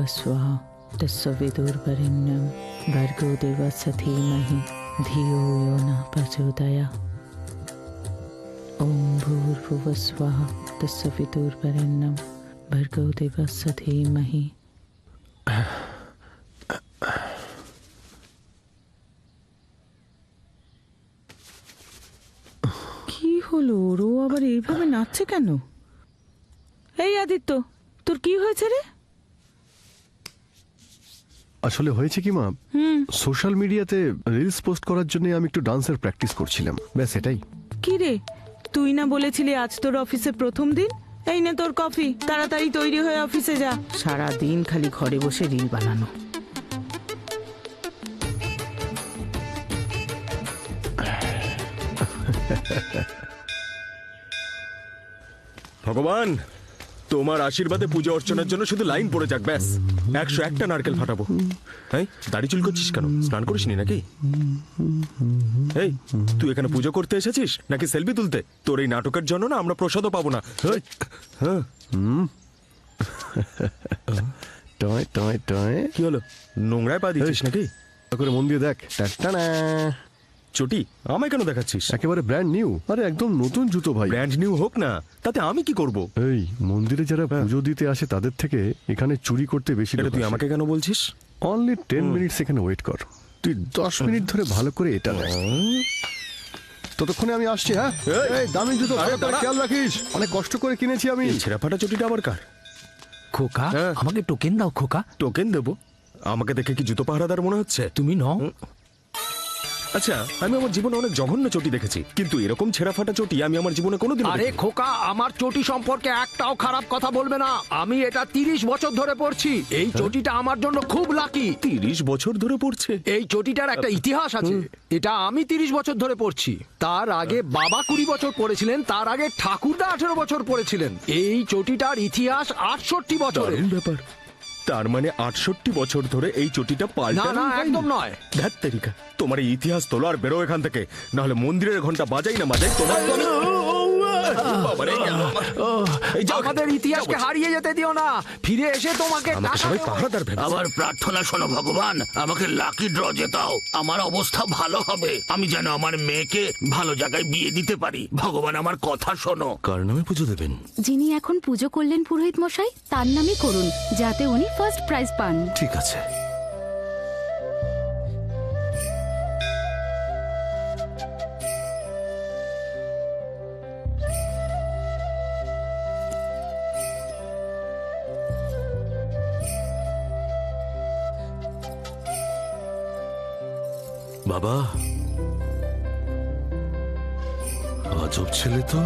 ভুবস্বঃ তস্যবিতুর্বরেণ্যং ভর্গো দেবস্য ধীমহি ধিয়ো यो न प्रचोदयात्। ओम भूर्भुवस्वः तस्सवितुर्वरेण्यं भर्गो देवस्य धीमहि। কি হলো? ও আবার এইভাবে নাচছে কেন? এই আদিত্য, তোর কি হয়েছে রে? আসলে হয়েছে কি মা, সোশ্যাল মিডিয়াতে রিলস পোস্ট করার জন্য আমি একটু ডান্সের প্র্যাকটিস করছিলাম, ব্যাস এটাই। কি রে, তুই না বলেছিলি আজ তোর অফিসের প্রথম দিন? এই নে তোর কফি, তাড়াতাড়ি তৈরি হয়ে অফিসে যা। সারা দিন খালি ঘরে বসে রিল বানানো। ভগবান, তোমার আশীর্বাদে পূজা অর্চনার জন্য শুধু লাইন পড়ে যাক, ব্যাস 101টা নারকেল ফাটাবো। এই দাড়ি চুল করছিস কেন? স্নান করিসনি নাকি? এই তুই এখানে পুজো করতে এসেছিস নাকি সেলফি তুলতে? তোর এই নাটকের জন্য না আমরা প্রসাদও পাবো না। Toy toy toy. কি হলো, নোংরায় পা দিচ্ছিস নাকি? করে মন দিয়ে দেখ। টাটা। চটি আমায় কেন দেখাচ্ছিস? একেবারে ব্র্যান্ড নিউ, আরে একদম নতুন জুতো ভাই। ব্র্যান্ড নিউ হোক না, তাতে আমি কি করব? এই মন্দিরে যারা পুজো দিতে আসে তাদের থেকে এখানে চুরি করতে বেশি। এটা তুই আমাকে কেন বলছিস? অনলি 10 মিনিটস এখানে ওয়েট কর, তুই 10 মিনিট ধরে ভালো করে এটা দেখ। ততক্ষণে আমি আসছি। হ্যাঁ, এই দামি জুতো ভালো করে খেয়াল রাখিস, অনেক কষ্ট করে কিনেছি আমি। এই ছেঁড়া ফাটা চটিটা আবার কার? খোকা, আমাকে টোকেন দাও খোকা। টোকেন দেবো? আমাকে দেখে কি জুতো পাহারাদার মনে হচ্ছে? তুমি নও? আচ্ছা, আমি আমার জীবনে অনেক জঘন্য চটি দেখেছি, কিন্তু এরকম ছেঁড়া ফাটা চটি আমি আমার জীবনে কোনোদিন আরে খোকা, আমার চটি সম্পর্কে একটাও খারাপ কথা বলবে না। আমি এটা 30 বছর ধরে পরছি। এই চটিটা আমার জন্য খুব লাকি। 30 বছর ধরে পড়ছে? এই চটিটার একটা ইতিহাস আছে। এটা আমি 30 বছর ধরে পরছি। তার আগে বাবা 20 বছর পরেছিলেন, তার আগে ঠাকুরদা 18 বছর পরেছিলেন। এই চটিটার ইতিহাস 68 বছরের। দারুণ ব্যাপার। তার মানে 68 বছর ধরে এই চটিটা পাল্টানো না, হয়নি? একদম নয়। ধ্যাৎ তেরিকা, তোমার এই ইতিহাস তোলো আর বেরো এখান থেকে, না হলে মন্দিরের ঘন্টা বাজাই না বাজাই তোমার তো আমি। বাবারে, এই যাও, আমাদের ইতিহাসকে হারিয়ে যেতে দিও না। ফিরে এসে তোমাকে আমাকে সবাই টাকা দেব। পাহারাদার ভেবেছে। আমার প্রার্থনা শোনো ভগবান, আমাকে লাকি ড্র জেতাও। আমার অবস্থা ভালো হবে, আমি যেন আমার মেয়েকে ভালো জায়গায় বিয়ে দিতে পারি। ভগবান আমার কথা শোনো। কার নামে পুজো দেবেন? যিনি এখন পুজো করলেন পুরোহিত মশাই, তার নামই করুন, যাতে উনি ফার্স্ট প্রাইজ পান। ঠিক আছে। বাবা, আজব ছেলে তো।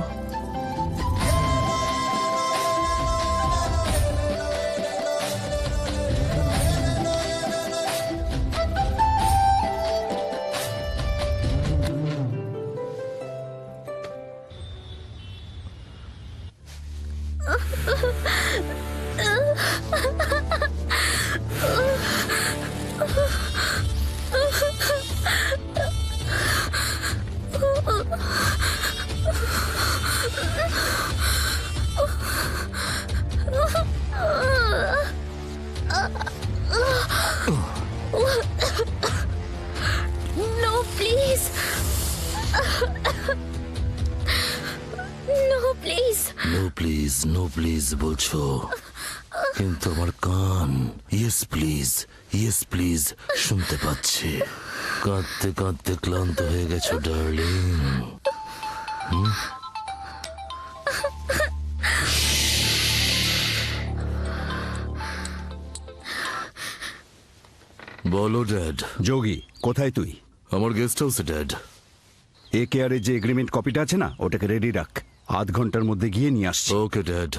No please, no please. No please, no please বলছো, কিন্তু আমার কান ইয়েস প্লিজ, ইয়েস প্লিজ শুনতে পাচ্ছে। কাঁদতে কাঁদতে ক্লান্ত হয়ে গেছো ডার্লিং। বলো ড্যাড। যোগী, কোথায় তুই? আমার গেস্ট হাউসে ড্যাড। এ কেয়ারের যে এগ্রিমেন্ট কপিটা আছে না, ওটাকে রেডি রাখ, আধ ঘন্টার মধ্যে গিয়ে নিয়ে আসছি। Okay dad.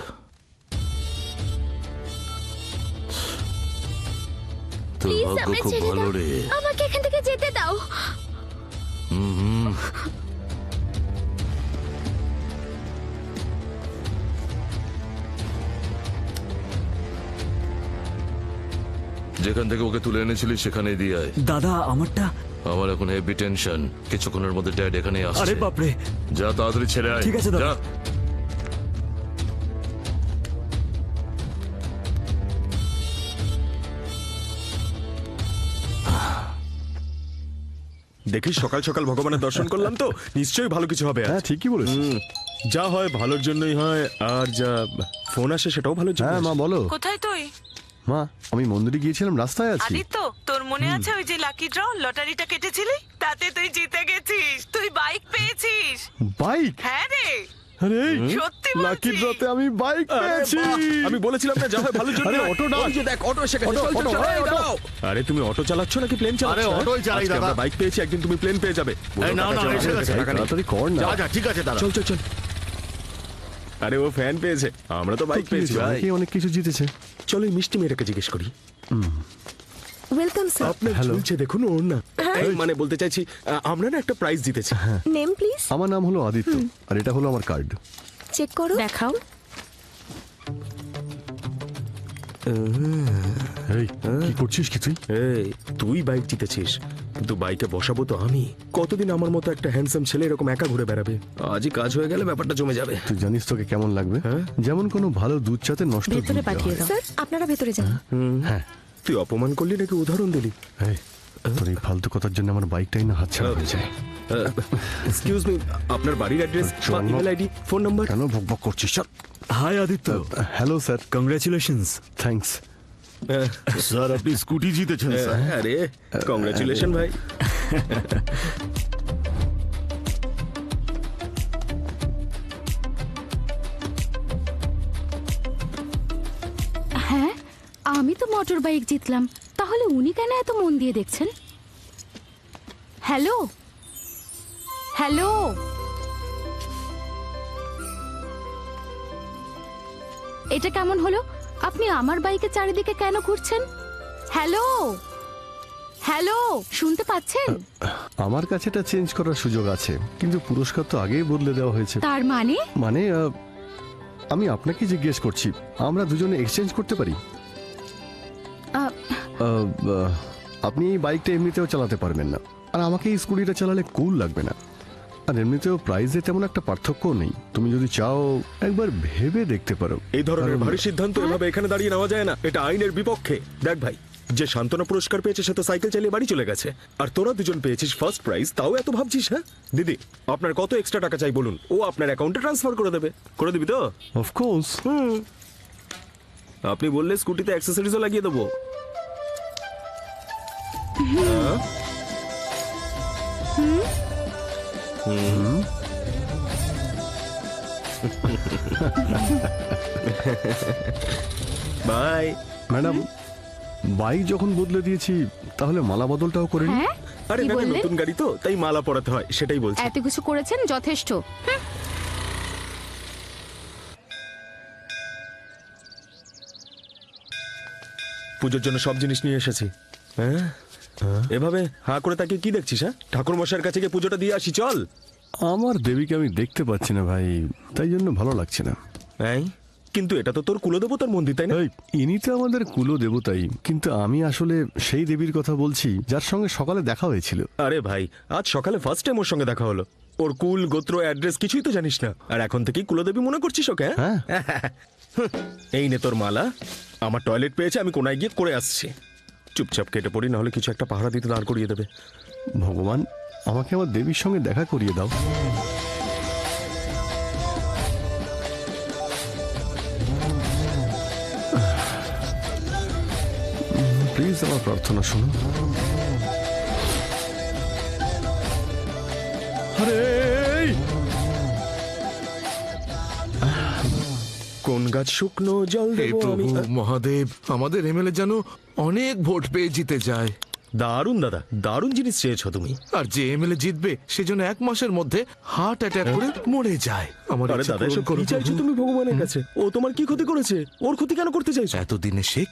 তোর প্লিজ ভাগ্য আমায় খুব ছেড়ে ভালো দাও, রে। আমাকে এখান থেকে যেতে দাও। যেখান থেকে ওকে তুলে এনেছিলি সেখানে দিয়ে আয়। দাদা, আমারটা। আমার এখন হেভি টেনশন, কিছুক্ষণের মধ্যে ড্যাড এখানে আসছে। আরে বাপরে। যা তাড়াতাড়ি ছেড়ে আয়। ঠিক আছে দাদা। যা। দেখিস সকাল সকাল ভগবানের দর্শন করলাম তো নিশ্চয়ই ভালো কিছু হবে আজ। হ্যাঁ ঠিকই বলেছিস। যা হয় ভালোর জন্যই হয়, আর যা ফোন আসে সেটাও ভালোর জন্য হ্যাঁ মা আসে। বলো। কোথায় তুই? মা আমি মন্দিরে গিয়েছিলাম, রাস্তায় আছি। আদিত্য, তোর মনে আছে ওই যে লাকি ড্র লটারিটা কেটেছিলি? তাতে তুই জিতে গেছিস, তুই বাইক পেয়েছিস। বাইক? হ্যাঁ রে, আরে সত্যি বলছি। লাকি ড্রতে আমি বাইক আরে পেয়েছি। বাহ, আমি বলেছিলাম না যা হয় ভালোর জন্য। আরে অটো না, ওই যে দেখ অটো এসে গেছে, অটো, চল, চল, অটো, চল, এই, এই, অটো। দাঁড়াও। আরে তুমি অটো চালাচ্ছ নাকি প্লেন চালাচ্ছ? আরে, হ্যাঁ? অটোই চালাই আজকে দাদা। আমরা বাইক পেয়েছি, একদিন তুমি প্লেন পেয়ে যাবে। এই, নাও, নাও, এসে গেছে। টাকা নেই। তাড়াতাড়ি কর না। যা যা ঠিক আছে দাদা। চল চল চল। আরে ও ফ্যান পেয়েছে, আমরা তো বাইক পেয়েছি ভাই। অনেকেই অনেক কিছু জিতেছে। চলো এই মিষ্টি মেয়েটাকে জিজ্ঞেস করি। Welcome sir. আপনার ঝুলছে দেখুন ওর না। এই, মানে বলতে চাইছি আমরা না একটা প্রাইজ জিতেছি। Name please. আমার নাম হলো আদিত্য, আর এটা হলো আমার কার্ড। চেক করো। দেখাও। এই কি করছিস কি তুই? এই তুই বাইক জিতেছিস, কিন্তু বাইকে বসাবো তো আমি। কতদিন আমার মতো একটা হ্যান্ডসাম ছেলে এরকম একা ঘুরে বেড়াবে? আজই কাজ হয়ে গেলে ব্যাপারটা জমে যাবে। তুই জানিস তোকে কেমন লাগবে? হ্যাঁ? যেমন কোনো ভালো দুধ চাতে নষ্ট দুধ ভেতরে দেওয়া পাঠিয়ে হয়। দাও। স্যার আপনারা ভেতরে যান। হ্যাঁ। তুই অপমান করলি নাকি উদাহরণ দিলি? এই, তোর এই ফালতু কথার জন্য আমার বাইকটাই না হাতছাড়া হয়ে যায়। এক্সকিউজ মি, আপনার বাড়ির অ্যাড্রেস বা চলো। Email ID, phone number? কেন বকবক করছিস? Hi Aditya, hello sir, congratulations. Thanks. Sir আপনি স্কুটি জিতেছেন স্যার। আরে কংগ্রাচুলেশন ভাই। হ্যাঁ, আমি তো মোটর বাইক জিতলাম, তাহলে উনি কেন এত মন দিয়ে দেখছেন? হ্যালো হ্যালো, এটা কেমন হলো? আপনি আমার বাইকের চারিদিকে কেন ঘুরছেন? হ্যালো হ্যালো, শুনতে পাচ্ছেন? আমার কাছে এটা চেঞ্জ করার সুযোগ আছে, কিন্তু পুরস্কার তো আগেই বদলে দেওয়া হয়েছে। তার মানে মানে আমি আপনাকে জিজ্ঞেস করছি, আমরা দুজনে এক্সচেঞ্জ করতে পারি? আহ, আপনি এই বাইকটা এমনিতেও চালাতে পারবেন না, আর আমাকে এই স্কুটিটা চালালে কুল লাগবে না। আর এমনিতেও প্রাইসে তেমন একটা পার্থক্যও নেই। তুমি যদি চাও একবার ভেবে দেখতে পারো। এই ধরনের ভারী সিদ্ধান্ত এভাবে এখানে দাঁড়িয়ে নেওয়া যায় না, এটা আইনের বিপক্ষে। দেখ ভাই, যে সান্ত্বনা পুরস্কার পেয়েছে সে তো সাইকেল চালিয়ে বাড়ি চলে গেছে, আর তোরা দুজন পেয়েছিস ফার্স্ট প্রাইজ, তাও এত ভাবছিস? হ্যাঁ দিদি, আপনার কত এক্সট্রা টাকা চাই বলুন, ও আপনার অ্যাকাউন্টে ট্রান্সফার করে দেবে। করে দিবি তো? অফকোর্স। আপনি বললে স্কুটিতে অ্যাক্সেসরিজও লাগিয়ে দেবো। বাই। ম্যাডাম, বাইক যখন বদলে দিয়েছি তাহলে মালা বদলটাও করে নিন। হ্যাঁ, আরে কি না, বললেন? নতুন গাড়ি তো, তাই মালা পরাতে হয়, সেটাই বলছি। এত কিছু করেছেন, যথেষ্ট। পুজোর জন্য সব জিনিস নিয়ে এসেছি। হ্যাঁ, এভাবে হাঁ করে তাকে কি দেখছিস? হ্যাঁ, ঠাকুর মশাইয়ের কাছে গিয়ে পুজোটা দিয়ে আসি, চল। আমার দেবীকে আমি দেখতে পাচ্ছি না ভাই, তাই জন্য ভালো লাগছে না। এই, কিন্তু এটা তো তোর কুলদেবতার মন্দির, তাই না? এই, ইনি তো আমাদের কুলো দেবতাই, কিন্তু আমি আসলে সেই দেবীর কথা বলছি যার সঙ্গে সকালে দেখা হয়েছিল। আরে ভাই, আজ সকালে ফার্স্ট টাইম ওর সঙ্গে দেখা হলো। ওর কুল, গোত্র, অ্যাড্রেস কিছুই তো জানিস না, আর এখন থেকেই কুলদেবী মনে করছিস ওকে? হ্যাঁ? এই নে তোর মালা। আমার টয়লেট পেয়েছে, আমি কোনায় গিয়ে করে আসছি। চুপচাপ কেটে পড়ি, নাহলে কিছু একটা পাহারা দিতে দাঁড় করিয়ে দেবে। ভগবান, আমাকে আমার দেবীর সঙ্গে দেখা করিয়ে দাও। প্লিজ আমার প্রার্থনা শোনো। আরে এই! কোন গাছ শুকনো জল হে দেবো আমি? প্রভু মহাদেব, আমাদের এমএলএ যেন অনেক ভোট পেয়ে জিতে যায়, দারুণ দাদা, দারুণ জিনিস চেয়েছো তুমি। আর যে এমএলএ জিতবে সে যেন 1 মাসের মধ্যে হার্ট অ্যাটাক করে মরে যায়। আমার আরে ইচ্ছা দাদা, পূরণ এসব করো কি চাইছো প্রভু। তুমি ভগবানের কাছে? ও তোমার কি ক্ষতি করেছে? ওর ক্ষতি কেন করতে চাইছো? এতদিনে সে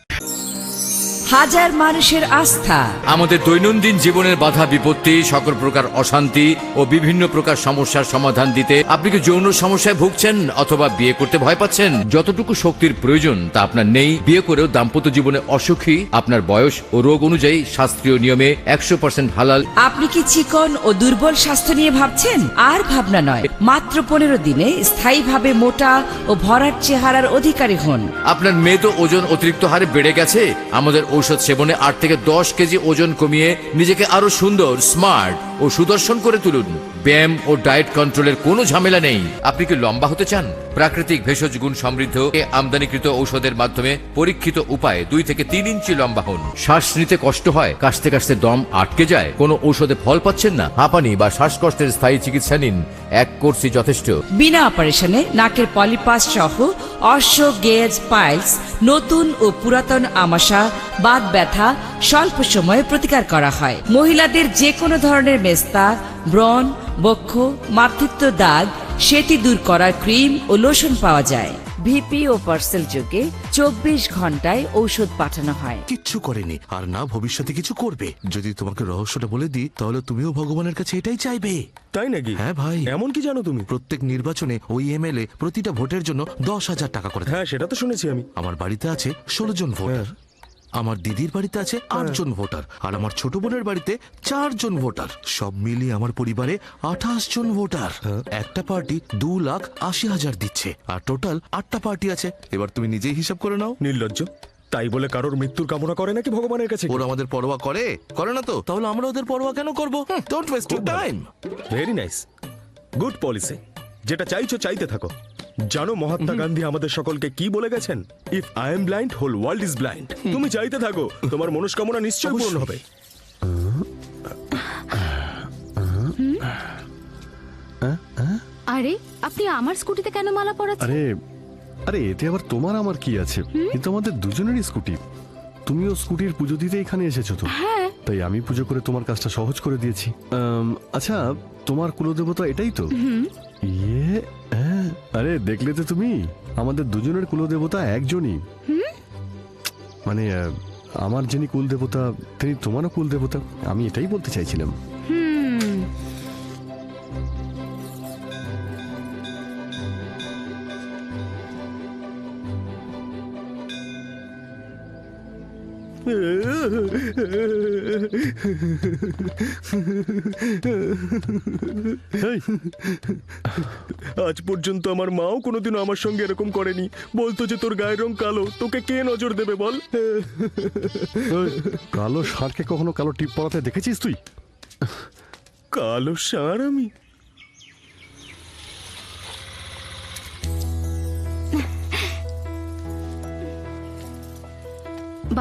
হাজার মানুষের আস্থা। আমাদের দৈনন্দিন জীবনের বাধা বিপত্তি, সকল প্রকার অশান্তি ও বিভিন্ন প্রকার সমস্যার সমাধান দিতে। আপনি কি যৌন সমস্যায় ভুগছেন অথবা বিয়ে করতে ভয় পাচ্ছেন? যতটুকু শক্তির প্রয়োজন তা আপনার নেই, বিয়ে করেও দাম্পত্য জীবনে অসুখী, আপনার বয়স ও রোগ অনুযায়ী শাস্ত্রীয় নিয়মে 100% হালাল। আপনি কি চিকন ও দুর্বল স্বাস্থ্য নিয়ে ভাবছেন? আর ভাবনা নয়, মাত্র 15 দিনে স্থায়ীভাবে মোটা ও ভরাট চেহারার অধিকারী হন। আপনার মেয়েদের ওজন অতিরিক্ত হারে বেড়ে গেছে? আমাদের ঔষধ সেবনে 8 থেকে 10 কেজি ওজন কমিয়ে নিজেকে আরো সুন্দর, স্মার্ট ও সুদর্শন করে তুলুন। ব্যায়াম ও ডায়েট কন্ট্রোলের কোনো ঝামেলা নেই। আপনি কি লম্বা হতে চান? প্রাকৃতিক ভেষজ গুণ সমৃদ্ধ আমদানিকৃত ঔষধের মাধ্যমে পরীক্ষিত উপায়ে 2 থেকে 3 ইঞ্চি লম্বা হন। শ্বাস নিতে কষ্ট হয়, কাশতে কাশতে দম আটকে যায়, কোনো ঔষধে ফল পাচ্ছেন না, হাঁপানি বা শ্বাসকষ্টের স্থায়ী চিকিৎসা নিন, এক কোর্সই যথেষ্ট। বিনা অপারেশনে নাকের পলিপাস সহ অর্শ, গেজ, পাইলস, নতুন ও পুরাতন আমাশা, বাত ব্যথা স্বল্প সময়ে প্রতিকার করা হয়। মহিলাদের যে কোনো ধরনের মেস্তা, ব্রণ, বক্ষ, মাতৃত্ব দাগ, সেটি দূর করার ক্রিম ও লোশন পাওয়া যায়। ভিপি ও পার্সেল যোগে 24 ঘন্টায় ঔষধ পাঠানো হয়। কিচ্ছু করেনি আর না ভবিষ্যতে কিছু করবে। যদি তোমাকে রহস্যটা বলে দিই তাহলে তুমিও ভগবানের কাছে এটাই চাইবে। তাই নাকি? হ্যাঁ ভাই। এমন কি জানো তুমি? প্রত্যেক নির্বাচনে ওই এমএলএ প্রতিটা ভোটের জন্য 10,000 টাকা করে দেয়। হ্যাঁ, সেটা তো শুনেছি আমি। আমার বাড়িতে আছে 16 জন ভোটার, আমার দিদির বাড়িতে আছে 8 জন ভোটার, আর আমার ছোট বোনের বাড়িতে 4 জন ভোটার। সব মিলিয়ে আমার পরিবারে 28 জন ভোটার। একটা পার্টি 2,80,000 দিচ্ছে, আর টোটাল 8টা পার্টি আছে। এবার তুমি নিজেই হিসাব করে নাও। নির্লজ্জ, তাই বলে কারোর মৃত্যুর কামনা করে নাকি ভগবানের কাছে? ওরা আমাদের পরোয়া করে না তো? তাহলে আমরা ওদের পরোয়া কেন করবো? Don't waste your time. Very nice, good policy. যেটা চাইছো চাইতে থাকো। জানো মহাত্মা গান্ধী আমাদের সকলকে কি বলে গেছেন? If I am blind, whole world is blind. তুমি চাইতে থাকো, তোমার মনস্কামনা নিশ্চয়ই পূর্ণ হবে। আরে আপনি আমার স্কুটিতে কেন মালা পরাচ্ছেন? আরে আরে এতে আবার তোমার আমার কি আছে? কিন্তু আমাদের দুজনেরই স্কুটি। তুমিও স্কুটির পুজো দিতে এখানে এসেছো তো, তাই আমি পুজো করে তোমার কাজটা সহজ করে দিয়েছি। আচ্ছা, তোমার কুলদেবতা এটাই তো? ইয়ে, হ্যাঁ। আরে দেখলে তো তুমি, আমাদের দুজনের কুলদেবতা একজনই। মানে আমার যিনি কুলদেবতা তিনি তোমারও কুলদেবতা। আমি এটাই বলতে চাইছিলাম। আজ পর্যন্ত আমার মাও কোনোদিনও আমার সঙ্গে এরকম করেনি। বলতো যে তোর গায়ের রং কালো, তোকে কে নজর দেবে বল? কালো ষাঁড়কে কখনো কালো টিপ পরাতে দেখেছিস তুই? কালো ষাঁড় আমি?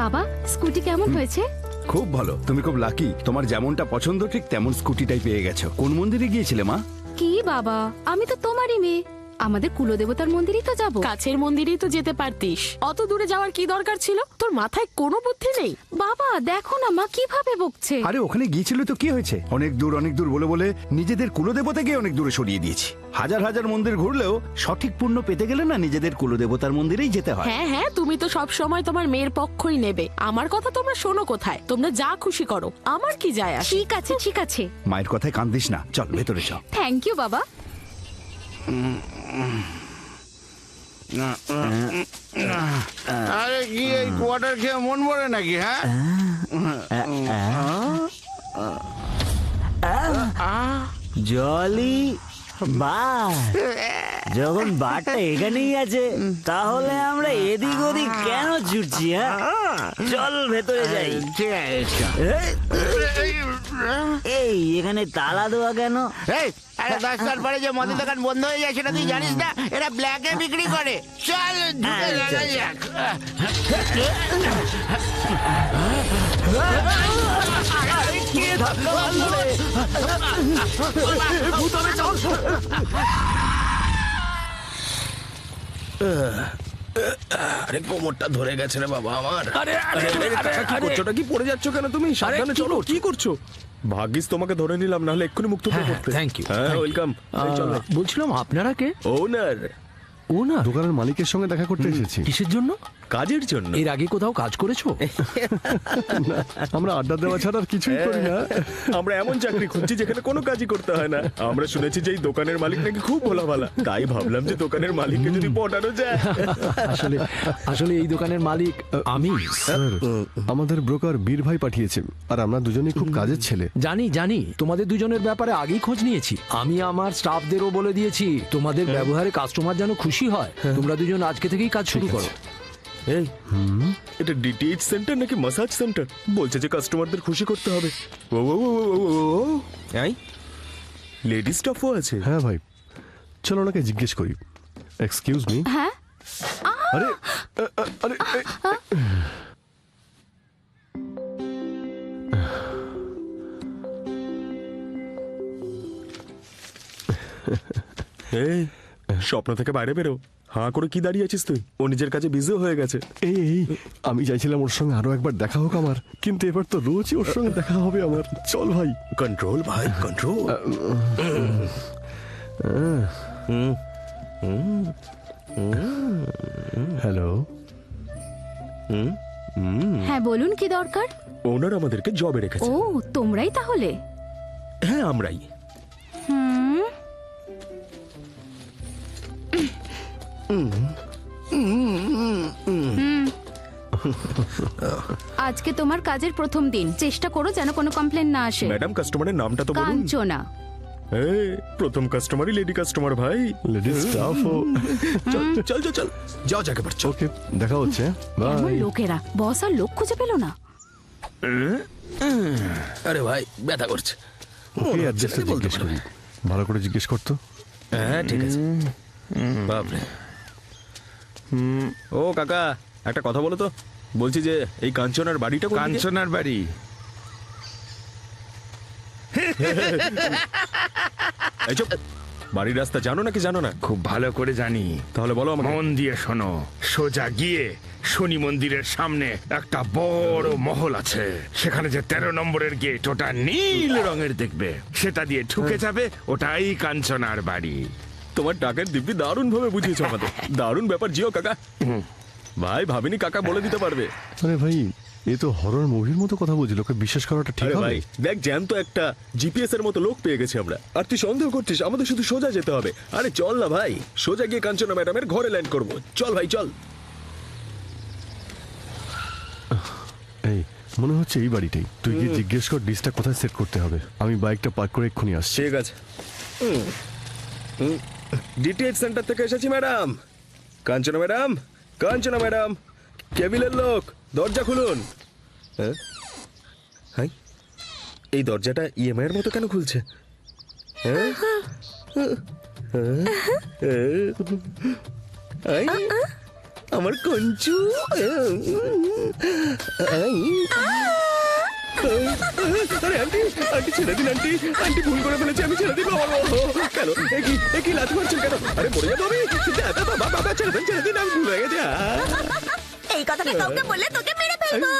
বাবা, স্কুটি কেমন হয়েছে? খুব ভালো, তুমি খুব লাকি। তোমার যেমনটা পছন্দ ঠিক তেমন স্কুটিটাই পেয়ে গেছো। কোন মন্দিরে গিয়েছিলে মা? কি বাবা, আমি তো তোমারই মেয়ে। আমাদের কুলদেবতার মন্দিরেই তো যাব। কাছের মন্দিরেই তো যেতে পারতিস, অত দূরে যাওয়ার কি দরকার ছিল? তোর মাথায় কোনো বুদ্ধি নেই? বাবা দেখো না মা কিভাবে বকছে। আরে ওখানে গিয়েছিল তো কি হয়েছে? অনেক দূর বলে বলে নিজেদের কুলদেবতাকে অনেক দূরে সরিয়ে দিয়েছি। হাজার হাজার মন্দির ঘুরলেও সঠিক পুণ্য পেতে গেলে না নিজেদের কুলদেবতার মন্দিরেই যেতে হয়। হ্যাঁ হ্যাঁ, তুমি তো সব সময় তোমার মেয়ের পক্ষই নেবে। আমার কথা তোমরা শোনো কোথায়? তোমরা যা খুশি করো, আমার কি যায় আসে? ঠিক আছে ঠিক আছে। মায়ের কথায় কান্দিস না, চল ভেতরে চল। থ্যাংক ইউ বাবা। আরে কি এই কোয়ার্টার খেয়ে মন ভরে নাকি? হ্যাঁ, জলি বা যখন বারটা এখানেই আছে তাহলে আমরা এদিক ওদিক কেন ছুটছি? চল ভেতরে যাই। এই এখানে তালা দেওয়া কেন? আরে 10টার পরে যে মদের দোকান বন্ধ হয়ে যায় সেটা তুই জানিস না? এরা ব্ল্যাকে বিক্রি করে। চল ঢুকে যাক। আরে কোমরটা ধরে গেছে রে বাবা আমার। করছোটা কি? পড়ে যাচ্ছ কেন তুমি? সাবধানে চলো। কি করছো? ভাগ্যিস তোমাকে ধরে নিলাম, নাহলে এক্ষুনি মুক্ত করতে। Thank you. হ্যাঁ, ওয়েলকাম। বলছিলাম আপনারা কে? ওনার। ওনার? দোকানের মালিকের সঙ্গে দেখা করতে এসেছি। কিসের জন্য? কাজের জন্য। এর আগে কোথাও কাজ করেছো? আমরা আড্ডা দেওয়া ছাড়া আর কিছুই করি না। আমরা এমন চাকরি খুঁজছি যেখানে কোনো কাজই করতে হয় না। আমরা শুনেছি যে এই দোকানের মালিক নাকি খুব ভোলাভালা, তাই ভাবলাম যে দোকানের মালিককে যদি পটানো যায়। আসলে আসলে এই দোকানের মালিক আমি। আমাদের ব্রোকার বীর ভাই পাঠিয়েছে, আর আমরা দুজনেই খুব কাজের ছেলে। জানি তোমাদের দুজনের ব্যাপারে আগেই খোঁজ নিয়েছি। আমি আমার স্টাফদেরও বলে দিয়েছি তোমাদের ব্যবহারে কাস্টমার যেন খুশি হয়। তোমরা দুজন আজকে থেকেই কাজ শুরু করো। এই এটা ডিটিএইচ সেন্টার নাকি মাসাজ সেন্টার? বলছে যে কাস্টমারদের খুশি করতে হবে। ও লেডি স্টাফও আছে? হ্যাঁ ভাই, চলো ওনাকে জিজ্ঞেস করি। Excuse me. হ্যাঁ আরে আরে এই স্বপ্ন থেকে বাইরে বেরো। হাঁ করে কি দাঁড়িয়ে আছিস তুই? ও নিজের কাছে বিজিও হয়ে গেছে। এই আমি চাইছিলাম ওর সঙ্গে আরো একবার দেখা হোক আমার, কিন্তু এবার তো রোজই ওর সঙ্গে দেখা হবে আমার। চল ভাই। কন্ট্রোল ভাই, কন্ট্রোল। হ্যালো। হ্যাঁ বলুন, কি দরকার? ওনার আমাদেরকে জবে রেখেছে। ও তোমরাই তাহলে? হ্যাঁ আমরাই। হুম, আজকে তোমার কাজের প্রথম দিন, চেষ্টা করো যেন কোনো কমপ্লেন না আসে। ম্যাডাম, কাস্টমারের নামটা তো বলুন। কাঞ্চনা। এই প্রথম কাস্টমারই লেডি কাস্টমার ভাই। Lady staff. চল চল চল চল, যাও যাকে পারছো। ওকে, দেখা হচ্ছে। এমন বাই। লোকেরা, বস আর লোক খুঁজে পেল না। আরে ভাই ব্যথা করছে। ওকে অ্যাড্রেসটা জিজ্ঞেস করি। ভালো করে জিজ্ঞেস করতো। হ্যাঁ ঠিক আছে। বাপরে। ও কাকা, একটা কথা বলো তো। বলছি যে এই কাঞ্চনার বাড়িটা কোন দিকে? কাঞ্চনার বাড়ি এই চুপ। বাড়ির রাস্তা জানো নাকি জানো না? খুব ভালো করে জানি। তাহলে বলো আমাকে। মন দিয়ে শোনো, সোজা গিয়ে শনি মন্দিরের সামনে একটা বড় মহল আছে। সেখানে যে 13 নম্বরের গেট, ওটা নীল রঙের দেখবে, সেটা দিয়ে ঢুকে যাবে, ওটাই কাঞ্চনার বাড়ি। তোমার টাকার দিব্যি দারুণ ভাবে বুঝিয়েছো আমাদের। দারুণ ব্যাপার জিও কাকা। ভাই ভাবিনি কাকা বলে দিতে পারবে। আরে ভাই, এ তো হরর মুভির মতো কথা বলছিল, ওকে বিশ্বাস করাটা ঠিক আরে হবে? ভাই দেখ, জ্যান্ত একটা জিপিএস এর মতো লোক পেয়ে গেছি আমরা। আর তুই সন্দেহ করছিস? আমাদের শুধু সোজা যেতে হবে। আরে চল না ভাই, সোজা গিয়ে কাঞ্চনা ম্যাডামের ঘরে ল্যান্ড করবো। চল ভাই চল। এই মনে হচ্ছে এই বাড়িটাই। তুই গিয়ে জিজ্ঞেস কর ডিসটা কোথায় সেট করতে হবে। আমি বাইকটা পার্ক করে এক্ষুনি আসছি। ঠিক আছে। ডিটিএইচ সেন্টার থেকে এসেছি madam. Kanchana madam, Kanchana madam, কেবিলের লোক, দরজা খুলুন। হ্যাঁ, এই দরজাটা ইএমআই এর মতো কেন খুলছে? আমার কঞ্চু। আরে আন্টি, আন্টি ছেড়ে দিন আন্টি। আন্টি ভুল করে ফেলেছি, আমি ছেড়ে দিন। কেন একই লাথি মারছেন কেন? আরে মরে যাবো আমি। বাবা ছেড়ে দিন, ছেড়ে দিন, আমি ভুল হয়ে গেছে। এই কথাটা কাউকে বললে তোকে মেরে ফেলবো।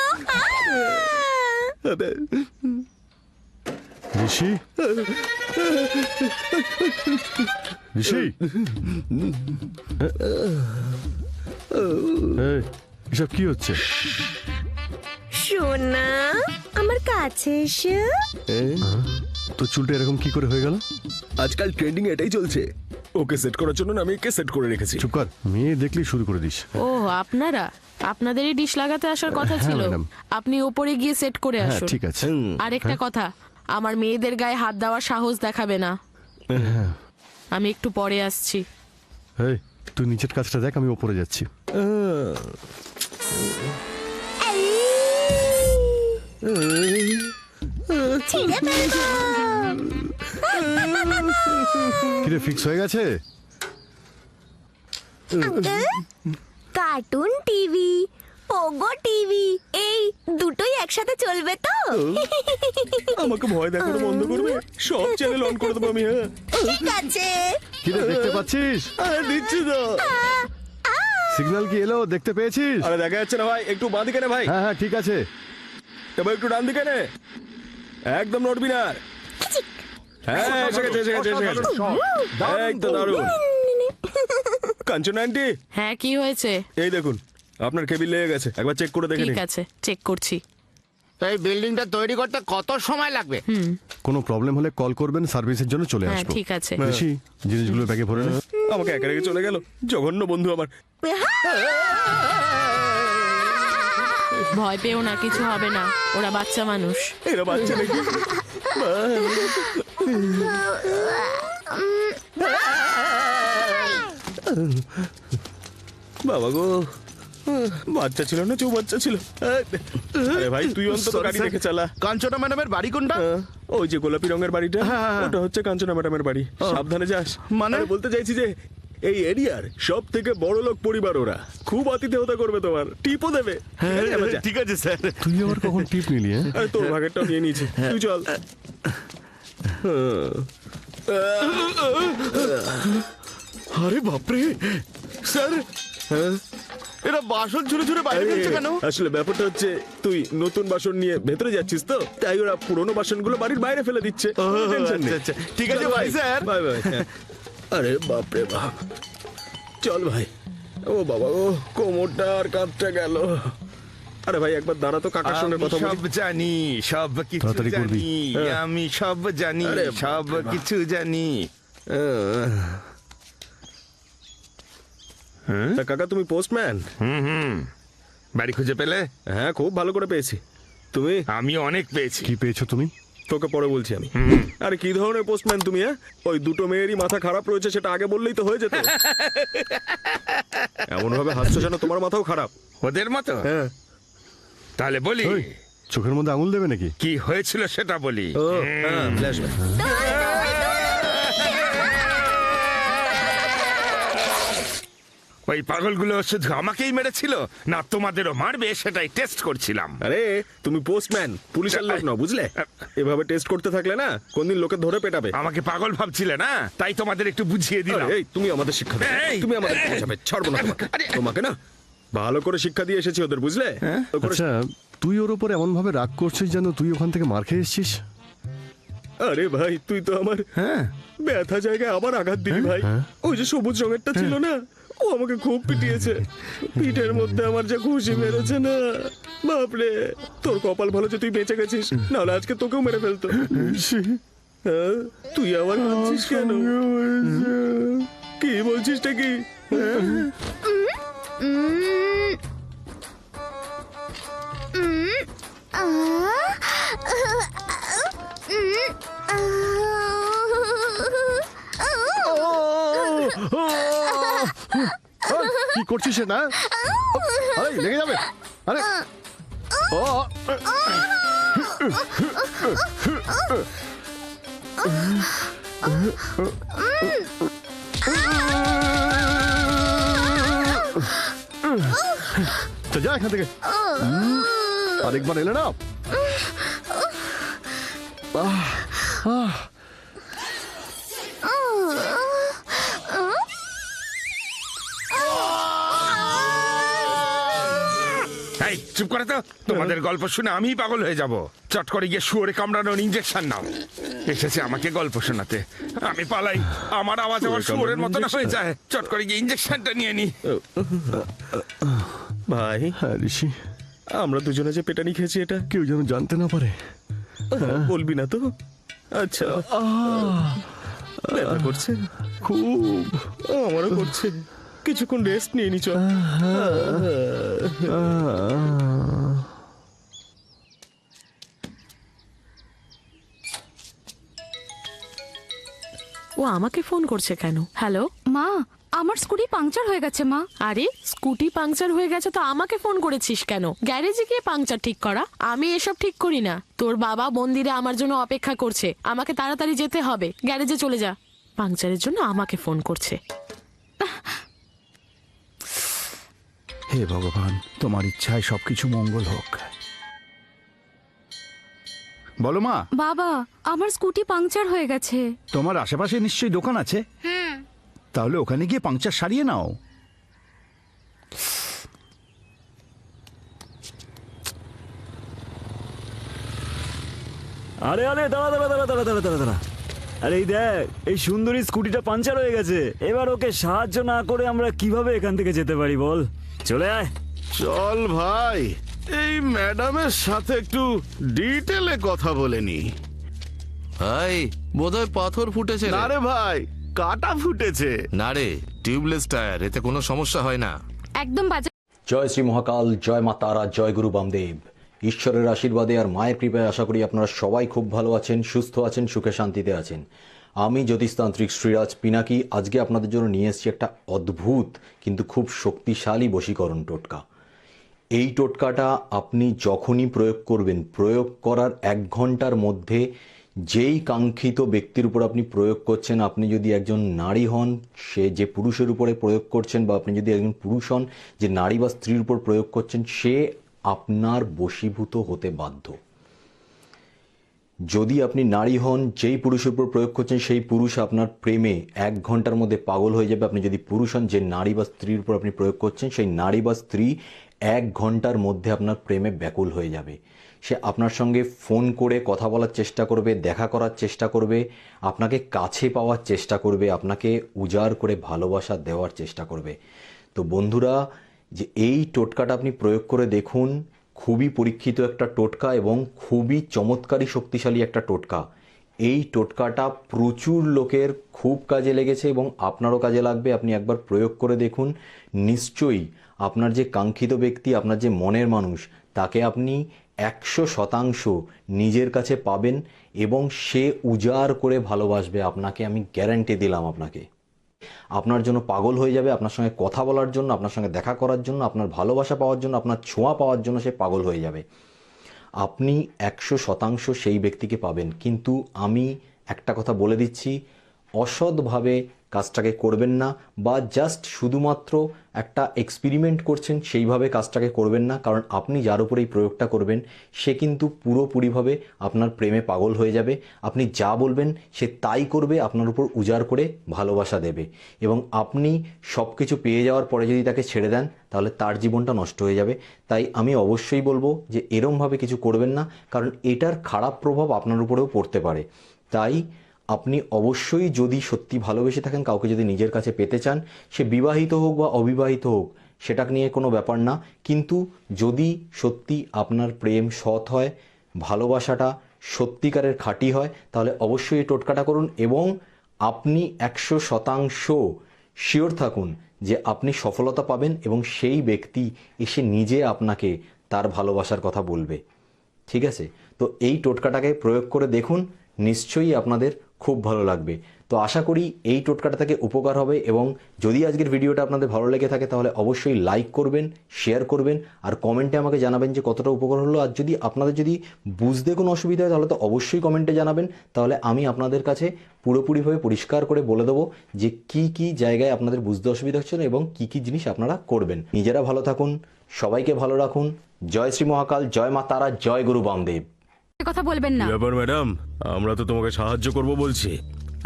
ঋষি, ঋষি, এই, এসব কি হচ্ছে? সোনা, আমার কাছে এসো। তো চুলটা এরকম কি করে হয়ে গেল? আজকাল ট্রেন্ডিং এটাই চলছে। ওকে সেট করার জন্য আমি একে সেট করে রেখেছি। চুপ কর, মেয়ে দেখলেই শুরু করে দিস। ও আপনারা, আপনাদেরই ডিশ লাগাতে আসার কথা ছিল। ম্যাডাম। আপনি ওপরে গিয়ে সেট করে হ্যাঁ আসুন। ঠিক আছে। আরেকটা কথা, আমার মেয়েদের গায়ে হাত দেওয়ার সাহস দেখাবে না। আমি একটু পরে আসছি। এই তুই নিচের কাজটা দেখ, আমি ওপরে যাচ্ছি। কিরে, ফিক্স হয়ে গেছে? কার্টুন টিভি, পোগো টিভি, এই দুটোই একসাথে চলবে তো? আমাকে ভয় দেখানো বন্ধ করবে? সব চ্যানেল অন করে দেবো আমি। হ্যাঁ ঠিক আছে। কিরে, দেখতে পাচ্ছিস? দিচ্ছি তো। সিগন্যাল কি এলো, দেখতে পেয়েছিস? আরে দেখা যাচ্ছে না ভাই, একটু বাঁ দিকে নে ভাই। হ্যাঁ হ্যাঁ ঠিক আছে। এবার একটু ডান দিকে নে, একদম নড়বি না। হ্যাঁ এসে গেছে, এসে গেছে, এসে গেছে। এই তো দারুণ। কাঞ্চনা আন্টি। হ্যাঁ কি হয়েছে? এই দেখুন, আপনার কেবিল লেগে গেছে, একবার চেক করে দেখে ঠিক নিন। আছে, চেক করছি। এই বিল্ডিংটা তৈরি করতে কত সময় লাগবে? কোনো প্রবলেম হলে কল করবেন, সার্ভিসের জন্য চলে হ্যাঁ আসবো। ঠিক আছে। ঋষি, জিনিসগুলো ব্যাগে ভরে নে। আমাকে একা রেখে চলে গেল, জঘন্য বন্ধু আমার। ভয় পেও না, কিছু হবে না, ওরা বাচ্চা মানুষ। এরা বাচ্চা নাকি? বাবা গো, বাচ্চা ছিল না চৌবাচ্চা ছিল। আরে ভাই তুই অন্তত গাড়ি দেখে চালা। কাঞ্চনা ম্যাডামের বাড়ি কোনটা? ওই যে গোলাপি রঙের বাড়িটা, হ্যাঁ। ওটা হচ্ছে কাঞ্চনা ম্যাডামের বাড়ি। সাবধানে যাস। মানে? আরে বলতে চাইছি যে এই এরিয়ার সব থেকে বড় লোক পরিবার ওরা, খুব আতিথেয়তা করবে, তোমার টিপও দেবে। ঠিক আছে স্যার। তুই আবার কখন টিপ নিলি? হ্যাঁ আরে তোর ভাগেরটাও নিয়ে নিয়েছি, তুই চল। আরে বাপরে স্যার, এরা বাসন ছুঁড়ে ছুঁড়ে বাইরে ফেলছে কেন? আসলে ব্যাপারটা হচ্ছে তুই নতুন বাসন নিয়ে ভেতরে যাচ্ছিস তো, তাই ওরা পুরোনো বাসনগুলো বাড়ির বাইরে ফেলে দিচ্ছে। টেনশন নেই। আচ্ছা, ঠিক আছে ভাই স্যার। Bye bye. আরে বাপরে বাপ, চল ভাই। ও বাবা, ও কোমরটা আর কাঁধটা গেল। আরে ভাই একবার দাঁড়া তো, কাকার সঙ্গে কথা বলি। সব জানি, সব কিছু তাড়াতাড়ি করবি। জানি, আমি সব জানি, আরে সব কিছু জানি। তা কাকা তুমি পোস্টম্যান? বাড়ি খুঁজে পেলে? হ্যাঁ খুব ভালো করে পেয়েছি। তুমি? আমি অনেক পেয়েছি। কি পেয়েছো তুমি? তোকে পরে বলছি আমি। আরে কি ধরনের পোস্টম্যান তুমি? ওই দুটো মেয়েরই মাথা খারাপ রয়েছে, সেটা আগে বললেই তো হয়ে যেত। এমন ভাবে হাসছো যেন তোমার মাথাও খারাপ। ওদের মতো? হ্যাঁ। তাহলে বলি, ওই, চোখের মধ্যে আঙুল দেবে নাকি? কি হয়েছিল সেটা বলি। ফ্ল্যাশব্যাক। ওই পাগলগুলো শুধু আমাকেই মেরেছিল না তোমাদেরও মারবে সেটাই টেস্ট করছিলাম। আরে তুমি পোস্টম্যান, পুলিশের লোক না, বুঝলে? এভাবে টেস্ট করতে থাকলে না কোনদিন লোকে ধরে পেটাবে। আমাকে পাগল ভাবছিলে না, তাই তোমাদের একটু বুঝিয়ে দিলাম। এই তুমি আমাদের শিক্ষা দাও, এই! তুমি আমাদের বোঝাবে, ছাড়বো না তোমাকে। তোমাকে না ভালো করে শিক্ষা দিয়ে এসেছি ওদের, বুঝলে? তো করে- আচ্ছা, তুই ওর উপর এমন ভাবে রাগ করছিস যেন তুই ওখান থেকে মার খেয়ে এসেছিস। আরে ভাই তুই তো আমার ব্যথা জায়গায় আবার আঘাত দিলি ভাই। ওই যে সবুজ রঙেরটা ছিল না, ও আমাকে খুব পিটিয়েছে। পিঠের মধ্যে আমার যে ঘুষি মেরেছে না, বাপরে। তোর কপাল ভালো যে তুই বেঁচে গেছিস, নাহলে আজকে তোকেও মেরে ফেলতো। হ্যাঁ, তুই আবার কাঁদছিস কেন? কি বলছিস টা কি? কি করছিস না? আরে লেগে যাবে। আরে ও তো যা এখান থেকে। আরেকবার এলে না। এই চুপ করে তো, তোমাদের গল্প শুনে আমি পাগল হয়ে যাব। চট করে গিয়ে শুয়োরে কামড়ানোর ইঞ্জেকশন নাও। এসেছে আমাকে গল্প শোনাতে, আমি পালাই। আমার আওয়াজ আমার শুয়োরের মতো না হয়ে যায়। চট করে গিয়ে ইঞ্জেকশনটা নিয়ে নি। ভাই হ্যাঁ ঋষি, আমরা দুজনে যে পেটানি খেয়েছি এটা কেউ যেন জানতে না পারে। বলবি না তো? আচ্ছা, ব্যথা করছে খুব। আমারও করছে। কিছুক্ষণ রেস্ট নিয়ে নি, চল। ও আমাকে ফোন করছে কেন? হ্যালো মা, আমার স্কুটি পাংচার হয়ে গেছে মা। আরে স্কুটি পাংচার হয়ে গেছে তো আমাকে ফোন করেছিস কেন? গ্যারেজে গিয়ে পাংচার ঠিক করা। আমি এসব ঠিক করি না। তোর বাবা মন্দিরে আমার জন্য অপেক্ষা করছে, আমাকে তাড়াতাড়ি যেতে হবে। গ্যারেজে চলে যা। পাংচারের জন্য আমাকে ফোন করছে। হে ভগবান, তোমার ইচ্ছায় সবকিছু মঙ্গল হোক। বলো মা। বাবা, আমার স্কুটি পাংচার হয়ে গেছে। তোমার আশেপাশে নিশ্চয়ই দোকান আছে, তাহলে ওখানে গিয়ে পাংচার সারিয়ে নাও। আরে আরে দাঁড়া দাঁড়া দাঁড়া দাঁড়া দাঁড়া দাঁড়া দাঁড়া। আরে এই দেখ, এই সুন্দরী স্কুটিটা পাঞ্চার হয়ে গেছে। এবার ওকে সাহায্য না করে আমরা কিভাবে এখান থেকে যেতে পারি বল? চলে আয়। চল ভাই, এই ম্যাডামের সাথে একটু ডিটেলে কথা বলে নি। ভাই বোধহয় পাথর ফুটেছে না রে ভাই, কাটা ফুটেছে। না রে, টিউবলেস টায়ার, এতে কোনো সমস্যা হয় না। একদম বাজে। জয় শ্রী মহাকাল, জয় মা তারা, জয় গুরু বামদেব। ঈশ্বরের আশীর্বাদে আর মায়ের কৃপায় আশা করি আপনারা সবাই খুব ভালো আছেন, সুস্থ আছেন, সুখে শান্তিতে আছেন। আমি জ্যোতিষতান্ত্রিক শ্রীরাজ পিনাকি আজকে আপনাদের জন্য নিয়ে এসেছি একটা অদ্ভুত কিন্তু খুব শক্তিশালী বশীকরণ টোটকা। এই টোটকাটা আপনি যখনই প্রয়োগ করবেন, প্রয়োগ করার 1 ঘন্টার মধ্যে যেই কাঙ্ক্ষিত ব্যক্তির উপর আপনি প্রয়োগ করছেন, আপনি যদি একজন নারী হন সে যে পুরুষের উপরে প্রয়োগ করছেন, বা আপনি যদি একজন পুরুষ হন যে নারী বা স্ত্রীর উপর প্রয়োগ করছেন, সে আপনার বশীভূত হতে বাধ্য। যদি আপনি নারী হন, যেই পুরুষের উপর প্রয়োগ করছেন সেই পুরুষ আপনার প্রেমে 1 ঘন্টার মধ্যে পাগল হয়ে যাবে। আপনি যদি পুরুষ হন, যে নারী বা স্ত্রীর উপর আপনি প্রয়োগ করছেন সেই নারী বা স্ত্রী 1 ঘন্টার মধ্যে আপনার প্রেমে ব্যাকুল হয়ে যাবে। সে আপনার সঙ্গে ফোন করে কথা বলার চেষ্টা করবে, দেখা করার চেষ্টা করবে, আপনাকে কাছে পাওয়ার চেষ্টা করবে, আপনাকে উজাড় করে ভালোবাসা দেওয়ার চেষ্টা করবে। তো বন্ধুরা, যে এই টোটকাটা আপনি প্রয়োগ করে দেখুন, খুবই পরীক্ষিত একটা টোটকা এবং খুবই চমৎকারী শক্তিশালী একটা টোটকা। এই টোটকাটা প্রচুর লোকের খুব কাজে লেগেছে এবং আপনারও কাজে লাগবে। আপনি একবার প্রয়োগ করে দেখুন, নিশ্চয়ই আপনার যে কাঙ্ক্ষিত ব্যক্তি, আপনার যে মনের মানুষ, তাকে আপনি 100% নিজের কাছে পাবেন এবং সে উজাড় করে ভালোবাসবে আপনাকে। আমি গ্যারান্টি দিলাম আপনাকে। আপনার জন্য পাগল হয়ে যাবে, আপনার সঙ্গে কথা বলার জন্য, আপনার সঙ্গে দেখা করার জন্য, আপনার ভালোবাসা পাওয়ার জন্য, আপনার ছোঁয়া পাওয়ার জন্য সে পাগল হয়ে যাবে। আপনি 100% সেই ব্যক্তিকে পাবেন। কিন্তু আমি একটা কথা বলে দিচ্ছি, অসৎভাবে কাজটাকে করবেন না, বা জাস্ট শুধুমাত্র একটা এক্সপেরিমেন্ট করছেন সেইভাবে কাজটাকে করবেন না। কারণ আপনি যার উপরে এই প্রয়োগটা করবেন সে কিন্তু পুরোপুরিভাবে আপনার প্রেমে পাগল হয়ে যাবে। আপনি যা বলবেন সে তাই করবে, আপনার উপর উজাড় করে ভালোবাসা দেবে। এবং আপনি সব কিছু পেয়ে যাওয়ার পরে যদি তাকে ছেড়ে দেন তাহলে তার জীবনটা নষ্ট হয়ে যাবে। তাই আমি অবশ্যই বলবো যে এরমভাবে কিছু করবেন না, কারণ এটার খারাপ প্রভাব আপনার উপরেও পড়তে পারে। তাই আপনি অবশ্যই, যদি সত্যি ভালোবেসে থাকেন, কাউকে যদি নিজের কাছে পেতে চান, সে বিবাহিত হোক বা অবিবাহিত হোক সেটা নিয়ে কোনো ব্যাপার না, কিন্তু যদি সত্যি আপনার প্রেম সৎ হয়, ভালোবাসাটা সত্যিকারের খাঁটি হয়, তাহলে অবশ্যই এই টোটকাটা করুন এবং আপনি 100% শিওর থাকুন যে আপনি সফলতা পাবেন এবং সেই ব্যক্তি এসে নিজে আপনাকে তার ভালোবাসার কথা বলবে। ঠিক আছে? তো এই টোটকাটাকে প্রয়োগ করে দেখুন, নিশ্চয়ই আপনাদের খুব ভালো লাগবে। তো আশা করি এই টোটকাটা থেকে উপকার হবে এবং যদি আজকের ভিডিওটা আপনাদের ভালো লেগে থাকে তাহলে অবশ্যই লাইক করবেন, শেয়ার করবেন আর কমেন্টে আমাকে জানাবেন যে কতটা উপকার হলো। আর যদি আপনাদের যদি বুঝতে কোনো অসুবিধা হয় তাহলে তো অবশ্যই কমেন্টে জানাবেন, তাহলে আমি আপনাদের কাছে পুরোপুরিভাবে পরিষ্কার করে বলে দেবো যে কি কি জায়গায় আপনাদের বুঝতে অসুবিধা হচ্ছে এবং কি কি জিনিস আপনারা করবেন। নিজেরা ভালো থাকুন, সবাইকে ভালো রাখুন। জয় শ্রী মহাকাল, জয় মা তারা, জয় গুরু বামদেব। কথা বলবেন না। ব্যাপার ম্যাডাম, আমরা তো তোমাকে সাহায্য করব বলছি,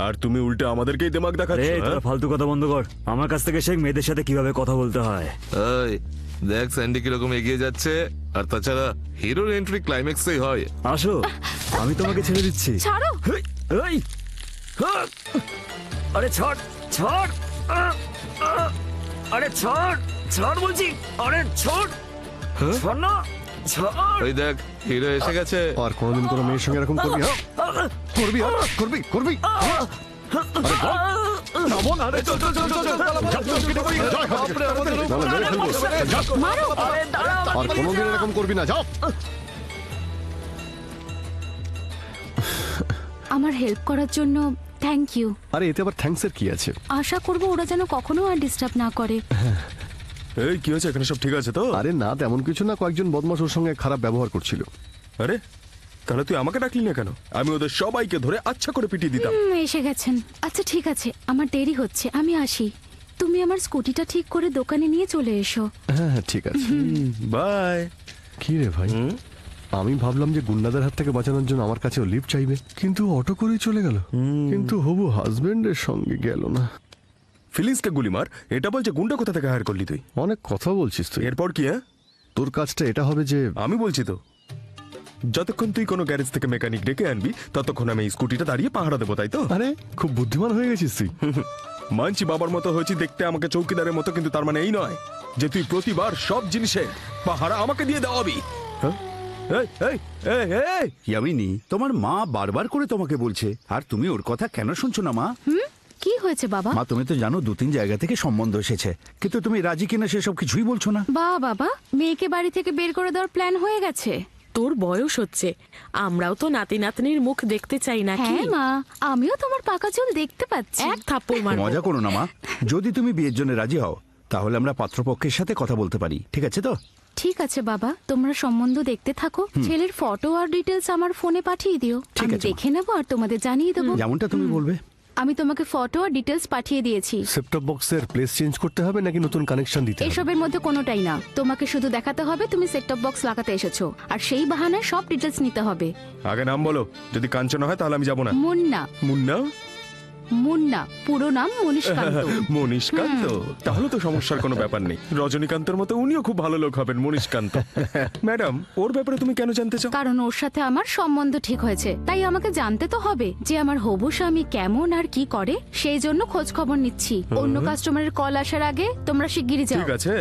আর তুমি উল্টে আমাদেরকেই দিমাগ দেখাচ্ছ। তোর ফালতু কথা বন্ধ কর, আমার কাছ থেকে শেখ মেয়েদের সাথে কিভাবে কথা বলতে হয়। এই দেখ স্যান্ডি কিরকম এগিয়ে যাচ্ছে, আর তাছাড়া হিরোর এন্ট্রি ক্লাইম্যাক্সেই হয়। আসো, আমি তোমাকে ছেড়ে দিচ্ছি। ছাড়ো। এই আরে ছাড় ছাড়, আরে ছাড় ছাড় বলছি, আরে ছাড় ছাড় না, ছাড়। ওই দেখ হিরো এসে গেছে। আর কোনোদিন কোনো মেয়ের সঙ্গে এরকম করবি? করবি করবি করবি? আর কোনোদিন এরকম করবি না, যাও। আমার হেল্প করার জন্য থ্যাংক ইউ। আরে এতে আবার থ্যাঙ্কস এর কি আছে? আশা করব ওরা যেন কখনো আর ডিস্টার্ব না করে। এই কি হয়েছে, এখানে সব ঠিক আছে তো? আরে না, তেমন কিছু না, কয়েকজন বদমাশ ওর সঙ্গে খারাপ ব্যবহার করছিল। আরে তাহলে তুই আমাকে ডাকলি না কেন? আমি ওদের সবাইকে ধরে আচ্ছা করে পিটিয়ে দিতাম। এসে গেছেন। আচ্ছা ঠিক আছে, আমার দেরি হচ্ছে, আমি আসি। তুমি আমার স্কুটিটা ঠিক করে দোকানে নিয়ে চলে এসো। হ্যাঁ হ্যাঁ ঠিক আছে, বাই। কি রে ভাই, আমি ভাবলাম যে গুন্ডাদের হাত থেকে বাঁচানোর জন্য আমার কাছেও লিফট চাইবে, কিন্তু অটো করেই চলে গেল। কিন্তু হবু হাজবেন্ডের সঙ্গে গেল না। ফিলিংসকে গুলি মার, এটা বলছে গুন্ডা কোথা থেকে হায়ার করলি তুই? অনেক কথা বলছিস তুই। এরপর কি? হ্যাঁ তোর কাজটা এটা হবে যে, আমি বলছি তো, যতক্ষণ তুই কোনো গ্যারেজ থেকে মেকানিক ডেকে আনবি ততক্ষণ আমি এই স্কুটিটা দাঁড়িয়ে পাহারা দেবো, তাই তো? আরে খুব বুদ্ধিমান হয়ে গেছিস তুই। মানছি বাবার মতো হয়েছি দেখতে, আমাকে চৌকিদারের মতো, কিন্তু তার মানে এই নয় যে তুই প্রতিবার সব জিনিসে পাহারা আমাকে দিয়ে দেওয়াবি। ইয়ামিনী, তোমার মা বারবার করে তোমাকে বলছে, আর তুমি ওর কথা কেন শুনছো না মা? কি হয়েছে বাবা? মা তুমি তো জানো 2-3 জায়গা থেকে সম্বন্ধ এসেছে, কিন্তু তুমি রাজি কিনা সেসব কিছুই বলছো না। বাবা, মেয়েকে বাড়ি থেকে বের করে দেওয়ার প্ল্যান হয়ে গেছে। তোর বয়স হচ্ছে, আমরাও তো নাতি নাতনির মুখ দেখতে চাই না। হ্যাঁ মা, আমিও তোমার পাকা চুল দেখতে পাচ্ছি। এক থাপ্পড় মার। মজা করো না মা, যদি তুমি বিয়ের জন্য রাজি হও তাহলে আমরা পাত্রপক্ষের সাথে কথা বলতে পারি, ঠিক আছে তো? ঠিক আছে বাবা, তোমরা সম্বন্ধ দেখতে থাকো। ছেলের ফটো আর ডিটেলস আমার ফোনে পাঠিয়ে দিও, আমি দেখে নেবো আর তোমাদের জানিয়ে দেবো। যেমনটা তুমি বলবে। আমি তোমাকে ফটো আর ডিটেলস পাঠিয়ে দিয়েছি। সেটটপ বক্সের প্লেস চেঞ্জ করতে হবে নাকি নতুন কানেকশন দিতে হবে? এসবের মধ্যে কোনোটাই না, তোমাকে শুধু দেখাতে হবে তুমি সেট টপ বক্স লাগাতে এসেছো, আর সেই বাহানায় সব ডিটেলস নিতে হবে। আগে নাম বলো, যদি কাঞ্চনা হয় তাহলে আমি যাবো না। মুন্না। মুন্না? মুন্না, পুরো নাম মনীষকান্ত। মনীষকান্ত? তাহলে তো সমস্যার কোনো ব্যাপার নেই। রজনীকান্তর মতো উনিও খুব ভালো লোক হবেন, মনীষকান্ত। ম্যাডাম, ওর ব্যাপারে তুমি কেন জানতে চাও? কারণ ওর সাথে আমার সম্বন্ধ ঠিক হয়েছে, তাই আমাকে জানতে তো হবে যে আমার হবু স্বামী কেমন আর কি করে। সেই জন্য খোঁজ খবর নিচ্ছি। অন্য কাস্টমারের কল আসার আগে তোমরা শিগগিরই যাও। ঠিক আছে,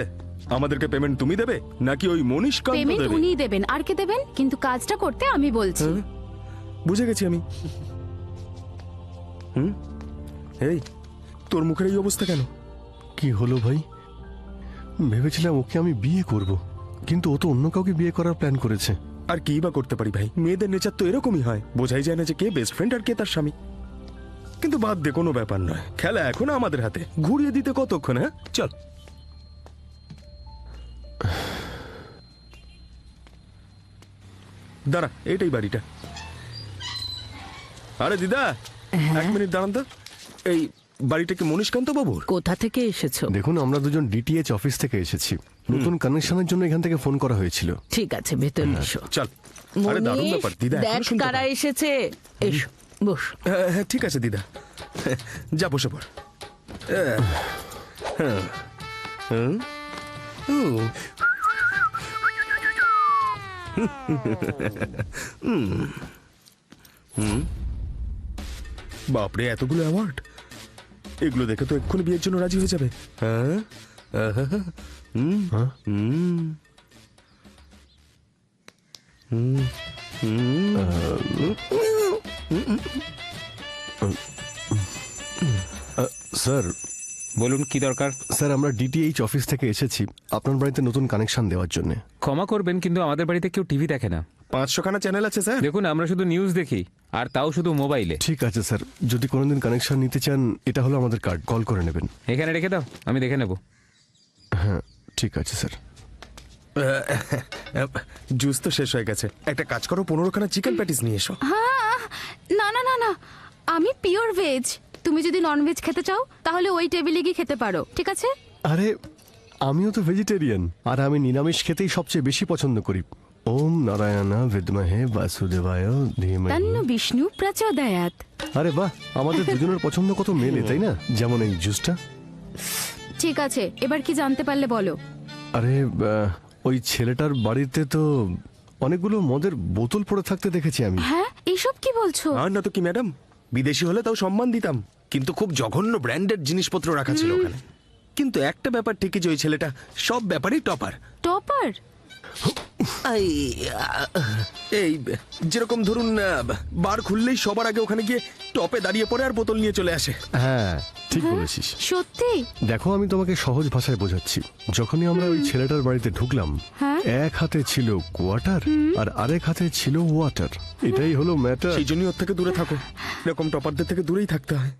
আমাদেরকে পেমেন্ট তুমি দেবে নাকি ওই মনীষকান্ত পেমেন্ট দেবে? উনিই দেবেন, আর কে দেবেন? কিন্তু কাজটা করতে আমি বলছি। বুঝে গেছি আমি। এই, তোর মুখের এই অবস্থা কেন? কি হলো ভাই? ভেবেছিলাম ওকে আমি বিয়ে করব, কিন্তু ও তো অন্য কাউকে বিয়ে করার প্ল্যান করেছে। আর কি বা করতে পারি ভাই, মেয়েদের নেচার তো এরকমই হয়, বোঝাই যায় না যে কে বেস্ট ফ্রেন্ড আর কে তার স্বামী। কিন্তু বাদ দে, কোনো ব্যাপার নয়, খেলা এখন আমাদের হাতে। ঘুরিয়ে দিতে কতক্ষণ? হ্যাঁ, চল। দাঁড়া, এটাই বাড়িটা। আরে দিদা, এক মিনিট দাঁড়ান তো। এই বাড়িটা কি মনীষকান্ত বাবুর? কোথা থেকে এসেছো? দেখুন, আমরা দুজন ডিটিএইচ অফিস থেকে এসেছি। নতুন কানেকশনের জন্য এখান থেকে ফোন করা হয়েছিল। ঠিক আছে, ভেতরে এসো। চল। আরে দারুণ মনীষ, ব্যাপার দিদা, দেখ এখনো শুনতে কারা পাই। এসেছে। এসো, বস। হ্যাঁ, ঠিক আছে দিদা, যা বসে পড়। হ্যাঁ, হ্যাঁ, ও। বাপরে, এতগুলো অ্যাওয়ার্ড! এগুলো দেখে তো এক্ষুনি বিয়ের জন্য রাজি হয়ে যাবে। হ্যাঁ, স্যার বলুন, কি দরকার? স্যার, আমরা ডিটিএইচ অফিস থেকে এসেছি আপনার বাড়িতে নতুন কানেকশন দেওয়ার জন্য। ক্ষমা করবেন, কিন্তু আমাদের বাড়িতে কেউ টিভি দেখে না। 500খানা চ্যানেল আছে স্যার। দেখুন, আমরা শুধু নিউজ দেখি, আর তাও শুধু মোবাইলে। ঠিক আছে স্যার, যদি কোনোদিন কানেকশন নিতে চান, এটা হলো আমাদের কার্ড, কল করে নেবেন। এখানে রেখে দাও, আমি দেখে নেব। হ্যাঁ, ঠিক আছে স্যার। জুস তো শেষ হয়ে গেছে, একটা কাজ করো, 15খানা চিকেন প্যাটিস নিয়ে এসো। হ্যাঁ, না না না না, আমি পিওর ভেজ। তুমি যদি নন ভেজ খেতে চাও তাহলে ওই টেবিলে গিয়ে খেতে পারো, ঠিক আছে? আরে, আমিও তো ভেজিটেরিয়ান, আর আমি নিরামিষ খেতেই সবচেয়ে বেশি পছন্দ করি। ওম নারায়ণ বিদ্মহে বাসুদেবায় ধীমহি। তন্নো বিষ্ণু প্রচোদয়াৎ। আরে বাহ, আমাদের দুজনের পছন্দ কত মেলে, তাই না? যেমন এই জুসটা। ঠিক আছে, এবার কি জানতে পারলে বলো। আরে, ওই ছেলেটার বাড়িতে তো অনেকগুলো মদের বোতল পড়ে থাকতে দেখেছি আমি। হ্যাঁ, এইসব কি বলছো? আর না তো কি ম্যাডাম, বিদেশি হলে তাও সম্মান দিতাম, কিন্তু খুব জঘন্য ব্র্যান্ডেড জিনিসপত্র রাখা ছিল ওখানে। কিন্তু একটা ব্যাপার ঠিকই যে ওই ছেলেটা সব ব্যাপারেই টপার। টপার? এই যেরকম ধরুন, বার খুললেই সবার আগে ওখানে গিয়ে টপে দাঁড়িয়ে পড়ে আর বোতল নিয়ে চলে আসে। হ্যাঁ, ঠিক বলেছিস। সত্যি? দেখো, আমি তোমাকে সহজ ভাষায় বোঝাচ্ছি। যখনই আমরা ওই ছেলেটার বাড়িতে ঢুকলাম, এক হাতে ছিল কোয়ার্টার আর আরেক হাতে ছিল ওয়াটার। এটাই হলো ম্যাটার। সেই জন্যই ওর থেকে দূরে থাকো, এরকম টপারদের থেকে দূরেই থাকতে হয়।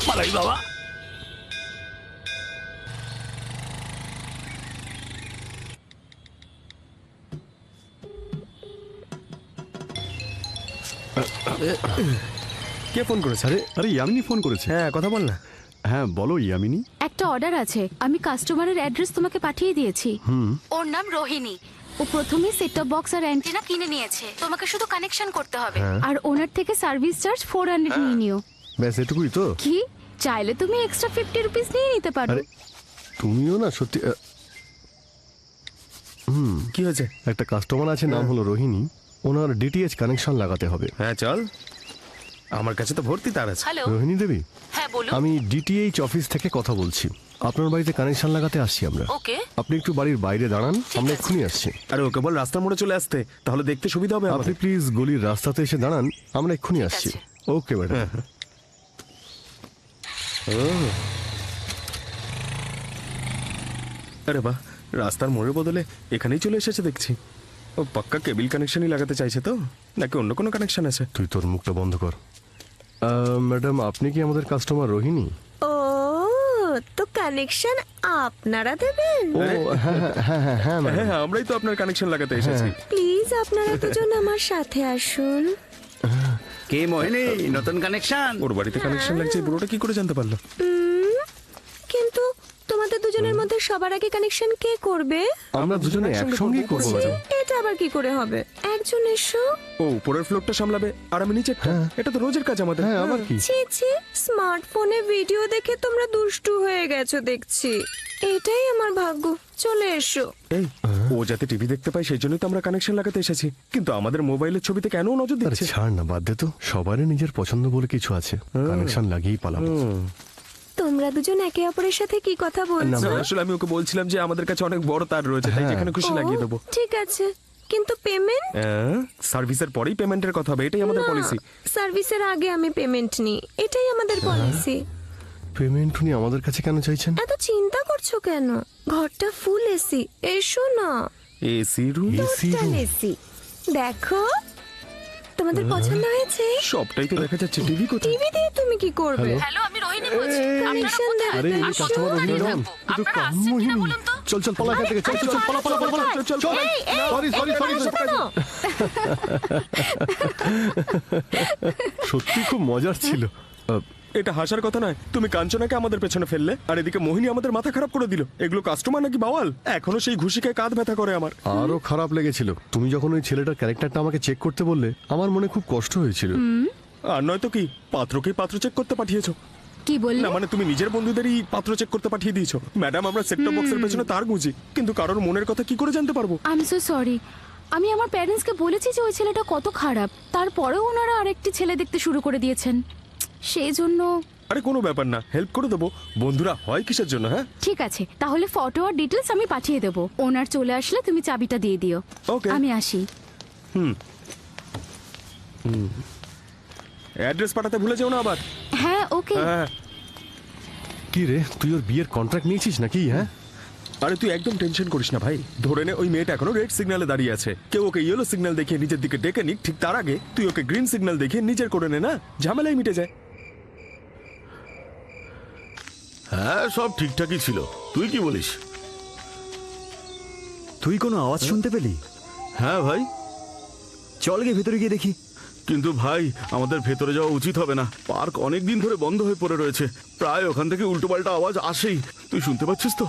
পালাই বাবা। কে ফোন করেছে? আরে ইয়ামিনী ফোন করেছে। হ্যাঁ, কথা বল না। হ্যাঁ, বলো ইয়ামিনী। একটা অর্ডার আছে, আমি কাস্টমারের অ্যাড্রেস তোমাকে পাঠিয়ে দিয়েছি। ওর নাম রোহিণী। ও প্রথমে সেট টপ বক্স আর অ্যান্টেনা কিনে নিয়েছে, তোমাকে শুধু কানেকশন করতে হবে। আর ওনার থেকে সার্ভিস চার্জ 400 নিয়ে নিও। ব্যাস, এটুকুই তো? কি, চাইলে তুমি এক্সট্রা 50 রুপিস নিয়ে নিতে পারো। আরে, তুমিও না সত্যি। কি হয়েছে? একটা কাস্টমার আছে, নাম হলো রোহিণী, ওনার ডিটিএইচ কানেকশন লাগাতে হবে। হ্যাঁ, চল। আমার কাছে তো ভর্তি তার আছে। হ্যালো রোহিণী দেবী, হ্যাঁ বলুন। আমি ডিটিএইচ অফিস থেকে কথা বলছি। আপনার বাড়িতে কানেকশন লাগাতে আসছি আমরা। ওকে আপনি একটু বাড়ির বাইরে দাঁড়ান, আমরা এক্ষুনি আসছি। আরে ওকে বল রাস্তার মোড়ে চলে আসতে, তাহলে দেখতে সুবিধা হবে আপনি আমাদের। প্লিজ গলির রাস্তাতে এসে দাঁড়ান, আমরা এক্ষুনি আসছি। Okay madam. আরে বাহ, রাস্তার মোড়ের বদলে এখানেই চলে এসেছে দেখছি। ও পাক্কা কেবিল কানেকশনই লাগাতে চাইছে তো, নাকি অন্য কোনো কানেকশন আছে? তুই তোর মুখটা বন্ধ কর। ম্যাডাম, আপনি কি আমাদের কাস্টমার রোহিণী? ও তো কানেকশন আপনারা দেবেন? ও হ্যাঁ হ্যাঁ হ্যাঁ হ্যাঁ ম্যাডাম। হ্যাঁ, আমরাই তো আপনার কানেকশন লাগাতে এসেছি। প্লিজ আপনারা দুজন আমার সাথে আসুন। কে মোহিনী, নতুন কানেকশন? ওর বাড়িতে কানেকশন লাগছে, এই বুড়োটা কি করে জানতে পারলো? কিন্তু তোমাদের দুজনের মধ্যে সবার আগে কানেকশন কে করবে? আমরা দুজনে একসঙ্গেই করব ম্যাডাম। এটা আবার কি করে হবে? একজন এসো। ও উপরের ফ্লোরটা সামলাবে আর আমি নিচেরটা। এটা তো রোজের কাজ আমাদের। হ্যাঁ, আবার কি? ছি ছি, স্মার্টফোনে ভিডিও দেখে তোমরা দুষ্টু হয়ে গেছো দেখছি। এটাই আমার ভাগ্য। চলে এসো। এই ও যাতে টিভি দেখতে পায় সেই জন্যই তো আমরা কানেকশন লাগাতে এসেছি, কিন্তু আমাদের মোবাইলের ছবিতে কেন নজর আরে দিচ্ছে? ছাড় না, বাদ দে তো। সবারই নিজের পছন্দ বলে কিছু আছে, কানেকশন লাগিয়েই পালাবো। তোমরা দুজন একে অপরের সাথে কি কথা না, বলছো? আসলে আমি ওকে বলছিলাম যে আমাদের কাছে অনেক বড় তার রয়েছে, তাই যেখানে খুশি লাগিয়ে দেবো। ঠিক আছে, কিন্তু পেমেন্ট? সার্ভিসের পরেই পেমেন্টের কথা হবে, এটাই আমাদের পলিসি। সার্ভিসের আগে আমি পেমেন্ট নিই, এটাই আমাদের পলিসি। পেমেন্ট উনি আমাদের কাছে কেন চাইছেন? এত চিন্তা করছো কেন? ঘরটা ফুল এসি, এসো না। AC room? Total AC. দেখো তোমাদের পছন্দ হয়েছে? সবটাই তো দেখা যাচ্ছে, টিভি কোথায়? টিভি দিয়ে তুমি কি করবে? হ্যালো আমি রোহিণী বলছি। কানেকশন আরে এই কাস্টমার রোহিণী নন, কিন্তু কাম মোহিনী। চল চল পালা এখান থেকে, চল চল পালা পালা পালা চল চল চল। Sorry sorry sorry. সত্যি খুব মজার ছিল। এটা হাসার কথা নয়। তুমি কাঞ্চনাকে আমাদের পেছনে ফেললে, আর এদিকে মোহিনী আমাদের মাথা খারাপ করে দিল। এগুলো কাস্টমার নাকি বাওয়াল? এখনো সেই ঘুষিকে কাঁধ ব্যথা করে আমার। আরো খারাপ লেগেছিল তুমি যখন ওই ছেলেটার ক্যারেক্টারটা আমাকে চেক করতে বললে, আমার মনে খুব কষ্ট হয়েছিল। আর নয়তো কি, পাত্রকেই পাত্র চেক করতে পাঠিয়েছো? কি বললে? না মানে তুমি নিজের বন্ধুদেরই পাত্র চেক করতে পাঠিয়ে দিয়েছো। ম্যাডাম, আমরা সেটটপ বক্সের পেছনে তার গুঁজি, কিন্তু কারোর মনের কথা কি করে জানতে পারবো? I am so sorry. আমি আমার প্যারেন্টসকে বলেছি যে ওই ছেলেটা কত খারাপ, তারপরেও ওনারা আরেকটি ছেলে দেখতে শুরু করে দিয়েছেন। সেই জন্য আরে কোনো ব্যাপার না, হেল্প করে দেবো। বন্ধুরা হয় কিসের জন্য? হ্যাঁ ঠিক আছে, তাহলে ফটো আর ডিটেলস আমি পাঠিয়ে দেবো। ওনার চলে আসলে তুমি চাবিটা দিয়ে দিও। ওকে, আমি আসি। অ্যাড্রেস পাঠাতে ভুলে যেও না আবার। হ্যাঁ ওকে। হ্যাঁ। কি রে, তুই ওর বিয়ের কন্ট্রাক্ট নিয়েছিস নাকি? হ্যাঁ। আরে তুই একদম টেনশন করিস না ভাই। ধরে নে ওই মেয়েটা এখনো রেড সিগন্যালে দাঁড়িয়ে আছে। কেউ ওকে ইয়েলো সিগন্যাল দেখিয়ে নিজের দিকে ডেকে নিক, ঠিক তার আগে তুই ওকে গ্রিন সিগন্যাল দেখিয়ে নিজের করে নে না, ঝামেলাই মিটে যায়। হ্যাঁ, সব ঠিকঠাকই ছিল। তুই কি বলিস? তুই কোনো আওয়াজ শুনতে পেলি? হ্যাঁ ভাই। চল গিয়ে ভেতরে গিয়ে দেখি। কিন্তু ভাই, আমাদের ভেতরে যাওয়া উচিত হবে না। পার্ক অনেক দিন ধরে বন্ধ হয়ে পড়ে রয়েছে, প্রায় ওখান থেকে উল্টোপাল্টা আওয়াজ আসেই। তুই শুনতে পাচ্ছিস তো?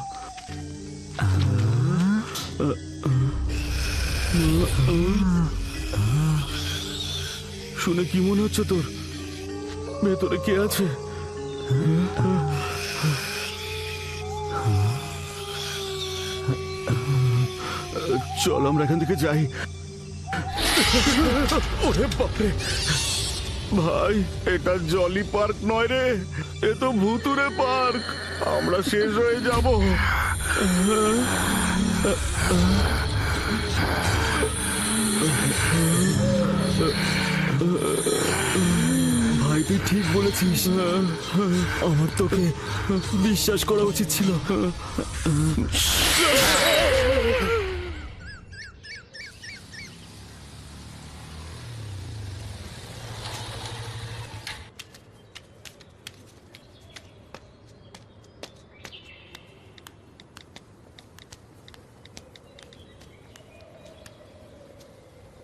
শুনে কি মনে হচ্ছে তোর? ভেতরে কে আছে? চল আমরা এখান থেকে যাই। ওরে বাপরে ভাই, এটা জলি পার্ক নয় রে, এ তো ভুতুরে পার্ক। আমরা শেষ হয়ে যাব। ভাই তুই ঠিক বলেছিস, আমার তোকে বিশ্বাস করা উচিত ছিল।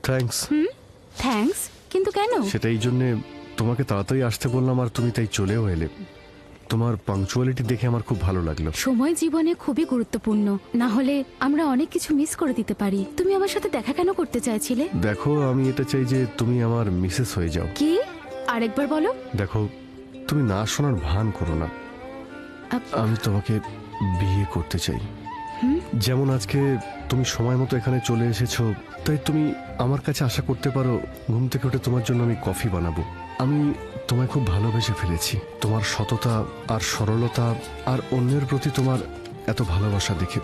থ্যাঙ্কস। থ্যাঙ্কস? কিন্তু কেন? সেটা এই জন্যে তোমাকে তাড়াতাড়ি আসতে বললাম, আর তুমি তাই চলেও এলে। তোমার পাংচুয়ালিটি দেখে আমার খুব ভালো লাগলো। সময় জীবনে খুবই গুরুত্বপূর্ণ, না হলে আমরা অনেক কিছু মিস করে দিতে পারি। তুমি আমার সাথে দেখা কেন করতে চাইছিলে? দেখো, আমি এটা চাই যে তুমি আমার মিসেস হয়ে যাও। কি? আরেকবার বলো। দেখো, তুমি না শোনার ভান করো না। আমি তোমাকে বিয়ে করতে চাই। যেমন আজকে তুমি সময় মতো এখানে চলে এসেছো, তাই তুমি আমার কাছে আশা করতে পারো ঘুম থেকে উঠে তোমার জন্য আমি কফি বানাবো। আমি তোমায় খুব ভালোবেসে ফেলেছি। তোমার সততা আর সরলতা আর অন্যের প্রতি তোমার এত ভালোবাসা দেখে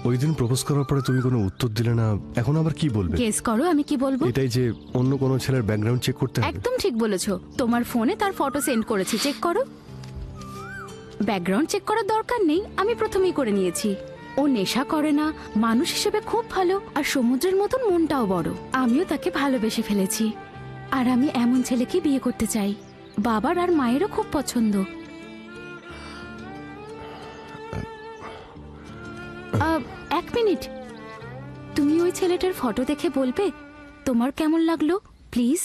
ওই দিন প্রপোজ করার পরে তুমি কোনো উত্তর দিলে না, এখন আবার কি বলবে? গেস করো আমি কি বলবো। এটাই যে অন্য কোনো ছেলের ব্যাকগ্রাউন্ড চেক করতে হবে? একদম ঠিক বলেছো। তোমার ফোনে তার ফটো সেন্ড করেছি, চেক করো। ব্যাকগ্রাউন্ড চেক করার দরকার নেই, আমি প্রথমেই করে নিয়েছি। ও নেশা করে না, মানুষ হিসেবে খুব ভালো, আর সমুদ্রের মতন মনটাও বড়। আমিও তাকে ভালোবেসে ফেলেছি, আর আমি এমন ছেলেকে বিয়ে করতে চাই। বাবার আর মায়েরও খুব পছন্দ। এক মিনিট, তুমি ওই ছেলেটার ফটো দেখে বলবে তোমার কেমন লাগলো, প্লিজ?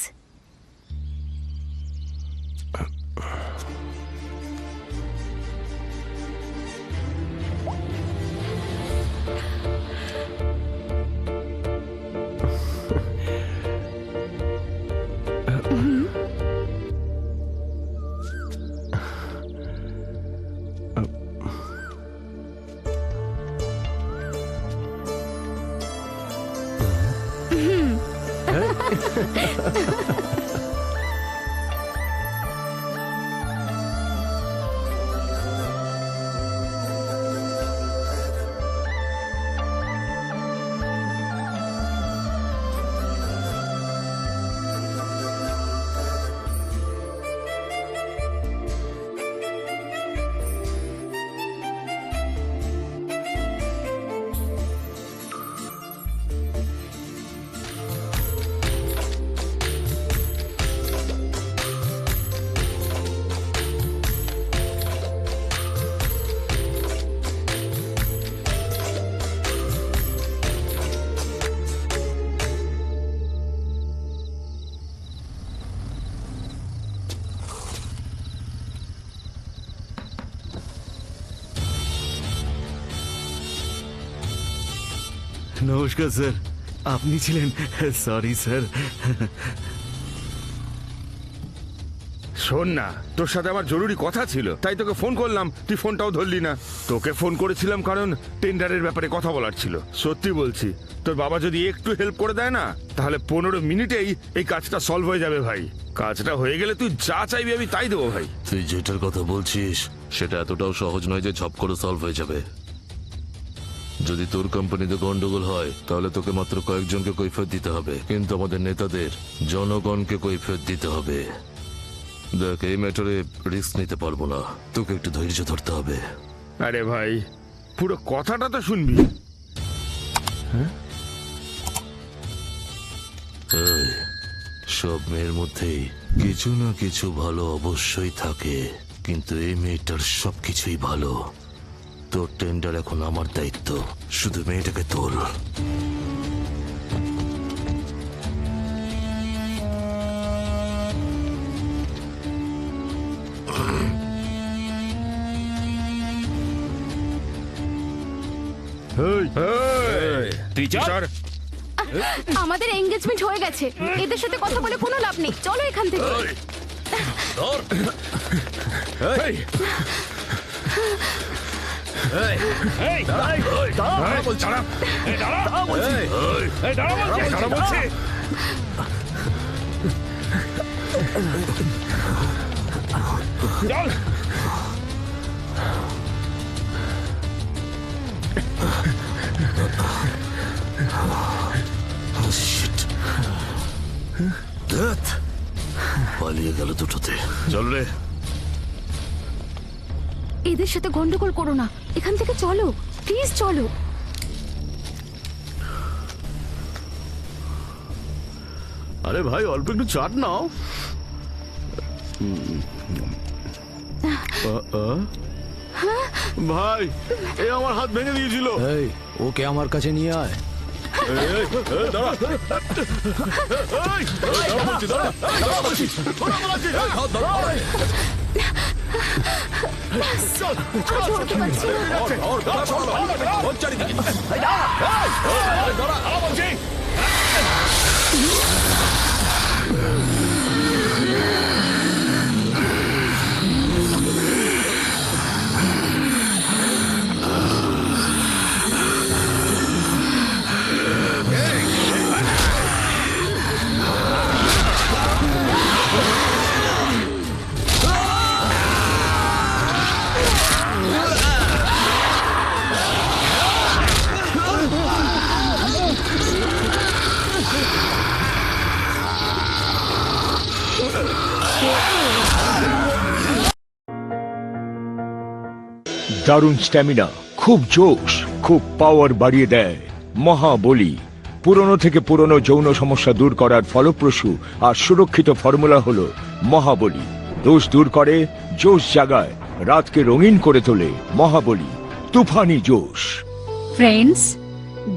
নমস্কার স্যার, আপনি ছিলেন? Sorry sir. শোন না, তোর সাথে আমার জরুরি কথা ছিল, তাই তোকে ফোন করলাম, তুই ফোনটাও ধরলি না। তোকে ফোন করেছিলাম কারণ টেন্ডারের ব্যাপারে কথা বলার ছিল। সত্যি বলছি, তোর বাবা যদি একটু হেল্প করে দেয় না, তাহলে 15 মিনিটেই এই কাজটা সলভ হয়ে যাবে ভাই। কাজটা হয়ে গেলে তুই যা চাইবি আমি তাই দেবো ভাই। তুই যেটার কথা বলছিস সেটা এতটাও সহজ নয় যে ঝপ করে সলভ হয়ে যাবে। যদি তোর কোম্পানিতে গন্ডগোল হয় তাহলে তোকে মাত্র কয়েকজনকে কৈফিয়ত দিতে হবে, কিন্তু আমাদের নেতাদের, জনগণকে কৈফিয়ত দিতে হবে। দেখ, এই ম্যাটারে রিস্ক নিতে পারবো না, তোকে একটু ধৈর্য ধরতে হবে। আরে ভাই, পুরো কথাটা তো শুনবি। এই, সব মেয়ের মধ্যেই কিছু না কিছু ভালো অবশ্যই থাকে, কিন্তু এই মেয়েটার সবকিছুই ভালো। তোর টেন্ডার এখন আমার দায়িত্ব, শুধু মেয়েটাকে তোর। তুই চল। আমাদের এঙ্গেজমেন্ট হয়ে গেছে, এদের সাথে কথা বলে কোনো লাভ নেই, চলো এখান থেকে। পালিয়ে গেল দুটোতে। চল রে। এদের সাথে গন্ডগোল করো না, এখান থেকে চলো, প্লিজ চলো। আরে ভাই, অল্প একটু চাট নাও। ভাই এ আমার হাত ভেঙে দিয়েছিল। এই ওকে আমার কাছে নিয়ে আয়। দারুণ স্ট্যামিনা, খুব জোশ, খুব পাওয়ার বাড়িয়ে দেয়। মহাবলী পুরনো থেকে পুরনো যৌন সমস্যা দূর করার ফলপ্রসূ আর সুরক্ষিত ফর্মুলা হলো মহাবলী। দোষ দূর করে, জোশ জাগায়, রাতকে রঙিন করে তোলে। মহাবলী তুফানি জোশ। Friends,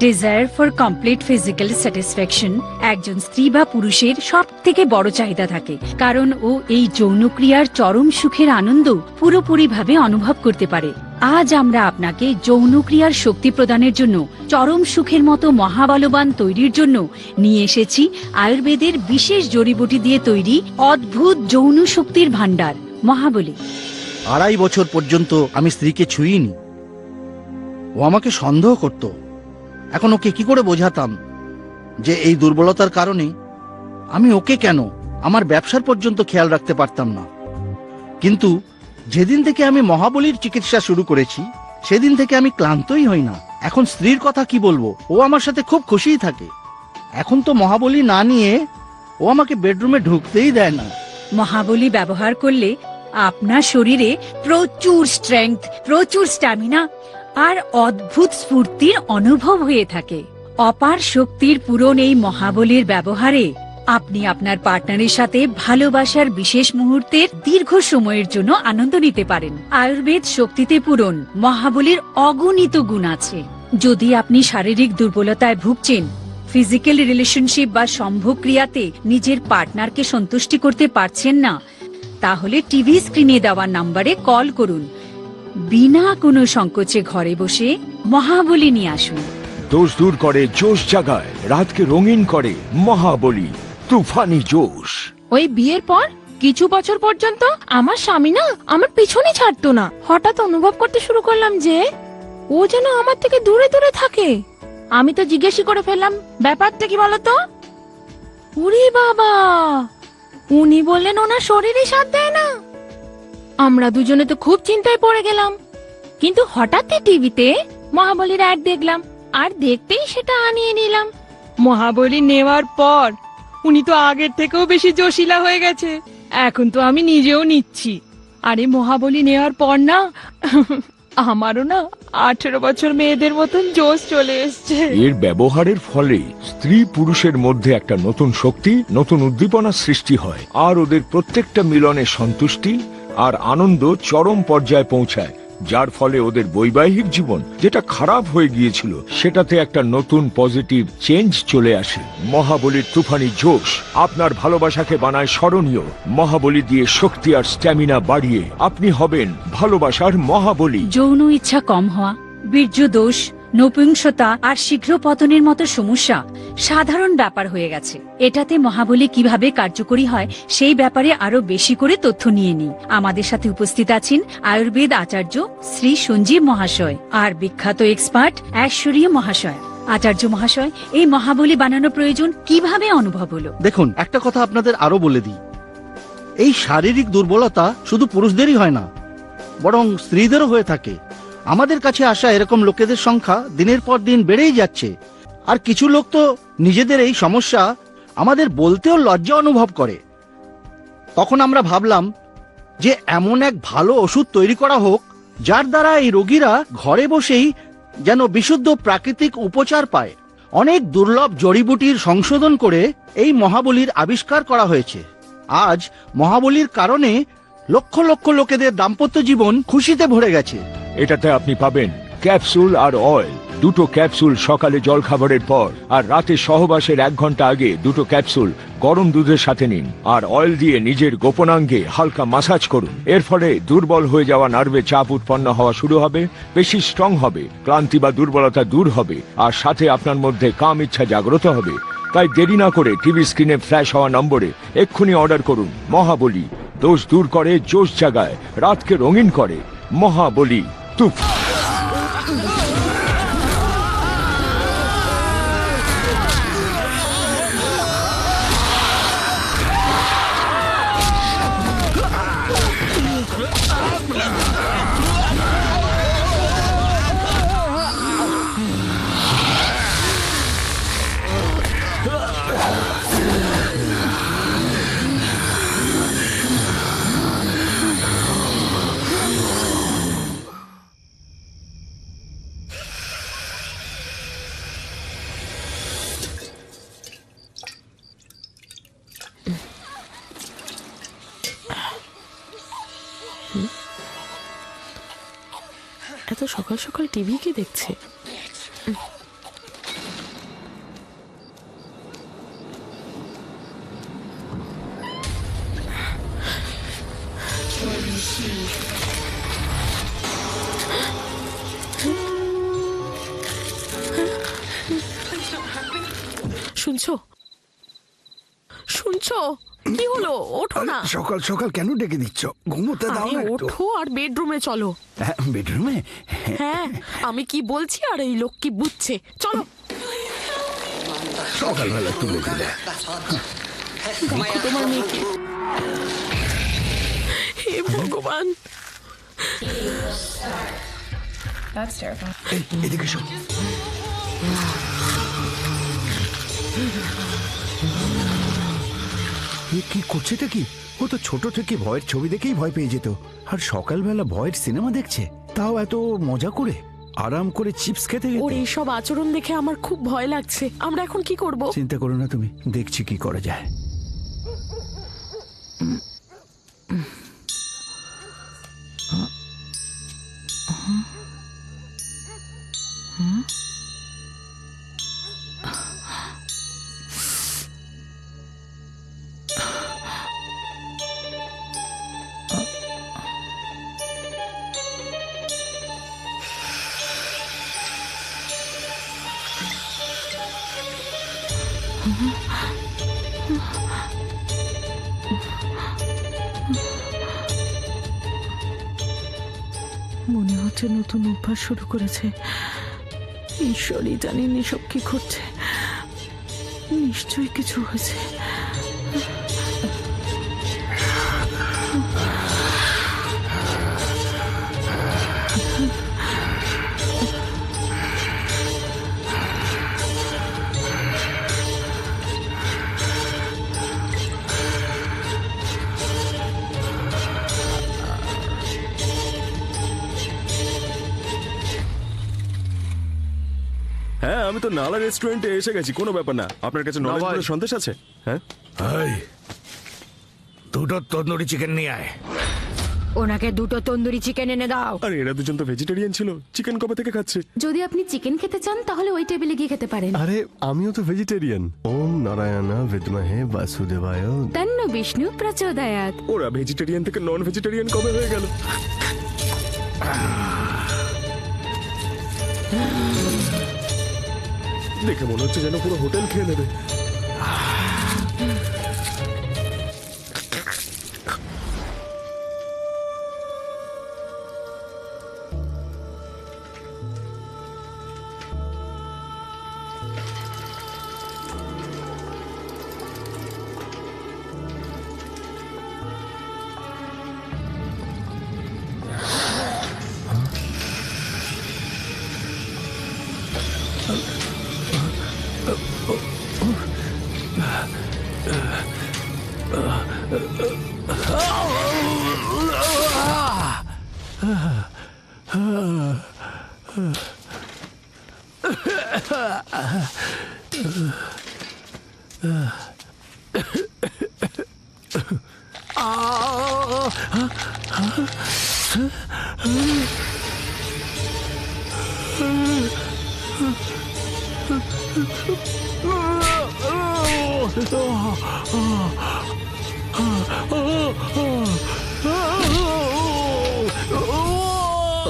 desire for complete physical satisfaction একজন স্ত্রী বা পুরুষের সব থেকে বড় চাহিদা থাকে, কারণ ও এই যৌনক্রিয়ার চরম সুখের আনন্দ পুরোপুরিভাবে অনুভব করতে পারে। আজ আমরা আপনাকে যৌনক্রিয়ার শক্তি প্রদানের জন্য চরম সুখের মতো মহাবলবান তৈরির জন্য নিয়ে এসেছি আয়ুর্বেদের বিশেষ জড়িবুটি দিয়ে তৈরি অদ্ভুত যৌন শক্তির ভান্ডার মহাবলী। 2.5 বছর পর্যন্ত আমি স্ত্রীকে ছুঁইনি। ও আমাকে সন্দেহ করত। এখন ওকে কি করে বোঝাতাম যে এই দুর্বলতার কারণে আমি ওকে কেন আমার ব্যবসার পর্যন্ত খেয়াল রাখতে পারতাম না। কিন্তু যেদিন থেকে আমি মহাবলীর চিকিৎসা শুরু করেছি সেদিন থেকে আমি ক্লান্তই হই না। এখন স্ত্রীর কথা কি বলবো, ও আমার সাথে খুব খুশিই থাকে। এখন তো মহাবলী না নিয়ে ও আমাকে বেডরুমে ঢুকতেই দেয় না। মহাবলী ব্যবহার করলে আপনার শরীরে প্রচুর স্ট্রেংথ, প্রচুর স্ট্যামিনা আর অদ্ভুত স্ফূর্তির অনুভব হয়ে থাকে। অপার শক্তির পূরণ এই মহাবলীর ব্যবহারে আপনি আপনার পার্টনারের সাথে ভালোবাসার বিশেষ মুহূর্তের দীর্ঘ সময়ের জন্য আনন্দ নিতে পারেন। আয়ুর্বেদ শক্তিতে পূরণ মহাবলীর অগণিত গুণ আছে। যদি আপনি শারীরিক দুর্বলতায় ভুগছেন, ফিজিক্যাল রিলেশনশিপ বা সম্ভোগ ক্রিয়াতে নিজের পার্টনারকে সন্তুষ্টি করতে পারছেন না, তাহলে টিভি স্ক্রিনে দেওয়া নম্বরে কল করুন। বিনা কোনো সংকোচে ঘরে বসে মহাবলী নিয়ে আসুন। দোষ দূর করে, জোশ জাগায়, রাতকে রঙিন করে। মহাবলী তুফানি জোশ। ওই বিয়ের পর কিছু বছর পর্যন্ত আমার স্বামী না আমার পিছনে ছাড়তো না। হঠাৎ অনুভব করতে শুরু করলাম যে ও যেন আমার থেকে দূরে দূরে থাকে। আমি তো জিজ্ঞেস করে ফেললাম, ব্যাপারটা কি বলতো? উরি বাবা, উনি বললেন ওনার শরীরে সাথ দেয় না। আমরা দুজনে তো খুব চিন্তায় পড়ে গেলাম। কিন্তু হঠাৎই টিভিতে মহাবলীর অ্যাড দেখলাম, আর দেখতেই সেটা আনিয়ে নিলাম। মহাবলী নেওয়ার পর উনি তো আগের থেকেও বেশি জোশিলা হয়ে গেছে। এখন তো আমি নিজেও নিচ্ছি। আরে মহাবলী নেওয়ার পর না আমারও না 18 বছর মেয়েদের মতন জোশ চলে এসছে। এর ব্যবহারের ফলে স্ত্রী পুরুষের মধ্যে একটা নতুন শক্তি, নতুন উদ্দীপনা সৃষ্টি হয়, আর ওদের প্রত্যেকটা মিলনে সন্তুষ্টি আর আনন্দ চরম পর্যায়ে পৌঁছায়, যার ফলে ওদের বৈবাহিক জীবন যেটা খারাপ হয়ে গিয়েছিল সেটাতে একটা নতুন পজিটিভ চেঞ্জ চলে আসে। মহাবলীর তুফানি জোশ আপনার ভালোবাসাকে বানায় স্মরণীয়। মহাবলী দিয়ে শক্তি আর স্ট্যামিনা বাড়িয়ে আপনি হবেন ভালোবাসার মহাবলী। যৌন ইচ্ছা কম হওয়া, বীর্য দোষ, নপুংসতা আর শীঘ্র পতনের মতো সমস্যা সাধারণ ব্যাপার হয়ে গেছে। এটাতে মহাবলী কিভাবে কার্যকরী হয় সেই ব্যাপারে আরো বেশি করে তথ্য নিয়ে নিই। আমাদের সাথে উপস্থিত আছেন আয়ুর্বেদ আচার্য শ্রী সঞ্জীব মহাশয় আর বিখ্যাত এক্সপার্ট ঐশ্বরীয় মহাশয়। আচার্য মহাশয়, এই মহাবলী বানানো প্রয়োজন কিভাবে অনুভব হলো? দেখুন, একটা কথা আপনাদের আরো বলে দিই, এই শারীরিক দুর্বলতা শুধু পুরুষদেরই হয় না, বরং স্ত্রীদেরও হয়ে থাকে। আমাদের কাছে আসা এরকম লোকেদের সংখ্যা দিনের পর দিন বেড়েই যাচ্ছে। আর কিছু লোক তো নিজেদের এই সমস্যা আমাদের বলতেও লজ্জা অনুভব করে। তখন আমরা ভাবলাম যে এমন এক ভালো ওষুধ তৈরি করা হোক যার দ্বারা এই রোগীরা ঘরে বসেই যেন বিশুদ্ধ প্রাকৃতিক উপচার পায়। অনেক দুর্লভ জড়িবুটির সংশোধন করে এই মহাবলীর আবিষ্কার করা হয়েছে। আজ মহাবলীর কারণে লক্ষ লক্ষ লোকেদের দাম্পত্য জীবন খুশিতে ভরে গেছে। এটাতে আপনি পাবেন ক্যাপসুল আর অয়েল। দুটো ক্যাপসুল সকালে জলখাবারের পর আর রাতে সহবাসের 1 ঘন্টা আগে দুটো ক্যাপসুল গরম দুধের সাথে নিন, আর অয়েল দিয়ে নিজের গোপনাঙ্গে হালকা মাসাজ করুন। এর ফলে দুর্বল হয়ে যাওয়া নার্ভে চাপ উৎপন্ন হওয়া শুরু হবে, বেশি স্ট্রং হবে, ক্লান্তি বা দুর্বলতা দূর হবে, আর সাথে আপনার মধ্যে কাম ইচ্ছা জাগ্রত হবে। তাই দেরি না করে টিভি স্ক্রিনে ফ্ল্যাশ হওয়া নম্বরে এক্ষুনি অর্ডার করুন। মহাবলী দোষ দূর করে, জোশ জাগায়, রাতকে রঙিন করে। মহাবলী তুফ। এত সকাল সকাল টিভি কে দেখছে? শুনছো শুনছো? কি হলো? ওঠো না। সকাল সকাল কেন ডেকে দিচ্ছ? ঘুমোতে দাও আরে না একটু। ওঠো আর বেডরুমে চলো। বেডরুমে? হ্যাঁ, আমি কি বলছি আর এই লোক কি বুঝছে? চলো। সকালবেলা তুলে দিলে। দেখো তোমার মেয়েকে। হে ভগবান। এই, এদিকে শোন। কি করছেটা কি? ও তো ছোট থেকে ভয়ের ছবি দেখেই ভয় পেয়ে যেত, আর সকালবেলা ভয়ের সিনেমা দেখছে, তাও এত মজা করে আরাম করে চিপস খেতে খেতে। ওর এইসব আচরণ দেখে আমার খুব ভয় লাগছে। আমরা এখন কি করব? চিন্তা করো না তুমি, দেখছি কি করা যায়। মনে হচ্ছে নতুন অভ্যাস শুরু করেছে। ঈশ্বরই জানেন এসব কি করছে। নিশ্চয়ই কিছু হয়েছে। হ্যাঁ, আমি তো নালা রেস্টুরেন্টে এসে গেছি, কোনো ব্যাপার না। আপনার কাছে নলেজ সন্দেশ আছে? হ্যাঁ, দুটো তন্দুরি চিকেন নিয়ে আয়। ওনাকে দুটো তন্দুরি চিকেন এনে দাও। আরে এরা দুজন তো ভেজিটেরিয়ান ছিল, চিকেন কবে থেকে খাচ্ছে? যদি আপনি চিকেন খেতে চান তাহলে ওই টেবিলে গিয়ে খেতে পারেন। আরে আমিও তো ভেজিটেরিয়ান। ওম নারায়ণা বিদ্মহে বাসুদেবায়। তন্ন বিষ্ণু প্রচোদয়াৎ। ওরা ভেজিটেরিয়ান থেকে নন ভেজিটেরিয়ান কবে হয়ে গেল? দেখে মনে হচ্ছে যেন পুরো হোটেল খেয়ে নেবে।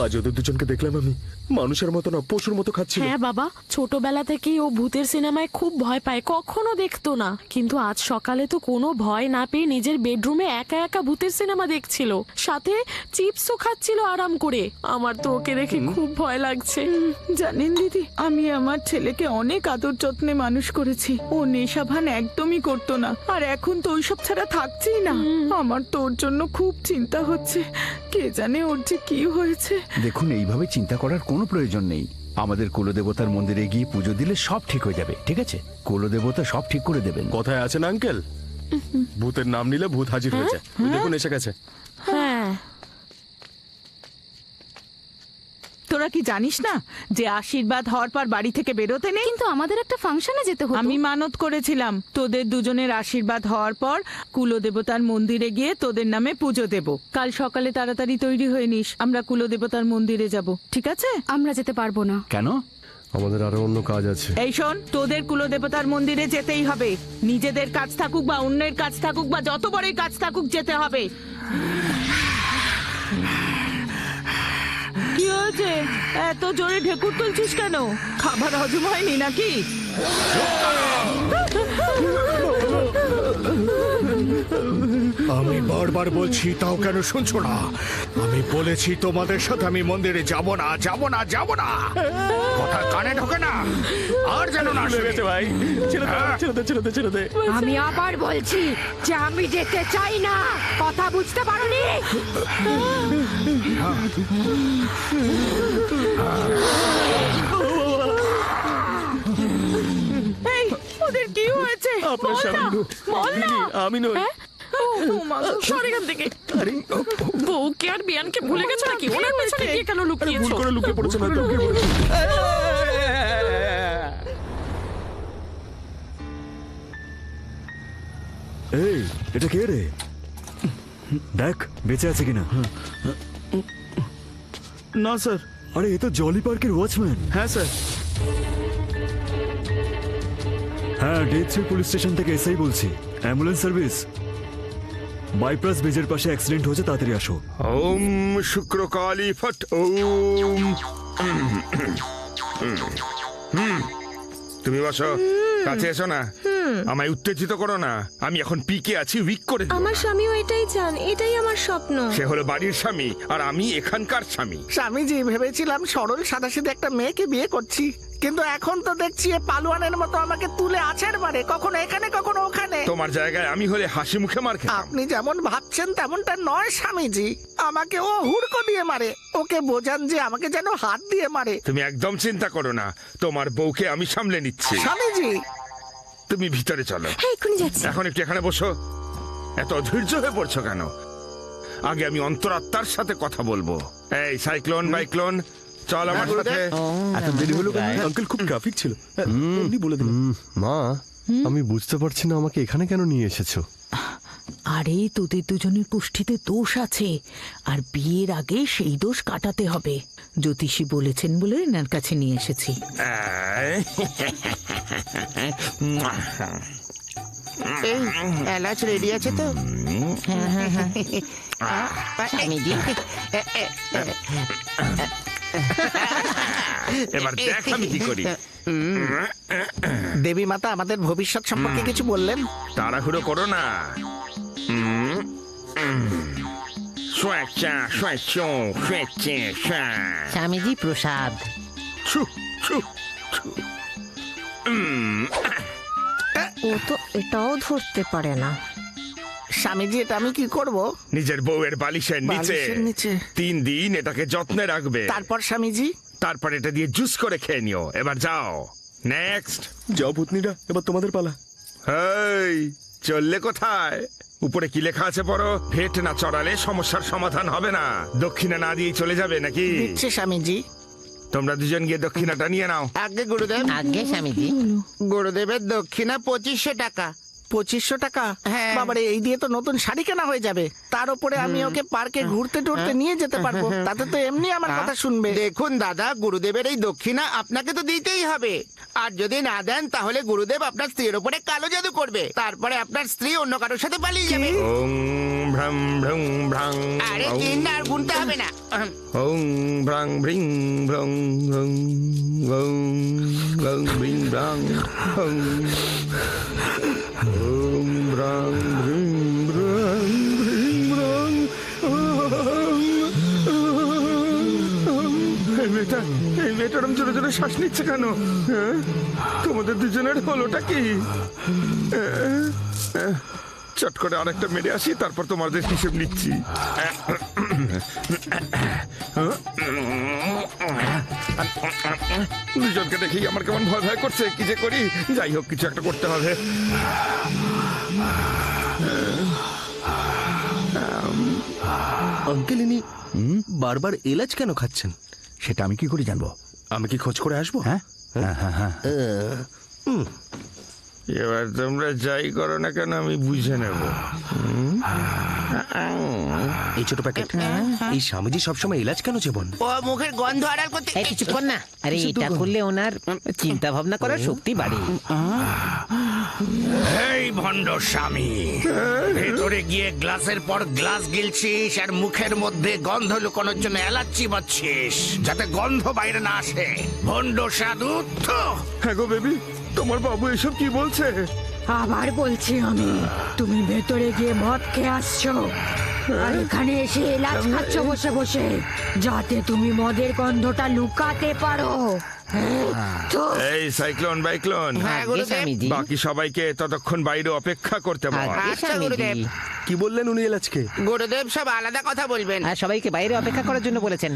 আজ ওদের দুজনকে দেখলাম আমি মানুষের মতো না পশুর মতো খাচ্ছিল। হ্যাঁ বাবা, ছোটবেলা থেকেই ও ভূতের সিনেমায় খুব ভয় পায়, কখনো দেখতো না, কিন্তু আজ সকালে তো কোনো ভয় না পেয়ে নিজের বেডরুমে একা একা ভূতের সিনেমা দেখছিল, সাথে চিপসও খাচ্ছিল আরাম করে। আমার তো ওকে দেখে খুব ভয় লাগছে। জানেন দিদি, আমি আমার ছেলেকে অনেক আদর যত্নে মানুষ করেছি। ও নেশা ভান একদমই করতো না, আর এখন তো ওইসব ছাড়া থাকছেই না। আমার তো ওর জন্য খুব চিন্তা হচ্ছে, কে জানে ওর যে কি হয়েছে। দেখুন, এইভাবে চিন্তা করার কোনো প্রয়োজন নেই। আমাদের কুলদেবতার মন্দিরে গিয়ে পুজো দিলে সব ঠিক হয়ে যাবে, ঠিক আছে? কুলদেবতা সব ঠিক করে দেবেন। কথায় আছে না আঙ্কেল, ভূতের নাম নিলে ভূত হাজির হয়েছে। দেখুন এসে গেছে। হ্যাঁ, তোরা কি জানিস না যে আশীর্বাদ হওয়ার পর বাড়ি থেকে বেরোতে নেই? কিন্তু আমাদের একটা ফাংশনে যেতে হতো। আমি মানত করেছিলাম তোদের দুজনের আশীর্বাদ হওয়ার পর কুলদেবতার মন্দিরে গিয়ে তোদের নামে পুজো দেব। কাল সকালে তাড়াতাড়ি তৈরি হয়ে নিস, আমরা কুলদেবতার মন্দিরে যাব, ঠিক আছে? আমরা যেতে পারবো না। কেন? আমাদের আরো অন্য কাজ আছে। এই শোন, তোদের কুলদেবতার মন্দিরে যেতেই হবে। নিজেদের কাজ থাকুক বা অন্যের কাজ থাকুক বা যত বড়ই কাজ থাকুক, যেতে হবে। কি হয়েছে? এত জোরে ঢেকুর তুলছিস কেন? খাবার হজম হয়নি নাকি? আমি বারবার বলছি, তাও কেন শুনছো না? আমি বলেছি তোমাদের সাথে আমি মন্দিরে যাব না, যাব না, যাব না। কথা কানে ঢোকে না, আর যেন না শুনেছে ভাই। ছেড়ে দে। আমি আবার বলছি যে আমি যেতে চাই না, কথা বুঝতে পারোনি? এই, ওদের কি হয়েছে? আপনার স্বামী বল না। আমি নই। সর এখান থেকে। বউকে আর বিয়ানকে ভুলে গেছো নাকি? ওনার পেছনে গিয়ে কেন লুকিয়েছো? ভুল করে লুকিয়ে পড়েছে না তো। এই, এটা কে রে? দেখ বেঁচে আছে কিনা। না স্যার। আরে এ তো জলি পার্কের ওয়াচম্যান। হ্যাঁ স্যার। হ্যাঁ, ডেথ পুলিশ স্টেশন থেকে এসআই বলছি। Ambulance service. বাইপাস ব্রিজের পাশে অ্যাক্সিডেন্ট হয়েছে, তাড়াতাড়ি আসো। ওম শুক্র কালী ফট। ওম। তুমি বসো, কাছে এসো না, আমায় উত্তেজিত করো না। আমি এখন পিকে আছি, উইক করে দিও। আমার স্বামীও এটাই চান, এটাই আমার স্বপ্ন। সে হলো বাড়ির স্বামী আর আমি এখানকার স্বামী। স্বামীজি, ভেবেছিলাম সরল সাদাসিধে একটা মেয়েকে বিয়ে করছি, কিন্তু এখন তো দেখছি এ পালোয়ানের মতো আমাকে তুলে আছাড় মারে, কখনো এখানে কখনো ওখানে। তোমার জায়গায় আমি হলে হাসি মুখে মার খেতাম। আপনি যেমন ভাবছেন তেমনটা নয় স্বামীজি। আমাকে ও হুড়কো দিয়ে মারে, ওকে বোঝান যে আমাকে যেন হাত দিয়ে মারে। তুমি একদম চিন্তা করো না, তোমার বউকে আমি সামলে নিচ্ছি। স্বামীজি, তুমি ভিতরে চলো। এক্ষুনি যাচ্ছি। এখন একটু এখানে বসো। এত অধৈর্য হয়ে পড়ছো কেন? আগে আমি অন্তরাত্মার সাথে কথা বলবো। এই সাইক্লোন বাইক্লোন, চল আমার সাথে। এত দেরি হলো কেন? আঙ্কেল খুব ট্রাফিক ছিল, এমনি বলে দিলাম। মা, আমি বুঝতে পারছি না আমাকে এখানে কেন নিয়ে এসেছো। আরে তোদের দুজনের পুষ্টিতে দোষ আছে, আর বিয়ের আগে সেই দোষ কাটাতে হবে। জ্যোতিষী বলেছেন বলে এনার কাছে নিয়ে এসেছি। এই এলাচ রেডি আছে তো? স্বামীজি, এবার দেখ আমি কি করি। দেবী মাতা আমাদের ভবিষ্যৎ সম্পর্কে কিছু বললেন? তাড়াহুড়ো করো না। স্বামীজি প্রসাদ। ও তো এটাও ধরতে পারে না। স্বামীজি, এটা আমি কি করব? নিজের বউয়ের বালিশের নিচে বালিশের নিচে 3 দিন এটাকে যত্নে রাখবে। তারপর স্বামীজি? তারপর এটা দিয়ে জুস করে খেয়ে নিও। এবার যাও। নেক্সট। যাও ভূতনিরা, এবার তোমাদের পালা। এই চললে কোথায়? উপরে কি লেখা আছে পড়ো। ভেট না চড়ালে সমস্যার সমাধান হবে না। দক্ষিণা না দিয়ে চলে যাবে নাকি? দিচ্ছে স্বামীজি। তোমরা দুজন গিয়ে দক্ষিণাটা নিয়ে নাও। আগে গুরুদেব। আগে স্বামীজি। গুরুদেবের দক্ষিণা 2500 টাকা। 2500 টাকা বাবারে, এই দিয়ে তো নতুন শাড়ি কেনা হয়ে যাবে। তার উপরে আমি ওকে পার্কে ঘুরতে টুরতে নিয়ে যেতে পারবো, তাতে তো এমনি আমার কথা শুনবে। দেখুন দাদা, গুরুদেবের এই দক্ষিণা আপনাকে তো দিতেই হবে, আর যদি না দেন তাহলে গুরুদেব আপনার স্ত্রীর উপরে কালো জাদু করবে, তারপরে আপনার স্ত্রী অন্য কারোর সাথে পালিয়ে যাবে। ওং ভ্রং ভ্রং ভ্রং। আরে তিন না, আর গুনতে হবে না। ওং ভ্রং ভ্রিং ভ্রং ভ্রং ওং ভ্রং ভ্রিং ভ্রং ওং ওং ভ্রং ভ্রিং ভ্রং ভ্রিং ভ্রং এই মেয়েটা এরম জোরে জোরে শ্বাস নিচ্ছে কেন? হ্যাঁ? তোমাদের দুজনের হলোটা কি? চট করে আরেকটা মেরে আসি, তারপর তোমাদের হিসেব নিচ্ছি। দুজনকে দেখেই আমার কেমন ভয় ভয় করছে, কি যে করি। যাই হোক, কিছু একটা করতে হবে। আঙ্কেল, ইনি বারবার এলাচ কেন খাচ্ছেন? সেটা আমি কি করে জানবো? আমি কি খোঁজ করে আসবো? হ্যাঁ হ্যাঁ হ্যাঁ হ্যাঁ। এবার তোমরা যাই করো না কেন আমি বুঝে নেব। এই ছোট প্যাকেট, এই স্বামীজি সবসময় এলাচ কেন চেবন? ও মুখের গন্ধ আড়াল করতে। এই কিছু কর না। আরে এটা করলে ওনার চিন্তা ভাবনা করার শক্তি বাড়ে। এই ভণ্ড স্বামী, ভেতরে গিয়ে গ্লাসের পর গ্লাস গিলছিস আর মুখের মধ্যে গন্ধ লুকানোর জন্য এলাচ চিবাচ্ছিস, যাতে গন্ধ বাইরে না আসে। ভণ্ড সাধু। হ্যাঁ গো বেবি, তোমার বাবু এসব কি বলছে? আবার বলছি আমি, তুমি ভেতরে গিয়ে মদ খেয়ে আসছো আর এখানে এসে এলাচ খাচ্ছ বসে বসে, যাতে তুমি মদের গন্ধটা লুকাতে পারো। এই সাইক্লোন বাইক্লোন, বাকি সবাইকে ততক্ষণ বাইরে অপেক্ষা করতে বল। আচ্ছা গুরুদেব। কি বললেন উনি এলাচকে? গুরুদেব সব আলাদা কথা বলবেন। আর সবাইকে বাইরে অপেক্ষা করার জন্য বলেছেন।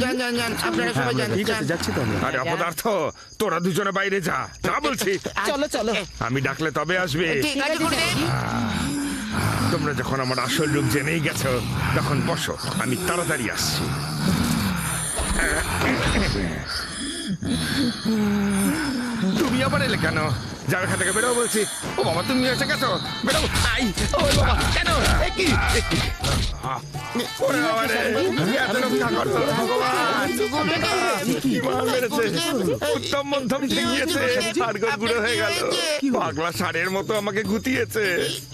যান যান যান, আপনারা সবাই যান। ঠিক আছে, যাচ্ছি তো আমি। আরে অপদার্থ, তোরা দুজনে বাইরে যা, যা বলছি। চলো চলো। আমি ডাকলে তবে আসবে। ঠিক আছে গুরুদেব। তোমরা যখন আমার আসল রূপ জেনেই গেছো, তখন বসো, আমি তাড়াতাড়ি আসছি। তুমি আবার এলে কেন? যাও এখান থেকে, বেরো বলছি। ও বাবা, তুমি এসে গেছো, বেরো। আই, ও বাবা, কেন? ওরে বাবা রে, এত রক্ষা করতো ভগবান। কি মার মেরেছে, উত্তম মধ্যম ঠেকিয়েছে, হাড়গোড় গুঁড়ো হয়ে গেল। পাগলা ষাঁড়ের মতো আমাকে গুতিয়েছে।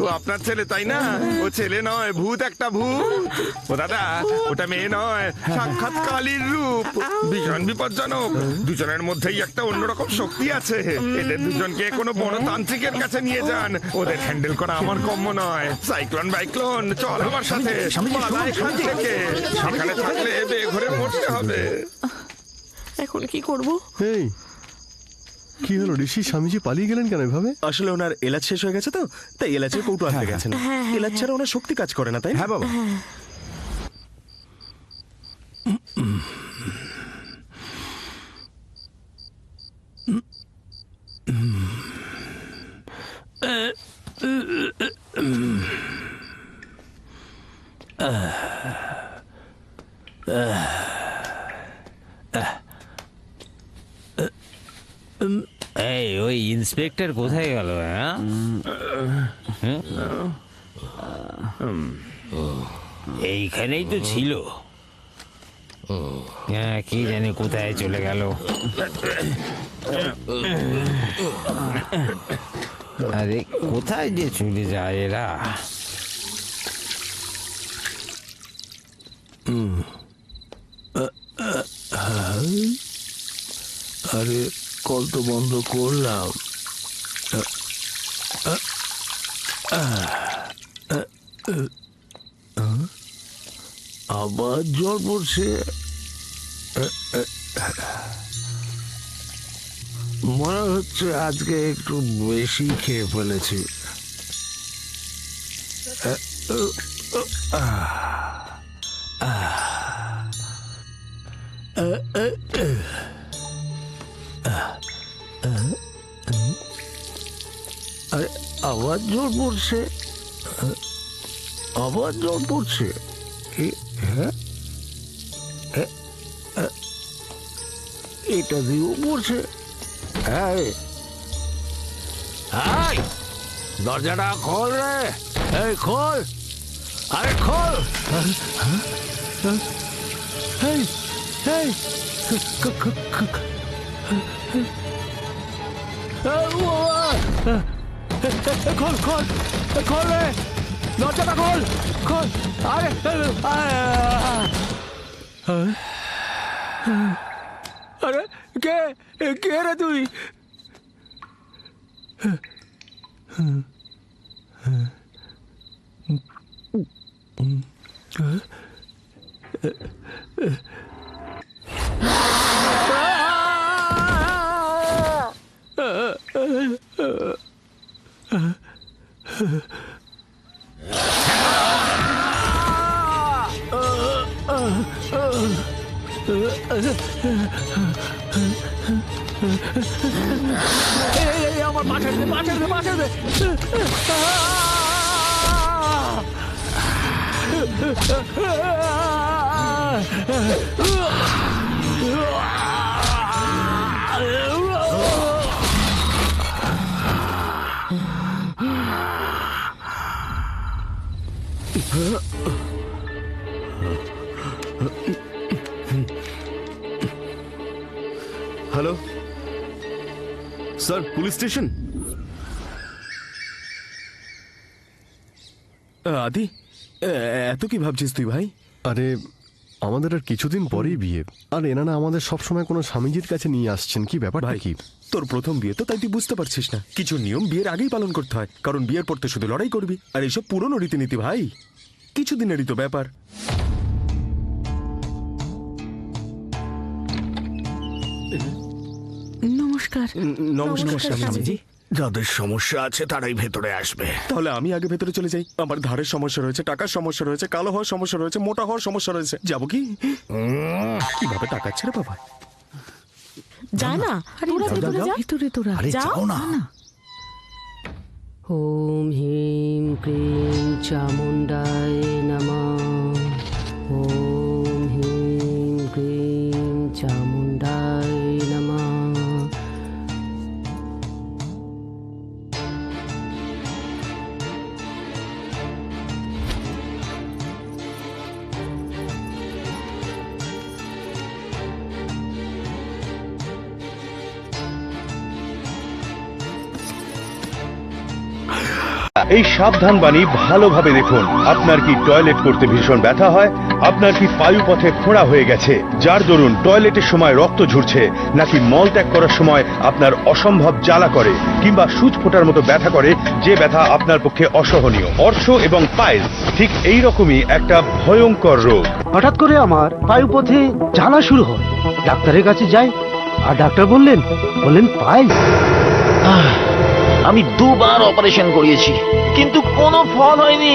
ও আপনার ছেলে, তাই না? ও ছেলে নয়, ভূত, একটা ভূত। ও দাদা, ওটা মেয়ে নয়, সাক্ষাৎ কালীর রূপ। ভীষণ বিপজ্জনক। দুজনের মধ্যেই একটা অন্যরকম শক্তি আছে। এদের দুজনকে কোনো বড় তান্ত্রিকের কাছে নিয়ে যান, ওদের হ্যান্ডেল করা আমার কম্য নয়। সাইক্লোন বাইক্লোন, চল আমার সাথে। পালা এখান থেকে, সেখানে থাকলে বেঘরে মরতে হবে। এখন কি করব? এই কি হলো ঋষি, স্বামীজি পালিয়ে গেলেন কেন এভাবে? আসলে ওনার এলাচ শেষ হয়ে গেছে তো, তাই এলাচের কৌটো আনতে গেছেন। এলাচ ছাড়া ওনার শক্তি কাজ করে না, তাই? হ্যাঁ বাবা। এই ওই ইন্সপেক্টর কোথায় গেল? এইখানেই তো ছিল। হ্যাঁ, কি জানি কোথায় চলে গেল। আরে কোথায় যে চলে যায় এরা? আরে কল তো বন্ধ করলাম। আবার জল পড়ছে। মনে হচ্ছে আজকে একটু বেশি খেয়ে ফেলেছি। আরে আবার জল পড়ছে, আবার জল পড়ছে। এটা দিয়েও পড়ছে। দরজাটা খোল রে, এই খোল, আরে খোল। এই এই খোল খোল খোল রে, দরজাটা খোল খোল। আরে আরে কে কে রে তুই? আমার পাঠার দে, পাঠার দে, পাঠার দে। Hello sir, police station. Adi, এত কি ভাবছিস তুই ভাই? আরে আমাদের আর কিছুদিন পরেই বিয়ে, আর এনারা আমাদের সবসময় কোনো স্বামীজির কাছে নিয়ে আসছেন। কি ব্যাপারটা কি? তোর প্রথম বিয়ে তো, তাই তুই বুঝতে পারছিস না। কিছু নিয়ম বিয়ের আগেই পালন করতে হয়, কারণ বিয়ের পর তো শুধু লড়াই করবি। আর এইসব পুরনো রীতিনীতি ভাই, কিছুদিনেরই তো ব্যাপার। নমস্কার। নমস্কার স্বামীজি। যাদের সমস্যা আছে তারাই ভেতরে আসবে। তাহলে আমি আগে ভেতরে চলে যাই। আমার ধারের সমস্যা রয়েছে, টাকার সমস্যা রয়েছে, কালো হওয়ার সমস্যা রয়েছে, মোটা হওয়ার সমস্যা রয়েছে। যাবো কি? কিভাবে টাকা ছেড়ে বাবা? যা না, তোরা ভেতরে যা। ভিতরে তোরা যাও না। ওম হ্রিং ক্রিং চামুণ্ডায় নমঃ। ওম হ্রিং ক্রিং চামুণ্ডায় নমঃ। এই সাবধান বাণী ভালোভাবে দেখুন। আপনার কি টয়লেট করতে ভীষণ ব্যথা হয়? আপনার কি পায়ুপথে ফোঁড়া হয়ে গেছে, যার দরুন টয়লেটের সময় রক্ত ঝরছে? নাকি মল ত্যাগ করার সময় আপনার অসম্ভব জ্বালা করে, কিংবা সূচ ফোটার মতো ব্যথা করে, যে ব্যথা আপনার পক্ষে অসহনীয়? অর্শ এবং পাইলস ঠিক এই রকমই একটা ভয়ঙ্কর রোগ। হঠাৎ করে আমার পায়ুপথে জ্বালা শুরু হয়, ডাক্তারের কাছে যাই, আর ডাক্তার বললেন পাইলস। আমি 2 বার অপারেশন করিয়েছি, কিন্তু কোনো ফল হয়নি,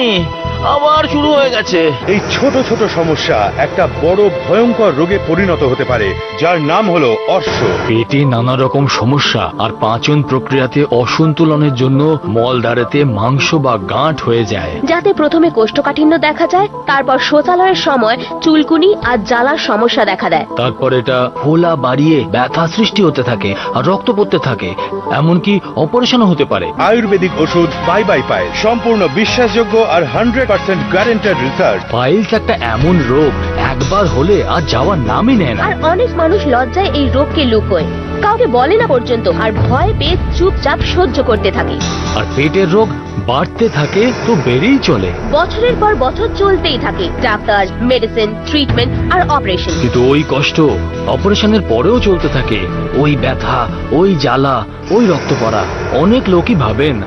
আবার শুরু হয়ে গেছে। এই ছোট ছোট সমস্যা একটা বড় ভয়ঙ্কর রোগে পরিণত হতে পারে, যার নাম হলো অর্শ। পেটে নানা রকম সমস্যা আর পাচন প্রক্রিয়াতে অসন্তুলনের জন্য মলদ্বারেতে মাংস বা গাঁট হয়ে যায়, যাতে প্রথমে কোষ্ঠকাঠিন্য দেখা যায়, তারপর শৌচালয়ের সময় চুলকুনি আর জ্বালার সমস্যা দেখা দেয়। তারপর এটা ফোলা বাড়িয়ে ব্যথা সৃষ্টি হতে থাকে আর রক্ত পড়তে থাকে, এমনকি অপারেশনও হতে পারে। আয়ুর্বেদিক ওষুধ বাই বাই পাইলস, সম্পূর্ণ বিশ্বাসযোগ্য আর 100% গ্যারান্টেড রিসার্চ। পাইলস একটা এমন রোগ, একবার হলে আর যাওয়ার নামই নেয় না। আর অনেক মানুষ লজ্জায় এই রোগকে লুকোয়, কাউকে বলে না পর্যন্ত, আর ভয় পেয়ে চুপচাপ সহ্য করতে থাকে। আর পেটের রোগ বাড়তে থাকে তো বেড়েই চলে, বছরের পর বছর চলতেই থাকে, ডাক্তার, মেডিসিন, ট্রিটমেন্ট আর অপারেশন। কিন্তু ওই কষ্ট অপারেশনের পরেও চলতে থাকে, ওই ব্যথা, ওই জ্বালা, ওই রক্ত পড়া। অনেক লোকই ভাবেন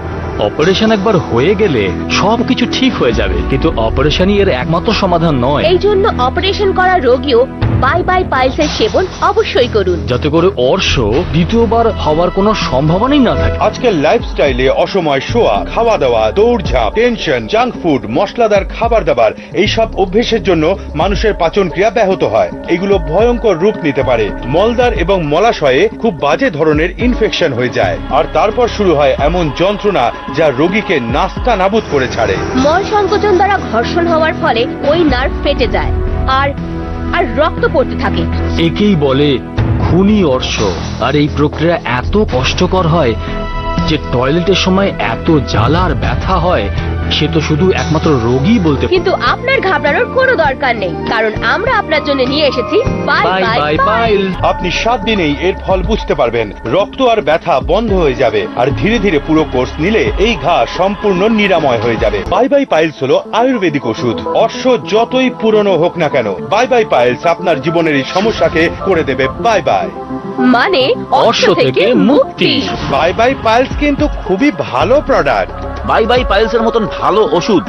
অপারেশন একবার হয়ে গেলে সবকিছু ঠিক হয়ে যাবে, কিন্তু অপারেশনই এর একমাত্র সমাধান নয়। এই জন্য অপারেশন করা রোগীও বাই বাই পাইলসের সেবন অবশ্যই করুন, যাতে করে অর্শ দ্বিতীয়বার হওয়ার কোনো সম্ভাবনাই না থাকে। আজকের লাইফস্টাইলে অসময় শোয়া, খাওয়া দাওয়া, দৌড়ঝাঁপ, টেনশন, জাঙ্ক ফুড, মশলাদার খাবার দাবার, এইসব অভ্যেসের জন্য মানুষের পাচন ক্রিয়া ব্যাহত হয়। এগুলো ভয়ঙ্কর রূপ নিতে পারে। মলদ্বার এবং মলাশয়ে খুব বাজে ধরনের ইনফেকশন হয়ে যায়, আর তারপর শুরু হয় এমন যন্ত্রণা যা রোগীকে নাস্তা নাবুদ করে ছাড়ে। মল সংকোচন দ্বারা ঘর্ষণ হওয়ার ফলে ওই নার্ভ ফেটে যায় আর রক্ত পড়তে থাকে। একেই বলে খুনি অর্শ। আর এই প্রক্রিয়া এত কষ্টকর হয় যে টয়লেটের সময় এত জ্বালা আর ব্যথা হয় সে তো শুধু একমাত্র রোগী বলতে পারে। কিন্তু আপনার ঘাবড়ানোর কোনো দরকার নেই, কারণ আমরা আপনার জন্য নিয়ে এসেছি bye bye bye bye pile. Pile. আপনি 7 দিনেই এর ফল বুঝতে পারবেন। রক্ত আর ব্যথা বন্ধ হয়ে যাবে আর ধীরে ধীরে পুরো কোর্স নিলে এই ঘা সম্পূর্ণ নিরাময় হয়ে যাবে। বাই বাই পাইলস হলো আয়ুর্বেদিক ওষুধ। অশ্ব যতই পুরনো হোক না কেন, বাই বাই পাইলস আপনার জীবনের এই সমস্যাকে করে দেবে বাই বাই। মানে অশ্ব থেকে মুক্তি। বাই বাই পাইলস কিন্তু খুবই ভালো প্রোডাক্ট। বাই বাই পাইলসের মতন ভালো ওষুধ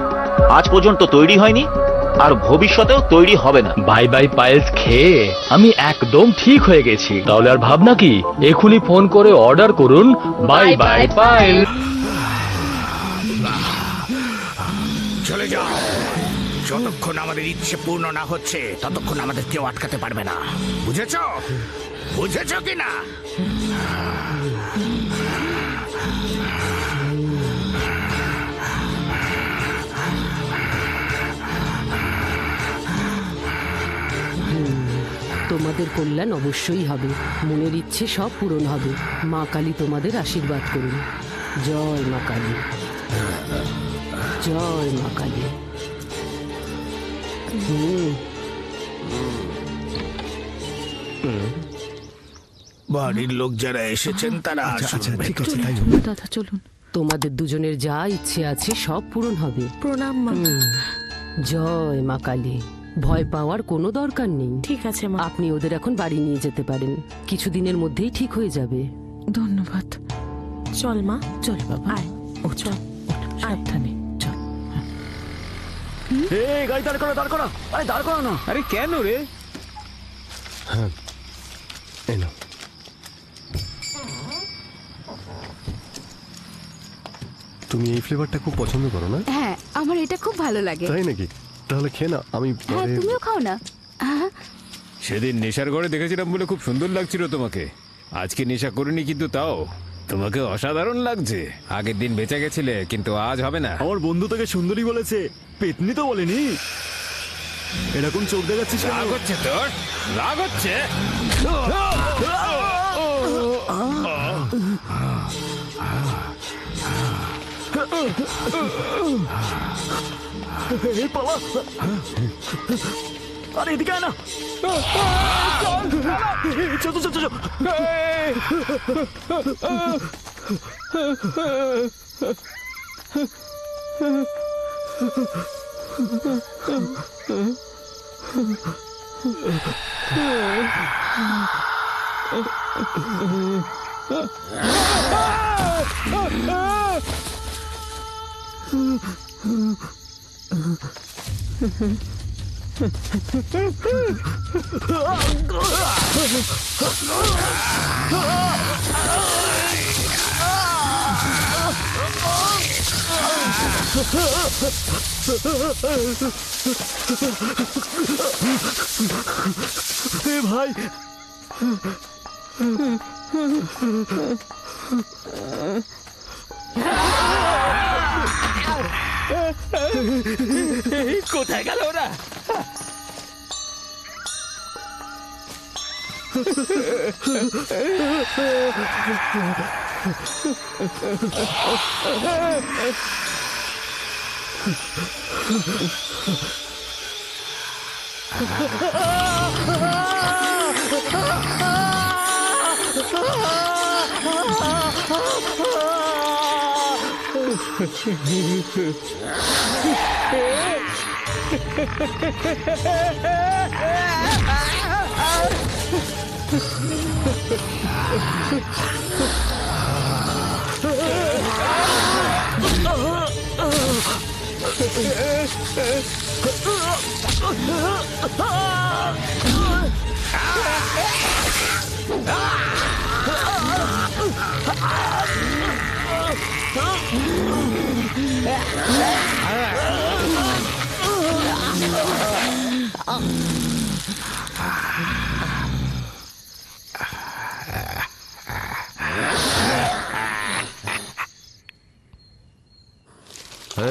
আজ পর্যন্ত তৈরি হয়নি আর ভবিষ্যতেও তৈরি হবে না। বাই বাই পাইলস খেয়ে আমি একদম ঠিক হয়ে গেছি। তাহলে আর ভাবনা কি, এখনই ফোন করে অর্ডার করুন বাই বাই পাইল। চলে যাও। যতক্ষণ আমাদের ইচ্ছে পূর্ণ না হচ্ছে ততক্ষণ আমাদের কেউ আটকাতে পারবে না। বুঝেছো? বুঝেছো কি না? তোমাদের কল্যাণ অবশ্যই হবে, মনের ইচ্ছে সব পূরণ হবে। মা কালী তোমাদের আশীর্বাদ করুন। জয় মা কালী, জয় মা কালী। বাড়ির লোক যারা এসেছেন তারা আসুন। ঠিক আছে, তাই দাদা চলুন। তোমাদের দুজনের যা ইচ্ছে আছে সব পূরণ হবে। প্রণাম মা। জয় মা কালী। ভয় পাওয়ার কোনো দরকার নেই। ঠিক আছে মা। আপনি ওদের এখন বাড়ি নিয়ে যেতে পারেন, কিছুদিনের মধ্যেই ঠিক হয়ে যাবে। ধন্যবাদ। চল মা, চল বাবা, আয়। ও চল, সাবধানে চল। গাড়ি দাঁড় করো, দাঁড় করো। আরে দাঁড় করো না। আরে কেন রে? হ্যাঁ, এই নাও। তুমি এই ফ্লেভারটা খুব পছন্দ করো না? হ্যাঁ, আমার এটা খুব ভালো লাগে। তাই নাকি? তাহলে খেয়ে না, আমি হ্যাঁ, পরে। তুমিও খাও না। সেদিন নেশার ঘরে দেখেছিলাম বলে খুব সুন্দর লাগছিল তোমাকে। আজকে নেশা করিনি, কিন্তু তাও তোমাকে অসাধারণ লাগছে। আগের দিন বেঁচে গেছিলে, কিন্তু আজ হবে না। আমার বন্ধু তোকে সুন্দরী বলেছে, পেতনি তো বলেনি। এরকম চোখ দেখাচ্ছিস কেন? রাগ হচ্ছে তোর? রাগ হচ্ছে? এই পালা। আরে এদিকে আয় না। চল চল চল। ভাই, কোথায় গেল ওরা?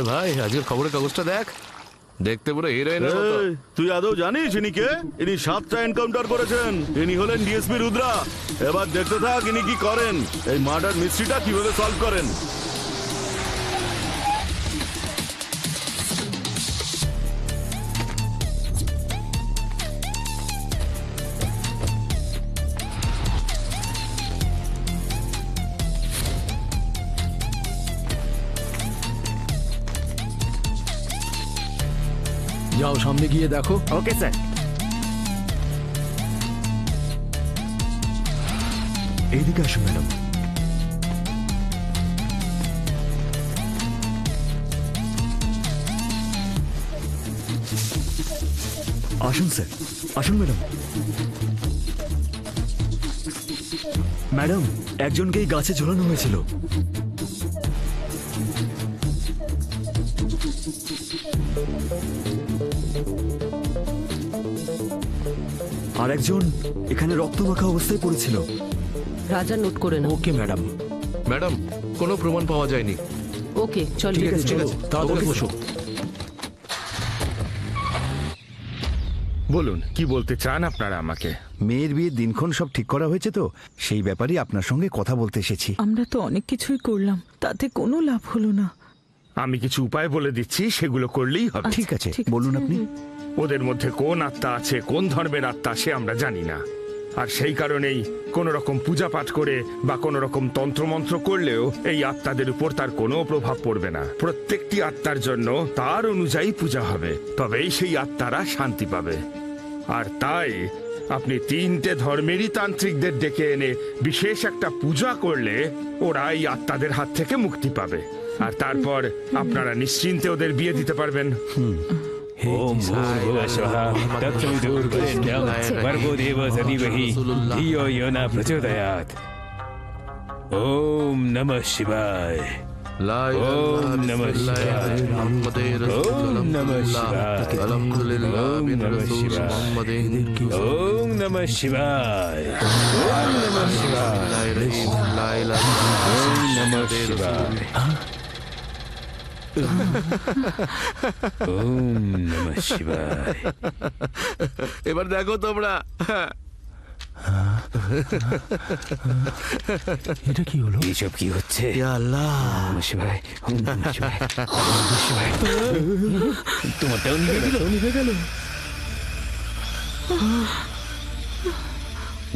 ভাই, আজকের খবরের কাগজটা দেখ। দেখতে পুরো হিরোইনের মতো। তুই আদৌ জানিস ইনি কে? ইনি 7টা এনকাউন্টার করেছেন। ইনি হলেন ডিএসপি রুদ্রা। এবার দেখতে থাক ইনি কি করেন, এই মার্ডার মিস্ট্রিটা কিভাবে সলভ করেন। যাও সামনে গিয়ে দেখো। Okay sir. এইদিকে আসুন ম্যাডাম। আসুন স্যার, আসুন ম্যাডাম। ম্যাডাম, একজনকে এই গাছে ঝোলানো হয়েছিল। আর একজন এখানে রক্তমাখা অবস্থায় পড়েছিল। রাজা নোট করে না। Okay madam. ম্যাডাম, কোনো প্রমাণ পাওয়া যায়নি। ওকে চল। ঠিক আছে, চলো তাড়াতাড়ি বসো। বলুন, কি বলতে চান আপনারা আমাকে? মেয়ের বিয়ের দিনক্ষণ সব ঠিক করা হয়েছে তো, সেই ব্যাপারে আপনার সঙ্গে কথা বলতে এসেছি। আমরা তো অনেক কিছুই করলাম, তাতে কোনো লাভ হলো না। আমি কিছু উপায় বলে দিচ্ছি, সেগুলো করলেই হবে। ঠিক আছে, বলুন আপনি। ওদের মধ্যে কোন আত্মা আছে, কোন ধর্মের আত্মা, সে আমরা জানি না। আর সেই কারণেই কোন রকম পূজা পাঠ করে বা কোন রকম তন্ত্রমন্ত্র করলেও এই আত্মাদের উপর তার কোনো প্রভাব পড়বে না। প্রত্যেকটি আত্মার জন্য তার অনুযায়ী পূজা হবে, তবেই সেই আত্মারা শান্তি পাবে। আর তাই আপনি 3টে ধর্মেরই তান্ত্রিকদের ডেকে এনে বিশেষ একটা পূজা করলে ওরা এই আত্মাদের হাত থেকে মুক্তি পাবে। আর তারপর আপনারা নিশ্চিন্তে ওদের বিয়ে দিতে পারবেন। ओम भूर्भुवस्वः तत्सवितुर्वरेण्यं भर्गो देवस्य धीमहि धियो यो न प्रचोदयात्। ओम नमः शिवाय। ओम नमः शिवाय। ओम नमः शिवाय। ओम नमः शिवाय। ओम नमः शिवाय। ओम नमः शिवाय। ओम नमः शिवाय। ओम नमः शिवाय। এবার দেখো তোমরা। এটা কি হলো? এইসব কি হচ্ছে? আল্লাহ, নমঃ শিবায়। ওম নমঃ শিবায়। ওম নমঃ শিবায়। তোমারটাও নিভে গেল।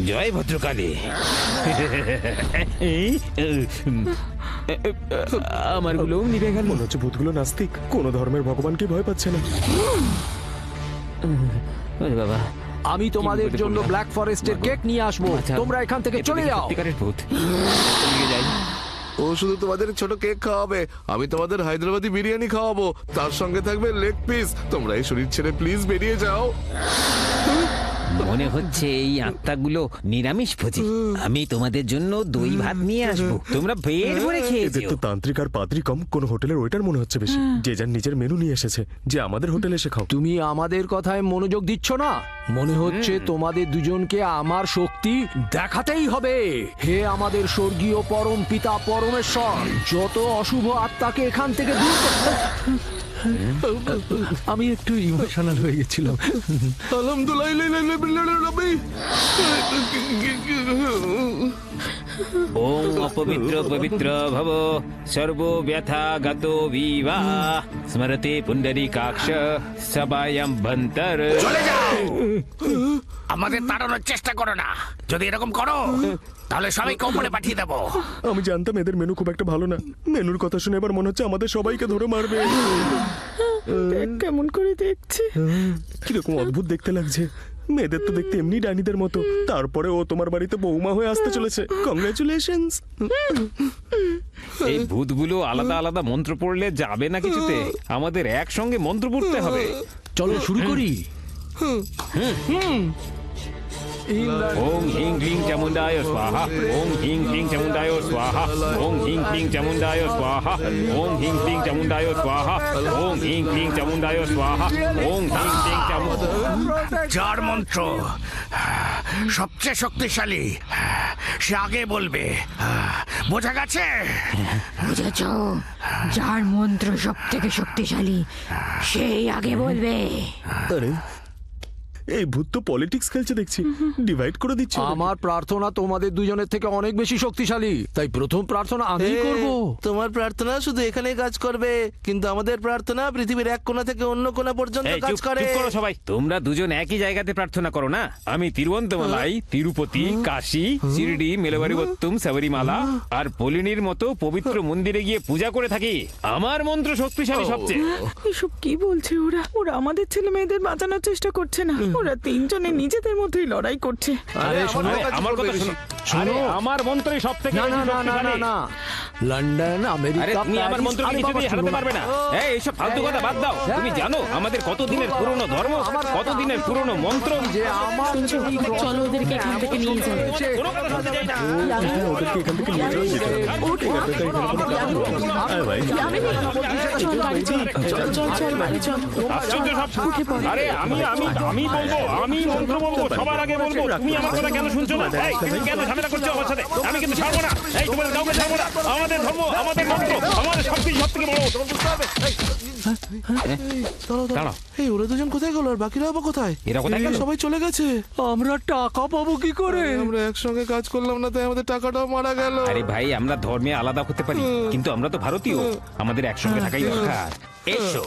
জয় ভদ্রকালী। আমার গুলো নিভে গেল। মনে হচ্ছে ভূতগুলো নাস্তিক, কোন ধর্মের ভগবানকে ভয় পাচ্ছে না। বাবা, আমি তোমাদের জন্য ব্ল্যাক ফরেস্টের কেক নিয়ে আসবো, তোমরা এখান থেকে চলে যাও। ভূত যাই। ও শুধু তোমাদের ছোট কেক খাওয়াবে, আমি তোমাদের হায়দ্রাবাদি বিরিয়ানি খাওয়াবো, তার সঙ্গে থাকবে লেগ পিস। তোমরা এই শরীর ছেড়ে প্লিজ বেরিয়ে যাও। মনে হচ্ছে এই আত্মাগুলো নিরামিষ ভোজী। আমি তোমাদের জন্য দই ভাত নিয়ে আসবো, তোমরা পেট ভরে খেয়ে এদের তো তান্ত্রিক আর পাদ্রী কম, কোন হোটেলের ওয়েটার মনে হচ্ছে বেশি। যে যার নিজের মেনু নিয়ে এসেছে, যে আমাদের হোটেলে এসে খাও। তুমি আমাদের কথায় মনোযোগ দিচ্ছ না। মনে হচ্ছে তোমাদের দুজনকে আমার শক্তি দেখাতেই হবে। হে আমাদের স্বর্গীয় পরম পিতা পরমেশ্বর, যত অশুভ আত্মাকে এখান থেকে দূর করতে। আমি একটু ইমোশনাল হয়ে গেছিলাম। ওম অপবিত্র পবিত্র ভব সর্বো ব্যথা গতো বিবা স্মরতে পুণ্ডরীকাক্ষ সবায়াম বন্তর। চলে যাও, আমাদের তাড়ানোর চেষ্টা করো না। যদি এরকম করো তাহলে সবাইকে উপরে পাঠিয়ে দেবো। আমি জানতাম এদের মেনু খুব একটা ভালো না। মেনুর কথা শুনে এবার মনে হচ্ছে আমাদের সবাইকে ধরে মারবে। কেমন করে দেখছে, কিরকম অদ্ভুত দেখতে লাগছে। মেয়েদের তো দেখতে এমনি ডাইনিদের মতো, তারপরে ও তোমার বাড়িতে বৌমা হয়ে আসতে চলেছে। কংগ্রেচুলেশনস। এই ভূতগুলো আলাদা আলাদা মন্ত্র পড়লে যাবে না কিছুতে, আমাদের একসঙ্গে মন্ত্র পড়তে হবে। চলো শুরু করি। ओम ह्रीं क्लीं चामुंडाय स्वाहा। ओम ह्रीं क्लीं चामुंडाय स्वाहा। ओम ह्रीं क्लीं चामुंडाय स्वाहा। ओम ह्रीं क्लीं चामुंडाय स्वाहा। ओम ह्रीं क्लीं चामुंडाय स्वाहा। ओम ह्रीं क्लीं चामुंडाय। যার মন্ত্র সবচেয়ে শক্তিশালী সে আগে বলবে, বোঝা গেছে? বুঝেছ, যার মন্ত্র সব থেকে শক্তিশালী সেই আগে বলবে। আরে এই ভূত তো পলিটিক্স খেলছে দেখছি, ডিভাইড করে দিচ্ছে। আমার প্রার্থনা তোমাদের দুজনের থেকে অনেক বেশি শক্তিশালী, তাই প্রথম প্রার্থনা আমি করব। তোমার প্রার্থনা শুধু এখানেই কাজ করবে, কিন্তু আমাদের প্রার্থনা পৃথিবীর এক কোণা থেকে অন্য কোণা পর্যন্ত এই, কাজ চুপ করে। করো সবাই, তোমরা দুজন একই জায়গাতে প্রার্থনা করো না। আমি তিরুবন্তমালাই, তিরুপতি, কাশী, শিরডি, মেলবারিবত্তুম, সাবরিমালা আর পলিনির মতো পবিত্র মন্দিরে গিয়ে পূজা করে থাকি। আমার মন্ত্র শক্তিশালী সবচেয়ে। এসব কি বলছে ওরা? ওরা আমাদের ছেলে মেয়েদের বাঁচানোর চেষ্টা করছে না, ওরা তিনজনে নিজেদের মধ্যেই লড়াই করছে। আরে শোনো, আমার কথা শোনো। আরে আমার মন্ত্রই সবথেকে না না না না না না, লন্ডন, আরে আমেরিকা, তুমি আমার মন্ত্রকে কিছুতেই হারাতে পারবে না। এই এইসব ফালতু কথা বাদ দাও। তুমি জানো আমাদের কত দিনের পুরনো ধর্ম, কত দিনের পুরনো মন্ত্র। যে আমার চলো ওদেরকে এখান থেকে নিয়ে যাও। কোনো কথা শুনতে চাই না। ওদেরকে এখান থেকে নিয়ে যাওয়া যেতে। চল বাড়ি চল, চল চল বাড়ি চল। আশ্চর্য সব। আরে আমি বলবো, আমি মন্ত্র বলবো, সবার আগে বলবো। তুমি আমার কথা কেন শুনছো না? এই তুমি কেন ঝামেলা করছো আমার সাথে? আমি কিন্তু ছাড়বো না। এই তোমাদের কাউকে ছাড়বো না। আমাদের ধর্ম, আমাদের মন্ত্র, আমাদের সবকিছু সব থেকে বড়। দাঁড়াও। এই ওরা দুজন কোথায় গেল আর বাকিরা আবার কোথায়? এরা কোথায় গেল? সবাই চলে গেছে। আমরা টাকা পাবো কি করে? আমরা একসঙ্গে কাজ করলাম না, তাই আমাদের টাকাটাও মারা গেল। আরে ভাই, আমরা ধর্মে আলাদা হতে পারি, কিন্তু আমরা তো ভারতীয়, আমাদের একসঙ্গে থাকাই দরকার। এসো।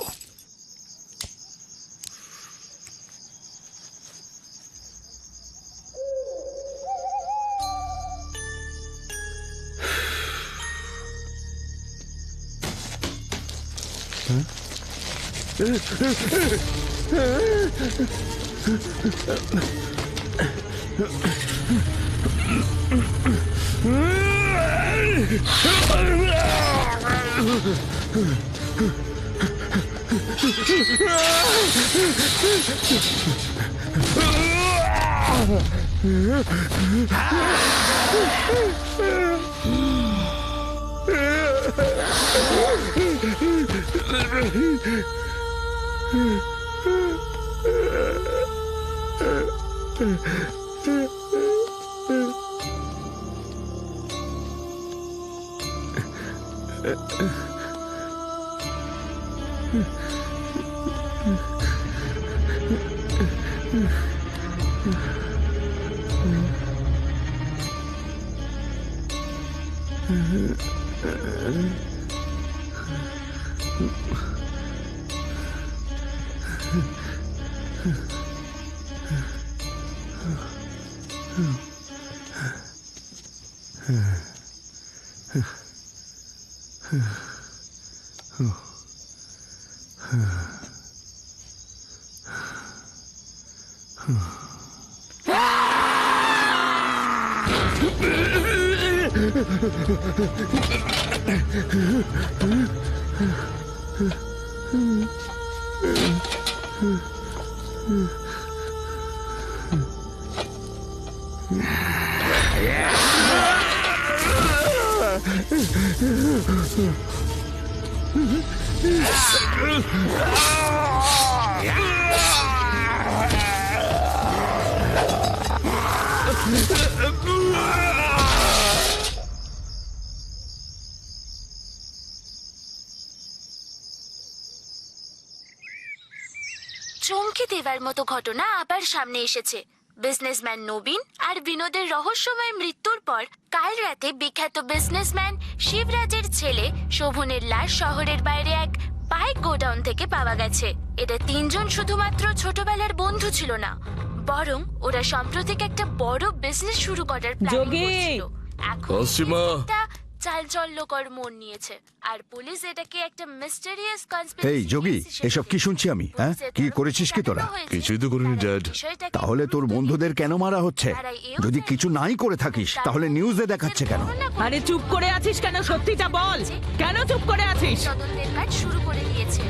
চমকে দেওয়ার মতো ঘটনা আবার সামনে এসেছে। বিজনেসম্যান নবীন আর বিনোদের রহস্যময় মৃত্যুর পর কাল রাতে বিখ্যাত বিজনেসম্যান শিবরাজের ছেলে শোভনের লাশ শহরের বাইরে এক বাইক গোডাউন থেকে পাওয়া গেছে। এরা তিনজন শুধুমাত্র ছোটবেলার বন্ধু ছিল না, বরং ওরা সাম্প্রতিক একটা বড় বিজনেস শুরু করার প্ল্যান করছিল। এখন একটা চালচল্যকর মোড় নিয়েছে, আর পুলিশ এটাকে একটা মিস্টেরিয়াস কনস্পিরেসি। এই যোগী, এসব কি শুনছি আমি? হ্যাঁ, কি করেছিস কি তোরা? কিছুই তো করিনি ড্যাড। তাহলে তোর বন্ধুদের কেন মারা হচ্ছে? যদি কিছু নাই করে থাকিস তাহলে নিউজে দেখাচ্ছে কেন? আরে চুপ করে আছিস কেন? সত্যিটা বল, কেন চুপ করে আছিস? তদন্তের কাজ শুরু করে দিয়েছে।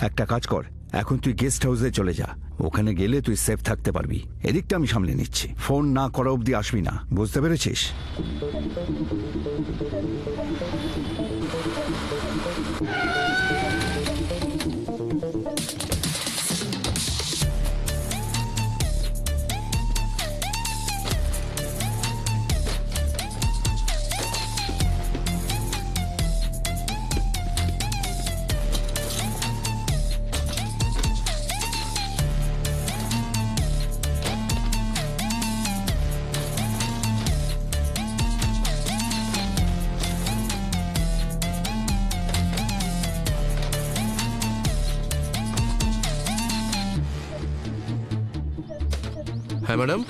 একটা কাজ কর, এখন তুই গেস্ট হাউসে চলে যা। ওখানে গেলে তুই সেফ থাকতে পারবি। এদিকটা আমি সামলে নিচ্ছি। ফোন না করা অবধি আসবি না, বুঝতে পেরেছিস? হ্যাঁ ম্যাডাম,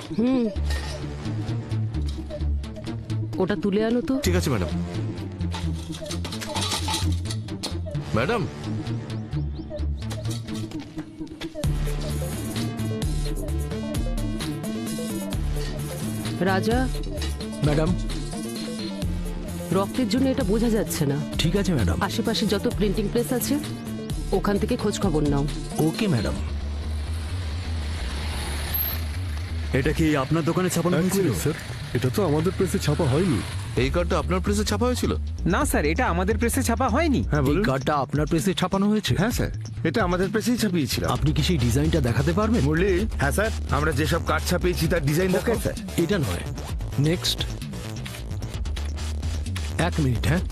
ওটা তুলে আনো তো। ঠিক আছে ম্যাডাম। ম্যাডাম, রাজা, ম্যাডাম, রক্তের জন্য এটা বোঝা যাচ্ছে না। ঠিক আছে ম্যাডাম। আশেপাশে যত প্রিন্টিং প্রেস আছে ওখান থেকে খোঁজ খবর নাও। Okay madam. এটা কি আপনার দোকানে ছাপানো হয়েছিল? স্যার, এটা তো আমাদের প্রেসে ছাপা হয়নি। এই কার্ডটা আপনার প্রেসে ছাপা হয়েছিল? না স্যার, এটা আমাদের প্রেসে ছাপা হয়নি। এই কার্ডটা আপনার প্রেসে ছাপানো হয়েছে? হ্যাঁ স্যার, এটা আমাদের প্রেসেই ছাপিয়েছিলাম। আপনি কি সেই ডিজাইনটা দেখাতে পারবেন? মুরলি, হ্যাঁ স্যার, আমরা যেসব কার্ড ছাপিয়েছি তার ডিজাইন দেখাও স্যার। এটা নয়, নেক্সট। 1 মিনিট। হ্যাঁ,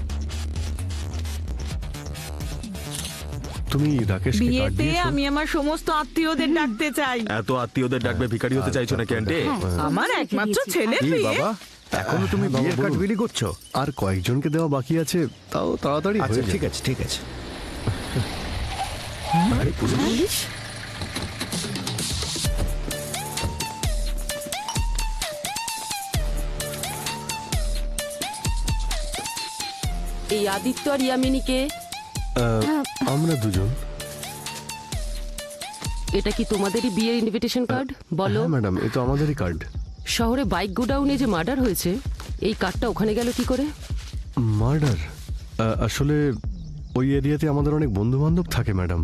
তুমি রাকেশকে কার্ড বিয়েতে দিয়েছো? আমি আমার সমস্ত আত্মীয়দের ডাকতে চাই। এত আত্মীয়দের ডাকবে ভিখারি হতে চাইছো নাকি আন্টি? আমার একমাত্র ছেলে কি বিয়ে। বাবা, এখনো তুমি বিয়ের কার্ড বিলি করছো? আর কয়েকজনকে দেওয়া বাকি আছে, তাও তাড়াতাড়ি আচ্ছা হয়ে ঠিক যাবে। আছে, ঠিক আছে। এই আদিত্য আর ইয়ামিনীকে। আমরা দুজন। এটা কি তোমাদেরই বিয়ের ইনভিটেশন কার্ড? বলো। হ্যাঁ ম্যাডাম, এ তো আমাদেরই কার্ড। শহরে বাইক গোডাউনে যে মার্ডার হয়েছে, এই কার্ডটা ওখানে গেল কি করে? মার্ডার? আসলে ওই এরিয়াতে আমাদের অনেক বন্ধু বান্ধব থাকে ম্যাডাম।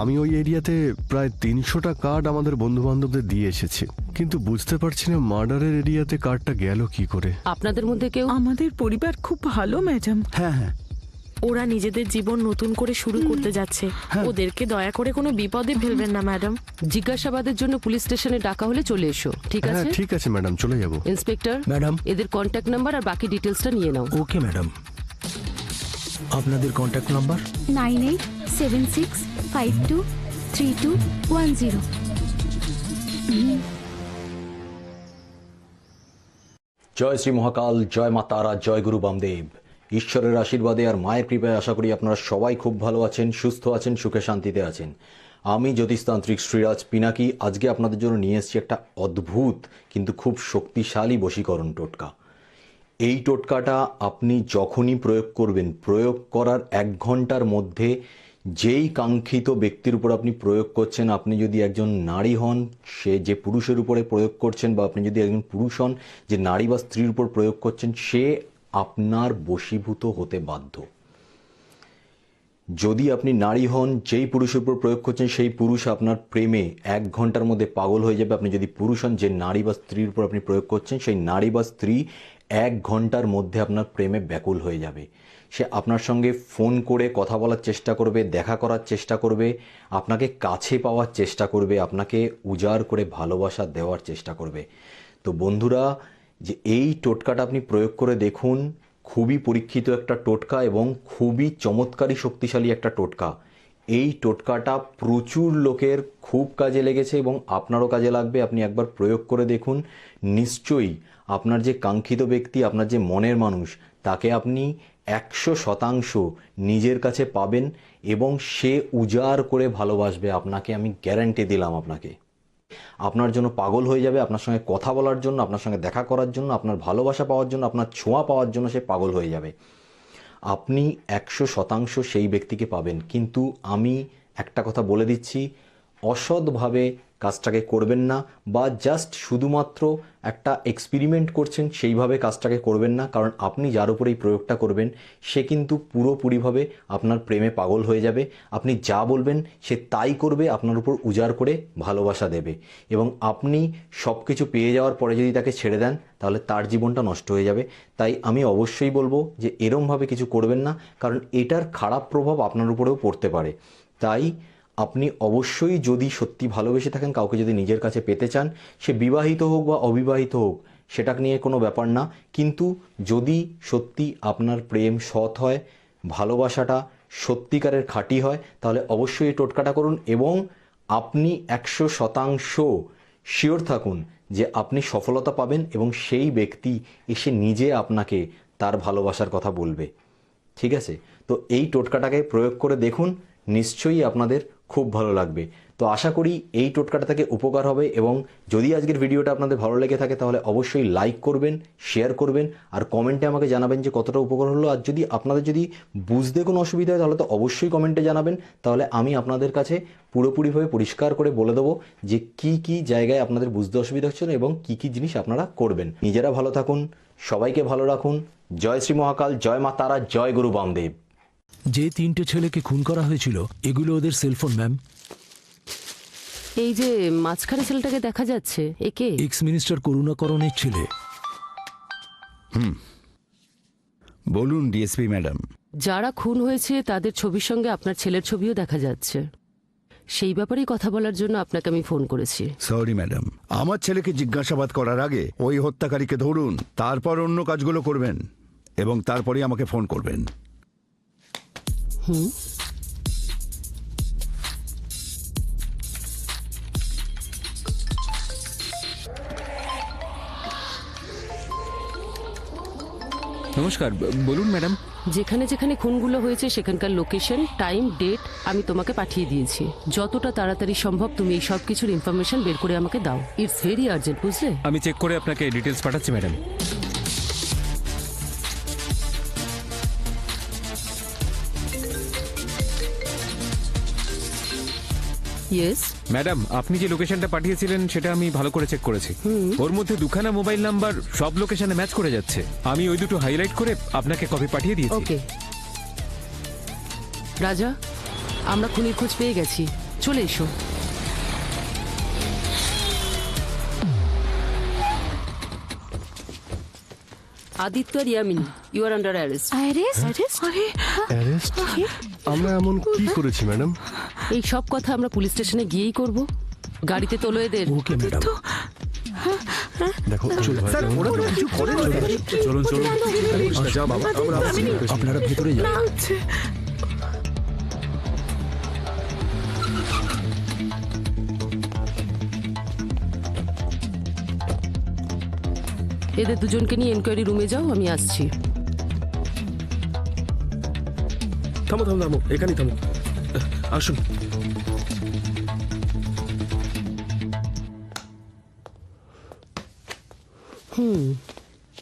আমি ওই এরিয়াতে প্রায় 300টা কার্ড আমাদের বন্ধু বান্ধবদের দিয়ে এসেছি, কিন্তু বুঝতে পারছি না মার্ডারের এরিয়াতে কার্ডটা গেল কি করে। আপনাদের মধ্যে কেউ? আমাদের পরিবার খুব ভালো ম্যাডাম। হ্যাঁ হ্যাঁ, ওরা নিজেদের জীবন নতুন করে শুরু করতে যাচ্ছে, ওদেরকে দয়া করে কোনো বিপদে ফেলবেন না ম্যাডাম। জিজ্ঞাসাবাদের জন্য পুলিশ স্টেশনে ডাকা হলে চলে এসো, ঠিক হ্যাঁ আছে? ঠিক আছে ম্যাডাম, চলে যাব। Inspector madam. এদের কন্ট্যাক্ট নাম্বার আর বাকি ডিটেলসটা নিয়ে নাও। Okay madam. আপনাদের কন্ট্যাক্ট নাম্বার? 9876523210। জয় শ্রী মহাকাল, জয় মা তারা, জয় গুরু বামদেব। ঈশ্বরের আশীর্বাদে আর মায়ের কৃপায় আশা করি আপনারা সবাই খুব ভালো আছেন, সুস্থ আছেন, সুখে শান্তিতে আছেন। আমি জ্যোতিষতান্ত্রিক শ্রীরাজ পিনাকি আজকে আপনাদের জন্য নিয়ে এসেছি একটা অদ্ভুত কিন্তু খুব শক্তিশালী বশীকরণ টোটকা। এই টোটকাটা আপনি যখনই প্রয়োগ করবেন, প্রয়োগ করার 1 ঘন্টার মধ্যে যেই কাঙ্ক্ষিত ব্যক্তির উপর আপনি প্রয়োগ করছেন, আপনি যদি একজন নারী হন, সে যে পুরুষের উপরে প্রয়োগ করছেন, বা আপনি যদি একজন পুরুষ হন যে নারী বা স্ত্রীর উপর প্রয়োগ করছেন, সে আপনার বশীভূত হতে বাধ্য। যদি আপনি নারী হন, যেই পুরুষের উপর প্রয়োগ করছেন সেই পুরুষ আপনার প্রেমে 1 ঘন্টার মধ্যে পাগল হয়ে যাবে। আপনি যদি পুরুষ হন, যে নারী বা স্ত্রীর উপর আপনি প্রয়োগ করছেন সেই নারী বা স্ত্রী 1 ঘন্টার মধ্যে আপনার প্রেমে ব্যাকুল হয়ে যাবে। সে আপনার সঙ্গে ফোন করে কথা বলার চেষ্টা করবে, দেখা করার চেষ্টা করবে, আপনাকে কাছে পাওয়ার চেষ্টা করবে, আপনাকে উজাড় করে ভালোবাসা দেওয়ার চেষ্টা করবে। তো বন্ধুরা, যে এই টোটকাটা আপনি প্রয়োগ করে দেখুন, খুবই পরীক্ষিত একটা টোটকা এবং খুবই চমৎকারী শক্তিশালী একটা টোটকা। এই টোটকাটা প্রচুর লোকের খুব কাজে লেগেছে এবং আপনারও কাজে লাগবে। আপনি একবার প্রয়োগ করে দেখুন, নিশ্চয়ই আপনার যে কাঙ্ক্ষিত ব্যক্তি, আপনার যে মনের মানুষ, তাকে আপনি 100% নিজের কাছে পাবেন এবং সে উজাড় করে ভালোবাসবে আপনাকে। আমি গ্যারান্টি দিলাম আপনাকে। আপনার জন্য পাগল হয়ে যাবে, আপনার সঙ্গে কথা বলার জন্য, আপনার সঙ্গে দেখা করার জন্য, আপনার ভালোবাসা পাওয়ার জন্য, আপনার ছোঁয়া পাওয়ার জন্য সে পাগল হয়ে যাবে। আপনি 100% সেই ব্যক্তিকে পাবেন। কিন্তু আমি একটা কথা বলে দিচ্ছি, অসৎভাবে কাজটাকে করবেন না, বা জাস্ট শুধুমাত্র একটা এক্সপেরিমেন্ট করছেন সেইভাবে কাজটাকে করবেন না। কারণ আপনি যার উপরে এই প্রয়োগটা করবেন সে কিন্তু পুরোপুরিভাবে আপনার প্রেমে পাগল হয়ে যাবে। আপনি যা বলবেন সে তাই করবে, আপনার উপর উজাড় করে ভালোবাসা দেবে, এবং আপনি সব কিছু পেয়ে যাওয়ার পরে যদি তাকে ছেড়ে দেন তাহলে তার জীবনটা নষ্ট হয়ে যাবে। তাই আমি অবশ্যই বলবো যে এরমভাবে কিছু করবেন না, কারণ এটার খারাপ প্রভাব আপনার উপরেও পড়তে পারে। তাই আপনি অবশ্যই যদি সত্যি ভালোবেসে থাকেন, কাউকে যদি নিজের কাছে পেতে চান, সে বিবাহিত হোক বা অবিবাহিত হোক সেটা নিয়ে কোনো ব্যাপার না, কিন্তু যদি সত্যি আপনার প্রেম সৎ হয়, ভালোবাসাটা সত্যিকারের খাঁটি হয়, তাহলে অবশ্যই এই টোটকাটা করুন, এবং আপনি 100% শিওর থাকুন যে আপনি সফলতা পাবেন, এবং সেই ব্যক্তি এসে নিজে আপনাকে তার ভালোবাসার কথা বলবে। ঠিক আছে, তো এই টোটকাটাকে প্রয়োগ করে দেখুন, নিশ্চয়ই আপনাদের খুব ভালো লাগবে। তো আশা করি এই টোটকাটা থেকে উপকার হবে, এবং যদি আজকের ভিডিওটা আপনাদের ভালো লেগে থাকে তাহলে অবশ্যই লাইক করবেন, শেয়ার করবেন, আর কমেন্টে আমাকে জানাবেন যে কতটা উপকার হলো। আর যদি আপনাদের যদি বুঝতে কোনো অসুবিধা হয় তাহলে তো অবশ্যই কমেন্টে জানাবেন, তাহলে আমি আপনাদের কাছে পুরোপুরিভাবে পরিষ্কার করে বলে দেবো যে কি কি জায়গায় আপনাদের বুঝতে অসুবিধা হচ্ছে এবং কি কি জিনিস আপনারা করবেন। নিজেরা ভালো থাকুন, সবাইকে ভালো রাখুন। জয় শ্রী মহাকাল, জয় মা তারা, জয় গুরু বামদেব। যে 3টে ছেলেকে খুন করা হয়েছিল এগুলো ওদের সেলফোন ম্যাম। এই যে মাঝখানে ছেলেটাকে দেখা যাচ্ছে, একে এক্স মিনিস্টার করুণাকরণের ছেলে। বলুন ডিএসপি ম্যাডাম। যারা খুন হয়েছে তাদের ছবির সঙ্গে আপনার ছেলের ছবিও দেখা যাচ্ছে। সেই ব্যাপারেই কথা বলার জন্য আপনাকে আমি ফোন করেছি। সরি ম্যাডাম, আমার ছেলেকে জিজ্ঞাসাবাদ করার আগে ওই হত্যাকারীকে ধরুন, তারপর অন্য কাজগুলো করবেন, এবং তারপরেই আমাকে ফোন করবেন। নমস্কার, বলুন ম্যাডাম। যেখানে যেখানে খুনগুলো হয়েছে সেখানকার লোকেশন, টাইম, ডেট আমি তোমাকে পাঠিয়ে দিয়েছি। যতটা তাড়াতাড়ি সম্ভব তুমি এই সব কিছুর ইনফরমেশন বের করে আমাকে দাও। ইটস ভেরি আর্জেন্ট, বুঝলে? আমি চেক করে আপনাকে ডিটেলস পাঠাচ্ছি ম্যাডাম। ইয়েস ম্যাডাম, আপনি যে লোকেশনটা পাঠিয়েছিলেন সেটা আমি ভালো করে চেক করেছি। ওর মধ্যে দুখানা মোবাইল নাম্বার সব লোকেশনে ম্যাচ করে যাচ্ছে। আমি ওই দুটো হাইলাইট করে আপনাকে কপি পাঠিয়ে দিয়েছি। ওকে রাজা, আমরা খুনির খোঁজ পেয়ে গেছি, চলে এসো। আদিত্য আর Yamini, you are under arrest. Arrest? আমরা এমন কি করেছি ম্যাডাম? এই সব কথা আমরা পুলিশ স্টেশনে গিয়েই করব। গাড়িতে তোলো এদের। Okay madam. দেখো স্যার, ওরা তো কিছু করেনি। চলুন চলুন, যা বাবা, আপনারা ভেতরে যান। এদের দুজনকে নিয়ে এনকোয়ারি রুমে যাও, আমি আসছি। থামো থামো থামো, এখানেই থামো, আসুন।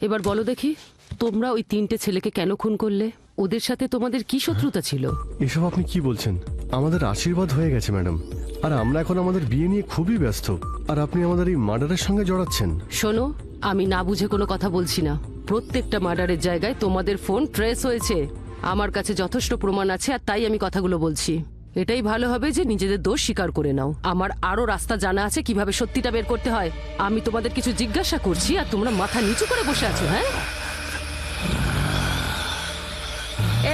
এবার বলো দেখি, তোমরা ওই 3টে ছেলেকে কেন খুন করলে? ওদের সাথে তোমাদের কি শত্রুতা ছিল? এসব আপনি কি বলছেন? আমাদের আশীর্বাদ হয়ে গেছে ম্যাডাম, আর আমরা এখন আমাদের বিয়ে নিয়ে খুবই ব্যস্ত, আর আপনি আমাদের এই মার্ডারের সঙ্গে জড়াচ্ছেন। শোনো, আমি না বুঝে কোনো কথা বলছি না। প্রত্যেকটা মার্ডারের জায়গায় তোমাদের ফোন ট্রেস হয়েছে। আমার কাছে যথেষ্ট প্রমাণ আছে, আর তাই আমি কথাগুলো বলছি। এটাই ভালো হবে যে নিজেদের দোষ স্বীকার করে নাও। আমার আরো রাস্তা জানা আছে কিভাবে সত্যিটা বের করতে হয়। আমি তোমাদের কিছু জিজ্ঞাসা করছি আর তোমরা মাথা নিচু করে বসে আছো। হ্যাঁ,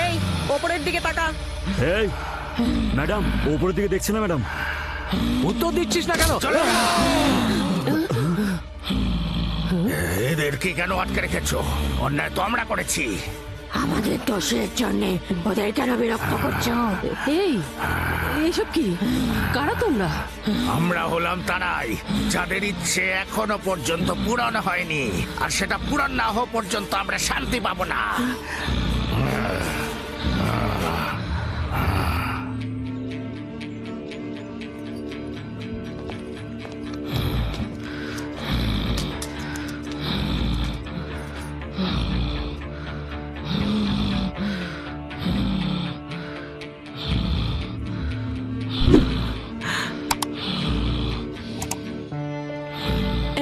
এই ওপরের দিকে তাকা। এই ম্যাডাম, ওপরের দিকে দেখছে না ম্যাডাম? উত্তর দিচ্ছিস না কেন? এদেরকে কেন আটকে রেখেছো? অন্যায় তো আমরা করেছি। আমাদের দোষের জন্য ওদের কেন বিরক্ত করছো? এইসব কি? কারা তোমরা? আমরা হলাম তারাই যাদের ইচ্ছে এখনো পর্যন্ত পূরণ হয়নি, আর সেটা পূরণ না হওয়া পর্যন্ত আমরা শান্তি পাবো না।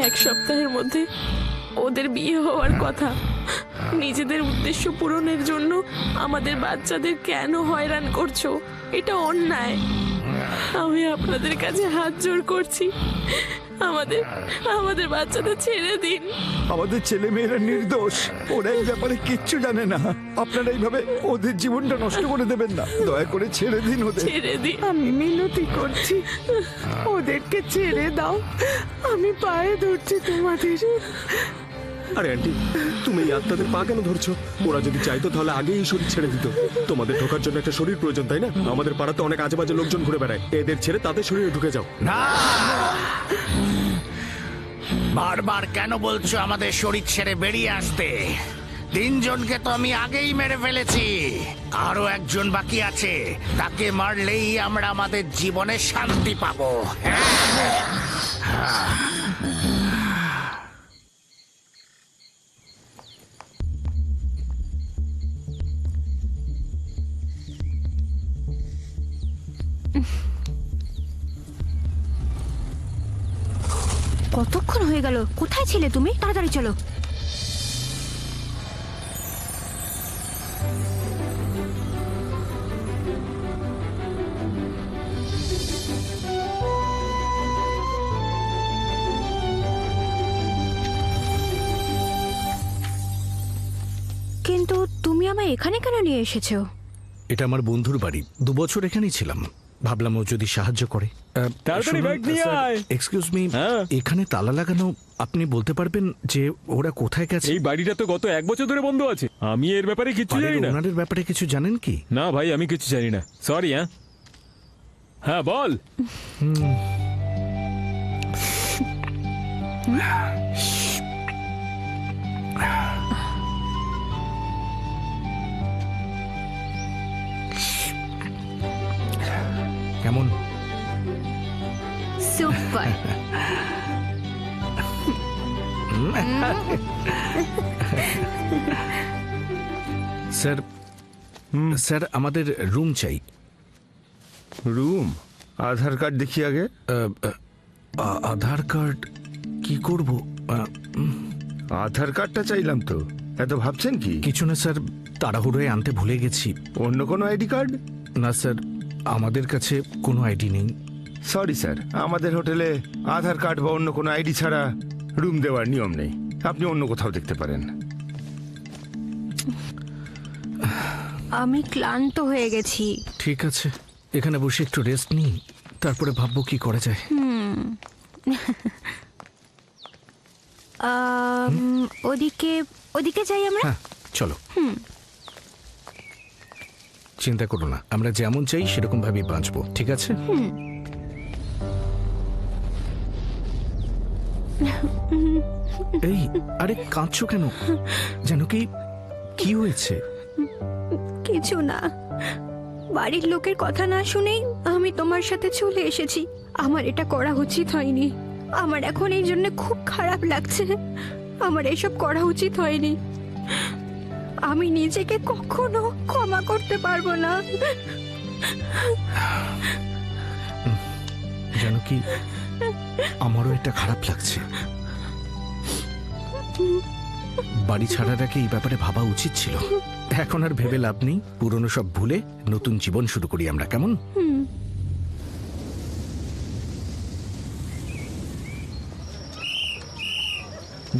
এক সপ্তাহের মধ্যে ওদের বিয়ে হওয়ার কথা। নিজেদের উদ্দেশ্য পূরণের জন্য আমাদের বাচ্চাদের কেন হয়রান করছো? এটা অন্যায়। আমি আপনাদের কাছে হাত জোড় করছি, আমাদের আমাদের বাচ্চাদের ছেড়ে দিন। আমাদের ছেলে মেয়েরা নির্দোষ, ওরা এই ব্যাপারে কিচ্ছু জানে না। আপনারা এইভাবে ওদের জীবনটা নষ্ট করে দেবেন না, দয়া করে ছেড়ে দিন ওদের। ছেড়ে দিন, আমি মিনতি করছি, ওদেরকে ছেড়ে দাও। আমি পায়ে ধরছি তোমাদের। আরে আন্টি, তুমি এই আত্মাদের পা কেন ধরছো? ওরা যদি চাইতো তাহলে আগেই এই শরীর ছেড়ে দিত। তোমাদের ঢোকার জন্য একটা শরীর প্রয়োজন, তাই না? আমাদের পাড়াতে অনেক আজে বাজে লোকজন ঘুরে বেড়ায়, এদের ছেড়ে তাদের শরীরে ঢুকে যাও। না, বারবার কেন বলছো আমাদের শরীর ছেড়ে বেরিয়ে আসতে? 3 জনকে তো আমি আগেই মেরে ফেলেছি, আরো একজন বাকি আছে। তাকে মারলেই আমরা আমাদের জীবনে শান্তি পাবো। কতক্ষণ হয়ে গেল? কোথায় ছিলে তুমি? তাড়াতাড়ি চলো। কিন্তু তুমি আমায় এখানে কেন নিয়ে এসেছো? এটা আমার বন্ধুর বাড়ি, 2 বছর এখানেই ছিলাম। ভাবলাম ও যদি সাহায্য করে। তাড়াতাড়ি ব্যাগ নিয়ে আয়। এক্সকিউজ মি, এখানে তালা লাগানো, আপনি বলতে পারবেন যে ওরা কোথায় গেছে? এই বাড়িটা তো গত 1 বছর ধরে বন্ধ আছে। আমি এর ব্যাপারে কিছু জানি না। ওনাদের ব্যাপারে কিছু জানেন কি? না ভাই, আমি কিছু জানি না, সরি। হ্যাঁ বল। কেমন? সুপার। স্যার, স্যার আমাদের রুম চাই। রুম? আধার কার্ড দেখি আগে। আধার কার্ড কি করব? আধার কার্ডটা চাইলাম তো, এত ভাবছেন কি? কিছু না স্যার, তাড়াহুড়োয় আনতে ভুলে গেছি। অন্য কোনো আইডি কার্ড? না স্যার, আমাদের কাছে কোনো আইডি নেই। সরি স্যার, আমাদের হোটেলে আধার কার্ড বা অন্য কোনো আইডি ছাড়া রুম দেওয়ার নিয়ম নেই। আপনি অন্য কোথাও দেখতে পারেন। আমি ক্লান্ত হয়ে গেছি। ঠিক আছে, এখানে বসে একটু রেস্ট নিই, তারপরে ভাববো কি করা যায়। ওদিকে ওদিকে যাই আমরা। হ্যাঁ চলো। চিন্তা করো না, আমরা যেমন চাই সেরকম ভাবেই বাঁচবো, ঠিক আছে? এই, আরে কাঁদছো কেন? জানো কি কি হয়েছে? কিছু না, বাড়ির লোকের কথা না শুনেই আমি তোমার সাথে চলে এসেছি। আমার এটা করা উচিত হয়নি। আমার এখন এই জন্য খুব খারাপ লাগছে। আমার এসব করা উচিত হয়নি। আমি নিজেকে কখনো ক্ষমা করতে পারবো না। জানো কি, আমারও এটা খারাপ লাগছে। বাড়ি ছাড়ার আগে এই ব্যাপারে ভাবা উচিত ছিল। এখন আর ভেবে লাভ নেই, পুরনো সব ভুলে নতুন জীবন শুরু করি আমরা, কেমন?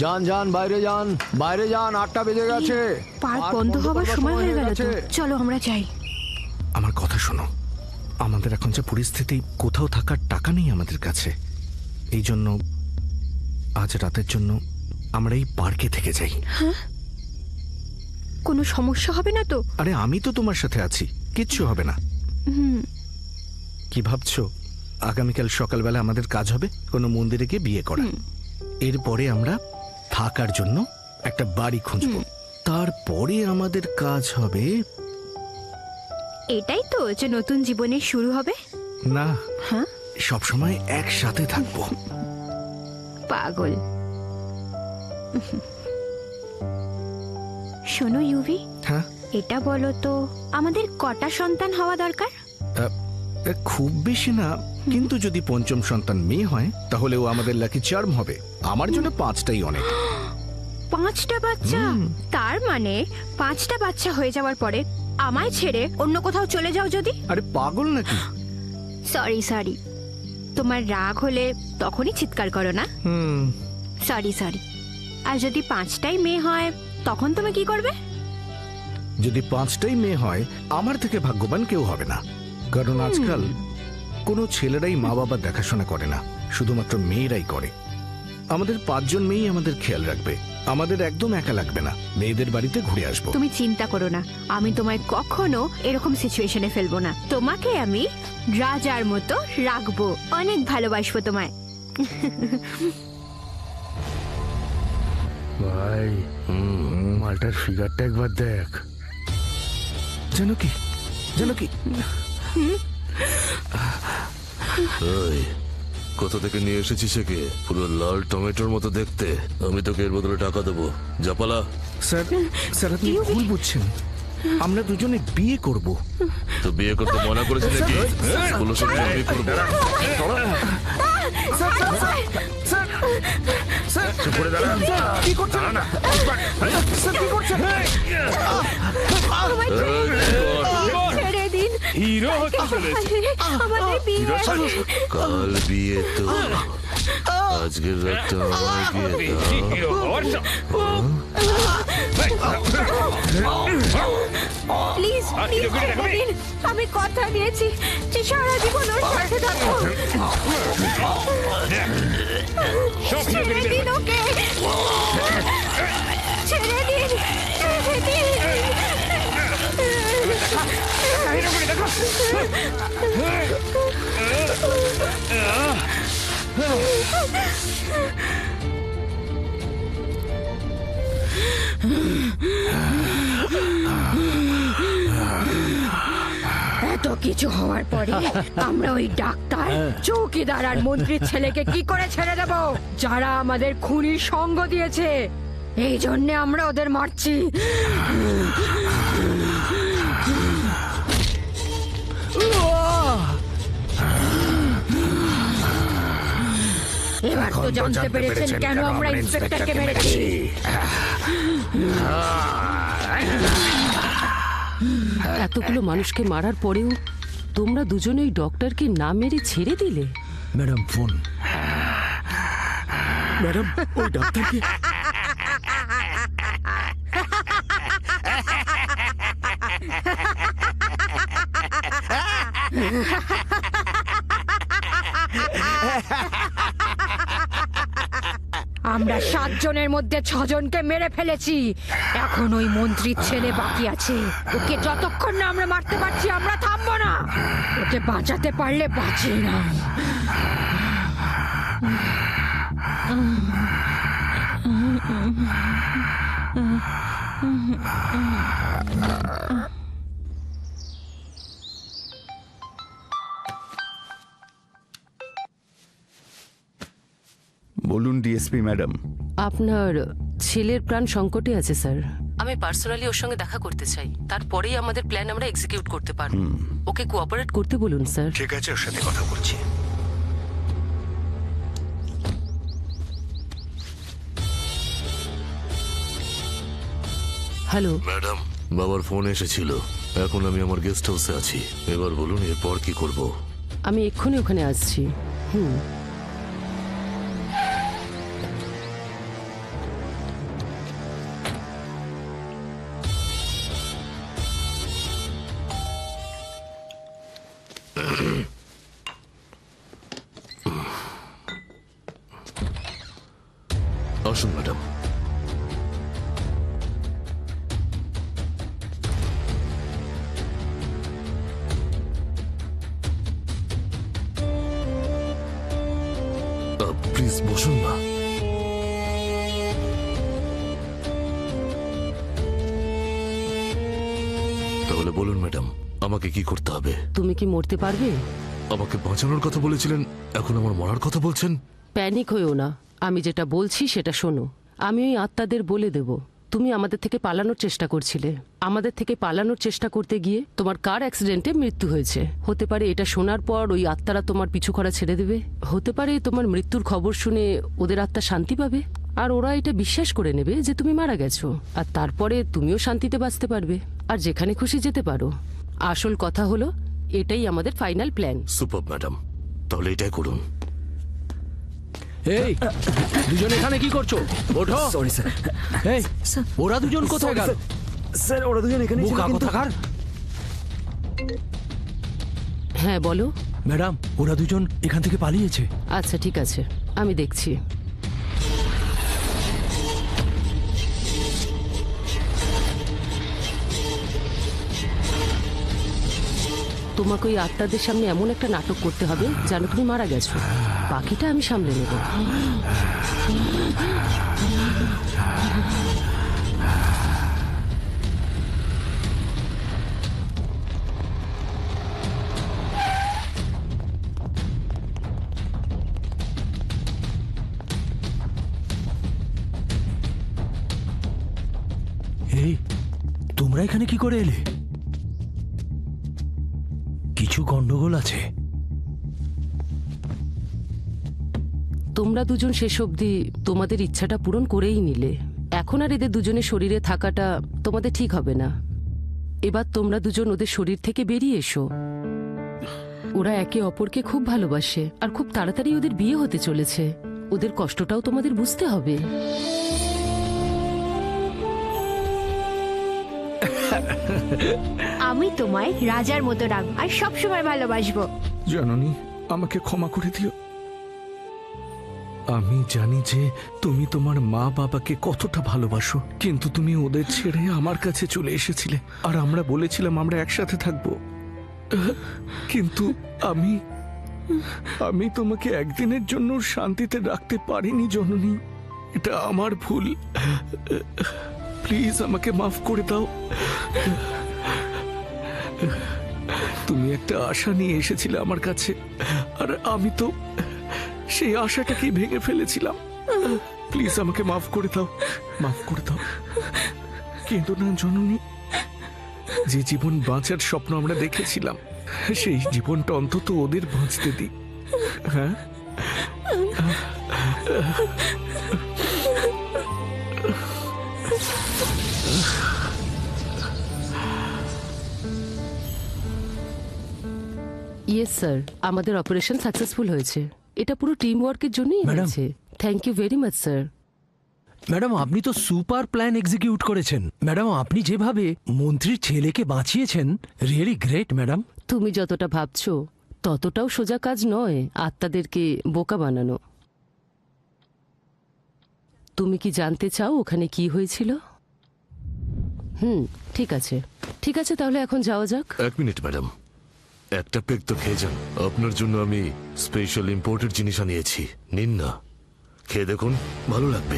যান যান, বাইরে যান, বাইরে যান, 8টা বেজে গেছে। পার্ক বন্ধ হওয়ার সময় হয়ে গেল তো। চলো আমরা যাই। আমার কথা শোনো, আমাদের এখন যে পরিস্থিতি, কোথাও থাকার টাকা নেই আমাদের কাছে। এই জন্য আজ রাতের জন্য আমরা এই পার্কে থেকে যাই। হ্যাঁ, কোনো সমস্যা হবে না তো? আরে আমি তো তোমার সাথে আছি, কিচ্ছু হবে না। কি ভাবছো? আগামীকাল সকালবেলা আমাদের কাজ হবে কোনো মন্দিরে গিয়ে বিয়ে করা। এরপরে আমরা থাকার জন্য একটা বাড়ি খুঁজব। তারপরে আমাদের কাজ হবে। এটাই তো যে নতুন জীবনের শুরু হবে? না, হ্যাঁ, সবসময় একসাথে থাকবো। পাগল। শোনো ইউভি, হ্যাঁ, এটা বলো তো আমাদের কটা সন্তান হওয়া দরকার? খুব বেশি না, কিন্তু যদি পঞ্চম সন্তান মেয়ে হয় তাহলে ও আমাদের লাকি চার্ম হবে। আমার জন্য 5টাই অনেক। 5টা বাচ্চা? তার মানে 5টা বাচ্চা হয়ে যাওয়ার পরে আমায় ছেড়ে অন্য কোথাও চলে যাও যদি? আরে পাগল নাকি? সরি, তোমার রাগ হলে তখনই চিৎকার করো না? সরি। আর যদি 5টাই মেয়ে হয় তখন তুমি কি করবে? যদি 5টাই মেয়ে হয় আমার থেকে ভাগ্যবান কেউ হবে না, কারণ আজকাল কোনো ছেলেরাই মা বাবার দেখাশোনা করে না, শুধুমাত্র মেয়েরাই করে। আমাদের 5 জন মেয়েই আমাদের খেয়াল রাখবে, আমাদের একদম একা লাগবে না, মেয়েদের বাড়িতে ঘুরে আসবো। তুমি চিন্তা করো না, আমি তোমায় কখনো এরকম সিচুয়েশনে ফেলবো না। তোমাকে আমি রাজার মতো রাখবো, অনেক ভালোবাসবো তোমায়। ভাই মালটার ফিগারটা একবার দেখ। জানো কি এই, কোথা থেকে নিয়ে এসেছিস একে? পুরো লাল টমেটোর মতো দেখতে। আমি তোকে এর বদলে টাকা দেবো, জাপালা। স্যার আপনি ভুল বুঝছেন, আমরা দুজনে বিয়ে করব। তো বিয়ে করতে মনা করেছি নাকি? বলো সব বিয়ে করবো। কি করছেন? ছেড়ে দিন, হিরো হতে চলেছে। আমাদের বিয়ে। কাল বিয়ে তো, আজকের রাতটা আমার বিয়ে প্লিজ ছেড়ে দিন, আমি কথা দিয়েছি যে সারা জীবন ওর সাথে থাকবো। ছেড়ে দিন ওকে, ছেড়ে দিন। এত কিছু হওয়ার পরে আমরা ওই ডাক্তার, চৌকিদার আর মন্ত্রীর ছেলেকে কি করে ছেড়ে দেব, যারা আমাদের খুনির সঙ্গ দিয়েছে? এই জন্য আমরা ওদের মারছি। এবার তো জানতে পেরেছেন কেন আমরা ইন্সপেক্টরকে মেরেছি। এতগুলো মানুষকে মারার পরেও তোমরা দুজনে ওই ডক্টরকে না মেরে ছেড়ে দিলে? Madam phone. ম্যাডাম ওই ডাক্তারকে আমরা 7 জনের মধ্যে 6 জনকে মেরে ফেলেছি, এখন ওই মন্ত্রীর ছেলে বাকি আছে। ওকে যতক্ষণ না আমরা মারতে পারছি আমরা থামবো না। ওকে বাঁচাতে পারলে বাঁচি না। বলুন ডিএসপি ম্যাডাম। আপনার ছেলের প্রাণ সংকটে আছে স্যার। আমি পার্সোনালি ওর সঙ্গে দেখা করতে চাই, তারপরেই আমাদের প্ল্যান আমরা এক্সিকিউট করতে পারবো। ওকে কোঅপারেট করতে বলুন স্যার। ঠিক আছে, ওর সাথে কথা বলছি। হ্যালো ম্যাডাম, বাবার ফোন এসেছিল, এখন আমি আমার গেস্ট হাউসে আছি। এবার বলুন এরপর কি করব? আমি এক্ষুনি ওখানে আসছি। আসুন ম্যাডাম। প্লিজ বসুন না। তাহলে বলুন ম্যাডাম, আমাকে কি করতে হবে? তুমি কি মরতে পারবে? আমাকে বাঁচানোর কথা বলেছিলেন, এখন আমার মরার কথা বলছেন। প্যানিক হইও না, আমি যেটা বলছি সেটা শোনো। আমি ওই আত্মাদের বলে দেব তুমি আমাদের থেকে পালানোর চেষ্টা করছিলে। আমাদের থেকে পালানোর চেষ্টা করতে গিয়ে তোমার কার অ্যাক্সিডেন্টে মৃত্যু হয়েছে। হতে পারে এটা শোনার পর ওই আত্মারা তোমার পিছু করা ছেড়ে দেবে। হতে পারে তোমার মৃত্যুর খবর শুনে ওদের আত্মা শান্তি পাবে, আর ওরা এটা বিশ্বাস করে নেবে যে তুমি মারা গেছো, আর তারপরে তুমিও শান্তিতে বাঁচতে পারবে আর যেখানে খুশি যেতে পারো। আসল কথা হলো এটাই আমাদের ফাইনাল প্ল্যান। সুপার ম্যাডাম, তাহলে এটাই করুন। এই দুজন এখানে কি করছো? ওঠো। Sorry sir. এই ওরা দুজন কোথায় গেল? স্যার ওরা দুজন এখানে ছিল, বোকা কিন্তু- কোথাকার। হ্যাঁ বলো। ম্যাডাম ওরা দুজন এখান থেকে পালিয়েছে। আচ্ছা ঠিক আছে, আমি দেখছি। তোমাকে ওই আত্মাদের সামনে এমন একটা নাটক করতে হবে যেন তুমি মারা গেছো। বাকিটা আমি সামলে নেব। এই তোমরা এখানে কি করে এলে? কিছু গন্ডগোল আছে। তোমরা দুজন শেষ অবধি তোমাদের ইচ্ছাটা পূরণ করেই নিলে। এখন আর এদের দুজনের শরীরে থাকাটা তোমাদের ঠিক হবে না। এবার তোমরা দুজন ওদের শরীর থেকে বেরিয়ে এসো। ওরা একে অপরকে খুব ভালোবাসে আর খুব তাড়াতাড়ি ওদের বিয়ে হতে চলেছে। ওদের কষ্টটাও তোমাদের বুঝতে হবে। আমি তোমায় রাজার মতো রাখবো আর সবসময় ভালোবাসবো। জননী, আমাকে ক্ষমা করে দিও। আমি জানি যে তুমি তোমার মা বাবাকে কতটা ভালোবাসো, কিন্তু তুমি ওদের ছেড়ে আমার কাছে চলে এসেছিলে আর আমরা বলেছিলাম আমরা একসাথে থাকবো। কিন্তু আমি তোমাকে একদিনের জন্য শান্তিতে রাখতে পারিনি জননী। এটা আমার ভুল। প্লিজ আমাকে মাফ করে দাও। তুমি একটা আশা নিয়ে এসেছিলে আমার কাছে, আর আমি তো সেই আশাটাকেই ভেঙে ফেলেছিলাম। প্লিজ আমাকে মাফ করে দাও, মাফ করে দাও। কিন্তু না জননী, যে জীবন বাঁচার স্বপ্ন আমরা দেখেছিলাম সেই জীবনটা অন্তত ওদের বাঁচতে দিই। হ্যাঁ, ইয়েস স্যার, আমাদের অপারেশন সাকসেসফুল হয়েছে। এটা পুরো টিম ওয়ার্কের জন্যই হয়েছে। Thank you very much sir. Madam আপনি তো সুপার প্ল্যান এক্সিকিউট করেছেন। ম্যাডাম আপনি যেভাবে মন্ত্রীর ছেলেকে বাঁচিয়েছেন, রিয়েলি গ্রেট ম্যাডাম। তুমি যতটা ভাবছো ততটাও সোজা কাজ নয় আত্মাদেরকে বোকা বানানো। তুমি কি জানতে চাও ওখানে কি হয়েছিল? ঠিক আছে, ঠিক আছে, তাহলে এখন যাওয়া যাক। এক মিনিট ম্যাডাম, একটা পেগ তো খেয়ে যান। আপনার জন্য আমি স্পেশাল ইম্পোর্টেড জিনিস আনিয়েছি, নিন না, খেয়ে দেখুন, ভালো লাগবে।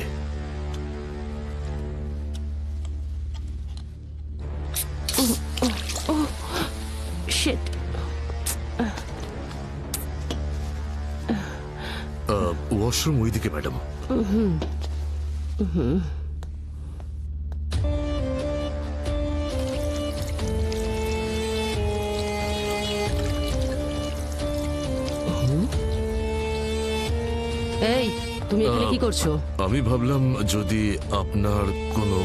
শিট। ওয়াশরুম ওইদিকে ম্যাডাম। এই তুমি এখানে কি করছো? আমি ভাবলাম যদি আপনার কোনো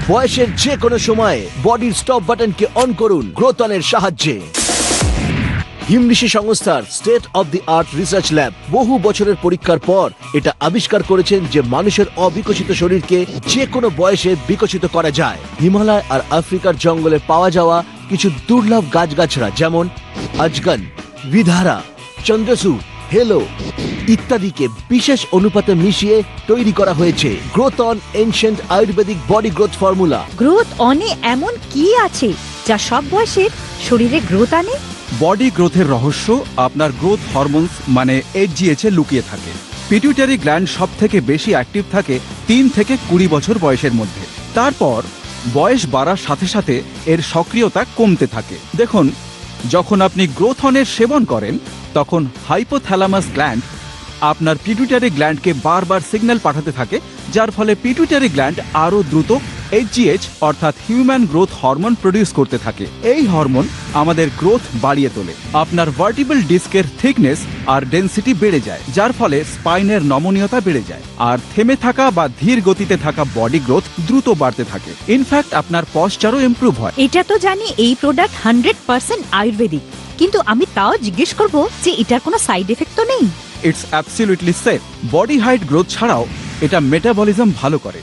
বয়সের যে কোনো সময়ে বডির স্টপ বাটনকে অন করুন গ্রোথনের সাহায্যে। হিমঋষি সংস্থার state of the art research lab বহু বছরের পরীক্ষার পর এটা আবিষ্কার করেছেন যে মানুষের অবিকশিত শরীরকে যে কোনো বয়সে বিকশিত করা যায়। হিমালয় আর আফ্রিকার জঙ্গলে পাওয়া যাওয়া কিছু দুর্লভ গাছগাছড়া যেমন আজগন, বিধারা, চন্দ্রচূড়, হেলো ইত্যাদিকে বিশেষ অনুপাতে মিশিয়ে তৈরি করা হয়েছে growth on ancient Ayurvedic body growth formula. Growth অনে এমন কি আছে যা সব বয়সের শরীরে গ্রোথ আনে? বডি গ্রোথের রহস্য আপনার গ্রোথ হরমোনস মানে HGH এ লুকিয়ে থাকে। পিটুইটারি গ্ল্যান্ড সব থেকে বেশি অ্যাক্টিভ থাকে 3 থেকে 20 বছর বয়সের মধ্যে। তারপর বয়স বাড়ার সাথে সাথে এর সক্রিয়তা কমতে থাকে। দেখুন যখন আপনি গ্রোথ হর্নের সেবন করেন তখন হাইপোথ্যালামাস গ্ল্যান্ড আপনার পিটুইটারি গ্ল্যান্ডকে বারবার সিগন্যাল পাঠাতে থাকে, যার ফলে পিটুইটারি গ্ল্যান্ড আরও দ্রুত HGH অর্থাৎ হিউম্যান গ্রোথ হরমোন প্রডিউস করতে থাকে। এই হরমোন আমাদের গ্রোথ বাড়িয়ে তোলে। আপনার ভার্টিব্রাল ডিস্কের থিকনেস আর ডেনসিটি বেড়ে যায়, যার ফলে স্পাইনের নমনীয়তা বেড়ে যায়, আর থেমে থাকা বা ধীর গতিতে থাকা বডি গ্রোথ দ্রুত বাড়তে থাকে। ইনফ্যাক্ট আপনার পশ্চারও ইমপ্রুভ হয়। এটা তো জানি এই প্রোডাক্ট 100% আয়ুর্বেদিক, কিন্তু আমি তাও জিজ্ঞেস করব যে এটার কোনো সাইড এফেক্ট তো নেই? It's absolutely safe. Body height growth ছাড়াও এটা মেটাবলিজম ভালো করে,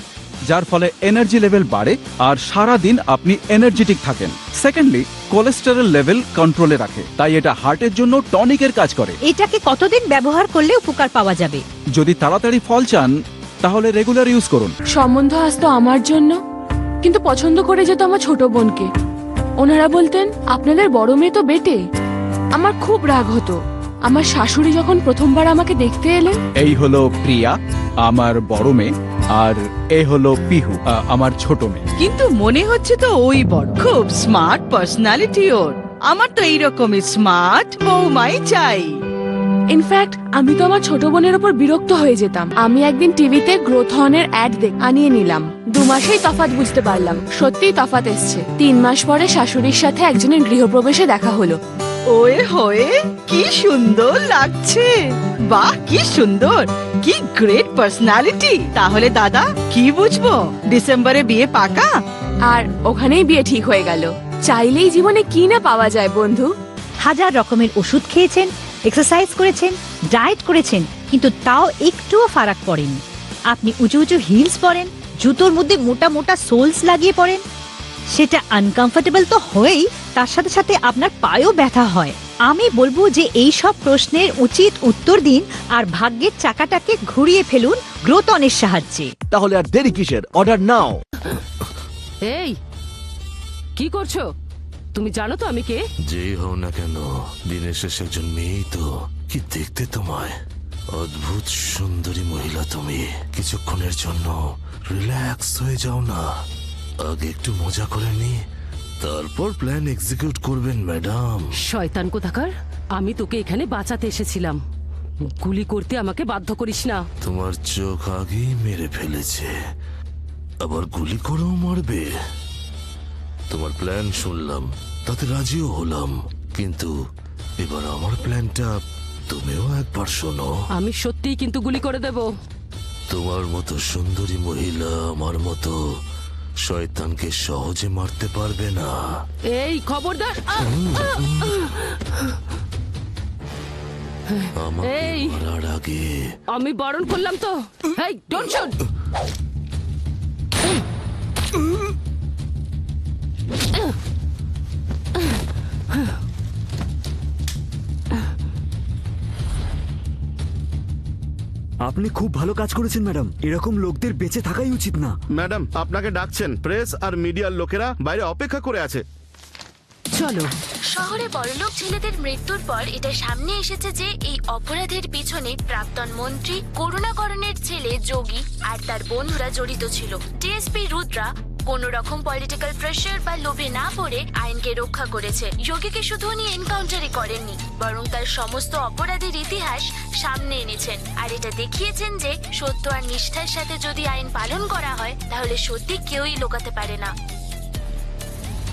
যার ফলে এনার্জি লেভেল বাড়ে আর সারা দিন আপনি এনার্জেটিক থাকেন। সেকেন্ডলি, কোলেস্টেরল লেভেল কন্ট্রোলে রাখে, তাই এটা হার্টের জন্য টনিকের কাজ করে। এটাকে কতদিন ব্যবহার করলে উপকার পাওয়া যাবে? যদি তাড়াতাড়ি ফল চান তাহলে রেগুলার ইউজ করুন। সম্বন্ধ আসতো আমার জন্য, কিন্তু পছন্দ করে যেত আমার ছোট বোনকে। ওনারা বলতেন আপনাদের বড় মেয়ে তো বেটে। আমার খুব রাগ হতো। আমার শাশুড়ি যখন প্রথমবার আমাকে দেখতে এলেন, এই হলো প্রিয়া, আমার বড় মেয়ে, আর এ হলো পিহু, আমার ছোট মেয়ে। কিন্তু মনে হচ্ছে তো ওই বড়। খুব স্মার্ট পার্সোনালিটি ওর। আমার তো এইরকমই স্মার্ট বৌমাই চাই। ইনফ্যাক্ট আমি তো আমার ছোট বোনের ওপর বিরক্ত হয়ে যেতাম। আমি একদিন টিভিতে গ্রোথ হর্নের অ্যাড আনিয়ে নিলাম। 2 মাসেই তফাৎ বুঝতে পারলাম। সত্যিই তফাৎ এসছে। 3 মাস পরে শাশুড়ির সাথে একজনের গৃহপ্রবেশে দেখা হলো। ওয়ে হয়ে কি সুন্দর লাগছে। বাহ, কি সুন্দর, কি গ্রেট পার্সোনালিটি। তাহলে দাদা কি বুঝবো, ডিসেম্বরে বিয়ে পাকা? আর ওখানেই বিয়ে ঠিক হয়ে গেল। চাইলেই জীবনে কি না পাওয়া যায় বন্ধু। 1000 রকমের ওষুধ খেয়েছেন, এক্সারসাইজ করেছেন, ডায়েট করেছেন, কিন্তু তাও একটুও ফারাক পড়েনি। আপনি উঁচু উঁচু হিলস পরেন, জুতোর মধ্যে মোটা মোটা সোলস লাগিয়ে পরেন। সেটা আনকমফোর্টেবল তো হয়ই, তার সাথে সাথে আপনার পায়েও ব্যথা হয়। আমি বলবো যে এই সব প্রশ্নের উচিত উত্তর দিন আর ভাগ্যের চাকাটাকে ঘুরিয়ে ফেলুন গ্রোথনের সাহায্যে। তাহলে আর দেরি কিসের? অর্ডার নাও। এই কি করছো? তুমি জানো তো আমি কে? যেই হও না কেন, দিনের শেষে একজন মেয়েই তো। কি দেখতে তোমায়, অদ্ভুত সুন্দরী মহিলা তুমি। কিছুক্ষণের জন্য রিল্যাক্স হয়ে যাও না। আগে একটু মজা করে নি, তারপর প্ল্যান এক্সিকিউট করবেন ম্যাডাম। শয়তান কোথাকার, আমি তোকে এখানে বাঁচাতে এসেছিলাম। গুলি করতে আমাকে বাধ্য করিস না। তোমার চোখ আগেই মেরে ফেলেছে, আবার গুলি করেও মারবে। তোমার প্ল্যান শুনলাম, তাতে রাজিও হলাম, কিন্তু এবার আমার প্ল্যানটা তুমিও একবার শোনো। আমি সত্যিই কিন্তু গুলি করে দেব। তোমার মতো সুন্দরী মহিলা আমার মতো শয়তানকে সহজে মারতে পারবে না। এই খবরদার! এই মারার আগে আমি বারণ করলাম তো। এই ডোন্ট শুট! আপনি খুব ভালো কাজ করেছেন ম্যাডাম। এরকম লোকদের বেঁচে থাকাই উচিত না। ম্যাডাম, আপনাকে ডাকছেন। প্রেস আর মিডিয়ার লোকেরা বাইরে অপেক্ষা করে আছে। চলো। শহরে বড়লোক ছেলেদের মৃত্যুর পর এটা সামনে এসেছে যে এই অপরাধের পিছনে প্রাক্তন মন্ত্রী করুণাকরণের ছেলে যোগী আর তার বন্ধুরা জড়িত ছিল। ডিএসপি রুদ্রা কোনো রকম পলিটিক্যাল প্রেসার বা লোভে না পড়ে আইনকে রক্ষা করেছে। যোগীকে শুধু উনি এনকাউন্টারই করেননি, বরং তার সমস্ত অপরাধের ইতিহাস সামনে এনেছেন আর এটা দেখিয়েছেন যে সত্য আর নিষ্ঠার সাথে যদি আইন পালন করা হয় তাহলে সত্যি কেউই লুকাতে পারে না।